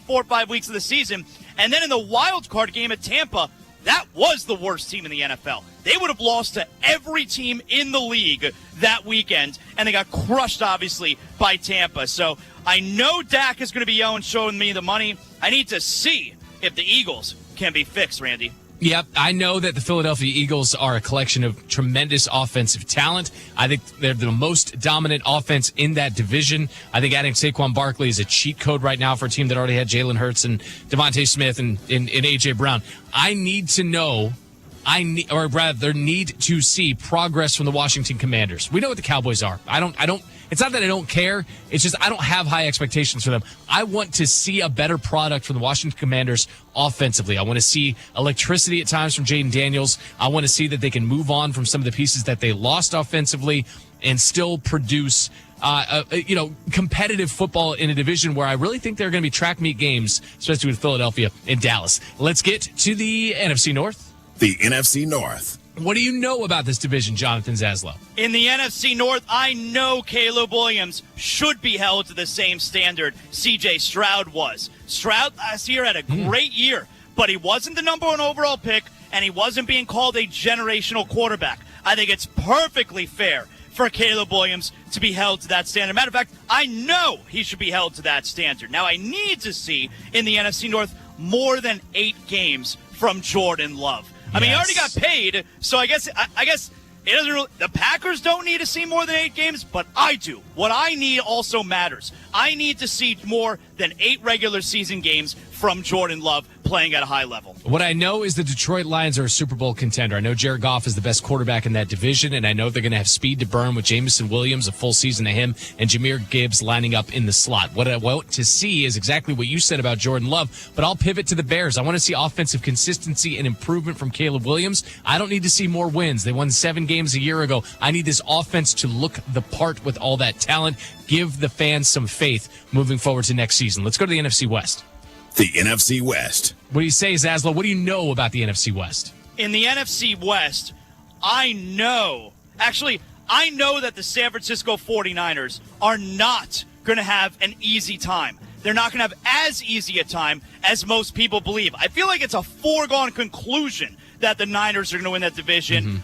or 5 weeks of the season. And then in the wild card game at Tampa, that was the worst team in the NFL. They would have lost to every team in the league that weekend, and they got crushed, obviously, by Tampa. So I know Dak is going to be yelling, showing me the money. I need to see if the Eagles can be fixed, Randy. Yep, I know that the Philadelphia Eagles are a collection of tremendous offensive talent. I think they're the most dominant offense in that division. I think adding Saquon Barkley is a cheat code right now for a team that already had Jalen Hurts and Devontae Smith and A.J. Brown. I need to know, need to see progress from the Washington Commanders. We know what the Cowboys are. It's not that I don't care. It's just I don't have high expectations for them. I want to see a better product from the Washington Commanders offensively. I want to see electricity at times from Jaden Daniels. I want to see that they can move on from some of the pieces that they lost offensively and still produce competitive football in a division where I really think there are going to be track meet games, especially with Philadelphia and Dallas. Let's get to the NFC North. The NFC North. What do you know about this division, Jonathan Zaslow? In the NFC North, I know Caleb Williams should be held to the same standard C.J. Stroud was. Stroud last year had a great year, but he wasn't the number 1 overall pick, and he wasn't being called a generational quarterback. I think it's perfectly fair for Caleb Williams to be held to that standard. Matter of fact, I know he should be held to that standard. Now, I need to see in the NFC North more than 8 games from Jordan Love. I mean, he already got paid, so I guess it doesn't really. The Packers don't need to see more than 8 games, but I do. What I need also matters. I need to see more than 8 regular season games from Jordan Love playing at a high level. What I know is the Detroit Lions are a Super Bowl contender. I know Jared Goff is the best quarterback in that division, and I know they're going to have speed to burn with Jameson Williams, a full season of him, and Jahmyr Gibbs lining up in the slot. What I want to see is exactly what you said about Jordan Love, but I'll pivot to the Bears. I want to see offensive consistency and improvement from Caleb Williams. I don't need to see more wins. They won 7 games a year ago. I need this offense to look the part with all that talent. Give the fans some faith moving forward to next season. Let's go to the NFC West. The NFC West. What do you say, Zaslow? What do you know about the NFC West? In the NFC West, I know that the San Francisco 49ers are not going to have an easy time. They're not going to have as easy a time as most people believe. I feel like it's a foregone conclusion that the Niners are going to win that division.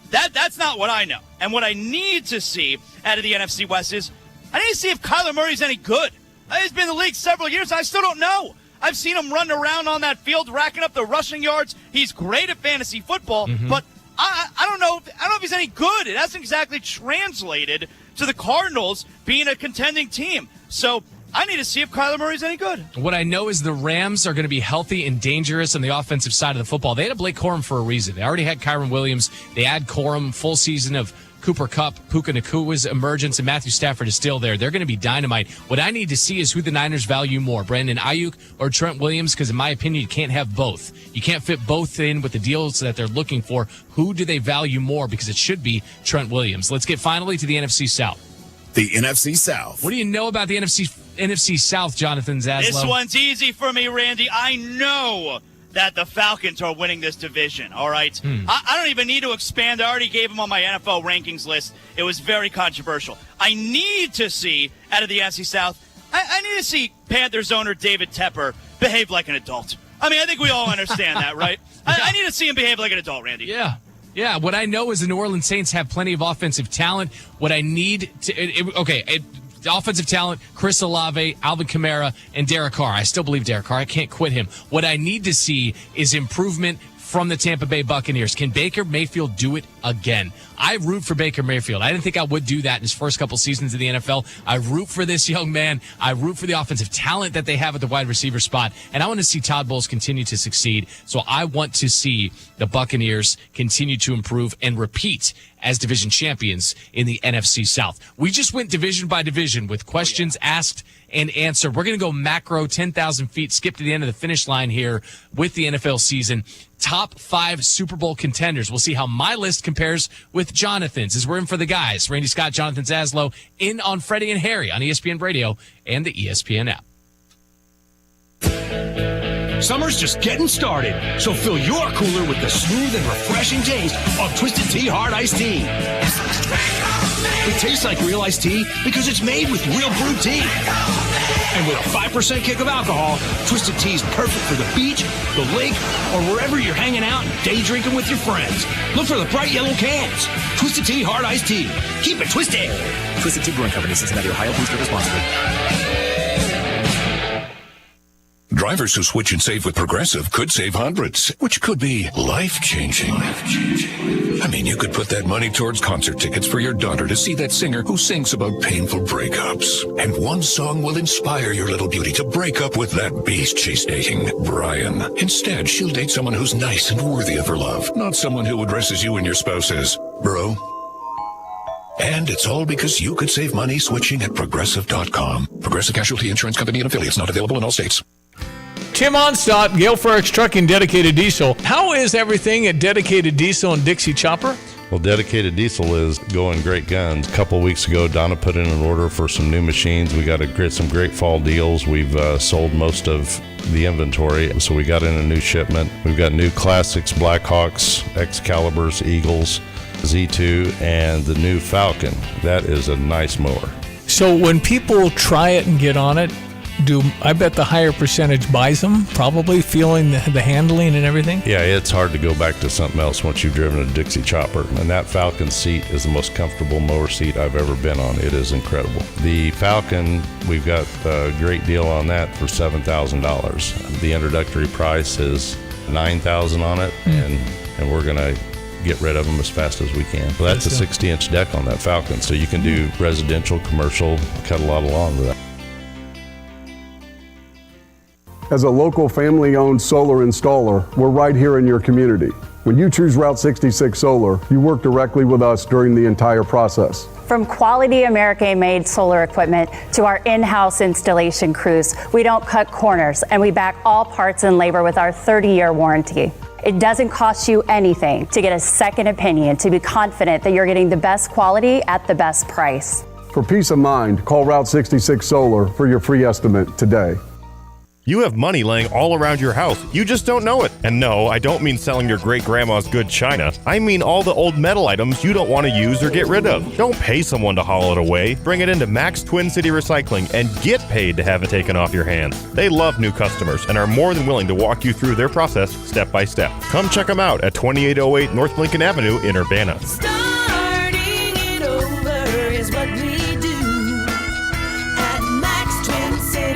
That's not what I know. And what I need to see out of the NFC West is I need to see if Kyler Murray's any good. He's been in the league several years. I still don't know. I've seen him run around on that field, racking up the rushing yards. He's great at fantasy football, but I don't know. I don't know if he's any good. It hasn't exactly translated to the Cardinals being a contending team. So I need to see if Kyler Murray's any good. What I know is the Rams are going to be healthy and dangerous on the offensive side of the football. They had a Blake Corum for a reason. They already had Kyron Williams. They had Corum, full season of Cooper Kupp, Puka Nakua's emergence, and Matthew Stafford is still there. They're going to be dynamite. What I need to see is who the Niners value more, Brandon Ayuk or Trent Williams, because in my opinion, you can't have both. You can't fit both in with the deals that they're looking for. Who do they value more? Because it should be Trent Williams. Let's get finally to the NFC South. The NFC South. What do you know about the NFC South, Jonathan Zaslow? This one's easy for me, Randy. I know that the Falcons are winning this division, all right? I don't even need to expand. I already gave them on my NFL rankings list. It was very controversial. I need to see, out of the NFC South, I need to see Panthers owner David Tepper behave like an adult. I mean, I think we all understand that, right? I need to see him behave like an adult, Randy. Yeah, what I know is the New Orleans Saints have plenty of offensive talent. What I need to offensive talent, Chris Olave, Alvin Kamara, and Derek Carr. I still believe Derek Carr. I can't quit him. What I need to see is improvement from the Tampa Bay Buccaneers. Can Baker Mayfield do it again? I root for Baker Mayfield. I didn't think I would do that in his first couple seasons in the NFL. I root for this young man. I root for the offensive talent that they have at the wide receiver spot. And I want to see Todd Bowles continue to succeed. So I want to see the Buccaneers continue to improve and repeat as division champions in the NFC South. We just went division by division with questions asked and answered. We're going to go macro 10,000 feet, skip to the end of the finish line here with the NFL season. Top 5 Super Bowl contenders. We'll see how my list compares with Jonathan's as we're in for the guys. Randy Scott, Jonathan Zaslow, in on Freddie and Harry on ESPN Radio and the ESPN app. Summer's just getting started, so fill your cooler with the smooth and refreshing taste of Twisted Tea Hard Iced Tea. It tastes like real iced tea because it's made with real brewed tea. And with a 5% kick of alcohol, Twisted Tea is perfect for the beach, the lake, or wherever you're hanging out and day drinking with your friends. Look for the bright yellow cans. Twisted Tea Hard Iced Tea. Keep it twisted. Twisted Tea Brewing Company, Cincinnati, Ohio. Please drink responsibly. Drivers who switch and save with Progressive could save hundreds, which could be life-changing. I mean, you could put that money towards concert tickets for your daughter to see that singer who sings about painful breakups. And one song will inspire your little beauty to break up with that beast she's dating, Brian. Instead, she'll date someone who's nice and worthy of her love, not someone who addresses you and your spouse as bro. And it's all because you could save money switching at Progressive.com. Progressive Casualty Insurance Company and affiliates, not available in all states. Tim Onstadt, Gale Frericks Trucking, Dedicated Diesel. How is everything at Dedicated Diesel and Dixie Chopper? Well, Dedicated Diesel is going great guns. A couple weeks ago, Donna put in an order for some new machines. We got some great fall deals. We've sold most of the inventory, so we got in a new shipment. We've got new Classics, Blackhawks, Excaliburs, Eagles, Z2, and the new Falcon. That is a nice mower. So when people try it and get on it, I bet the higher percentage buys them, probably feeling the handling and everything? Yeah, it's hard to go back to something else once you've driven a Dixie Chopper. And that Falcon seat is the most comfortable mower seat I've ever been on. It is incredible. The Falcon, we've got a great deal on that for $7,000. The introductory price is $9,000 on it, and we're going to get rid of them as fast as we can. So that's a 60-inch deck on that Falcon, so you can do residential, commercial, cut a lot of lawn with that. As a local family-owned solar installer, we're right here in your community. When you choose Route 66 Solar, you work directly with us during the entire process. From quality American-made solar equipment to our in-house installation crews, we don't cut corners, and we back all parts and labor with our 30-year warranty. It doesn't cost you anything to get a second opinion, to be confident that you're getting the best quality at the best price. For peace of mind, call Route 66 Solar for your free estimate today. You have money laying all around your house. You just don't know it. And no, I don't mean selling your great-grandma's good china. I mean all the old metal items you don't want to use or get rid of. Don't pay someone to haul it away. Bring it into Max Twin City Recycling and get paid to have it taken off your hands. They love new customers and are more than willing to walk you through their process step by step. Come check them out at 2808 North Lincoln Avenue in Urbana. Starting it over is what we do at Max Twin City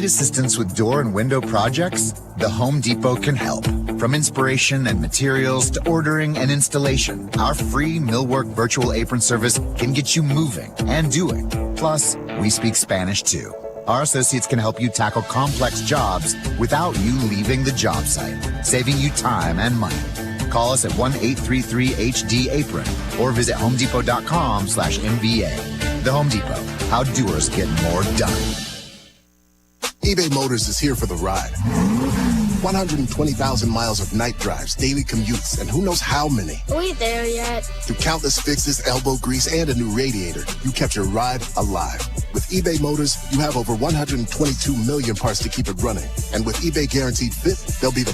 assistance with door and window projects? The Home Depot can help. From inspiration and materials to ordering and installation, our free Millwork virtual apron service can get you moving and doing. Plus, we speak Spanish too. Our associates can help you tackle complex jobs without you leaving the job site, saving you time and money. Call us at 1-833-HD-APRON or visit homedepot.com/MBA. The Home Depot, how doers get more done. eBay Motors is here for the ride. 120,000 miles of night drives, daily commutes, and who knows how many. Are we there yet? Through countless fixes, elbow grease, and a new radiator, you kept your ride alive. With eBay Motors, you have over 122 million parts to keep it running. And with eBay Guaranteed Fit, they'll be the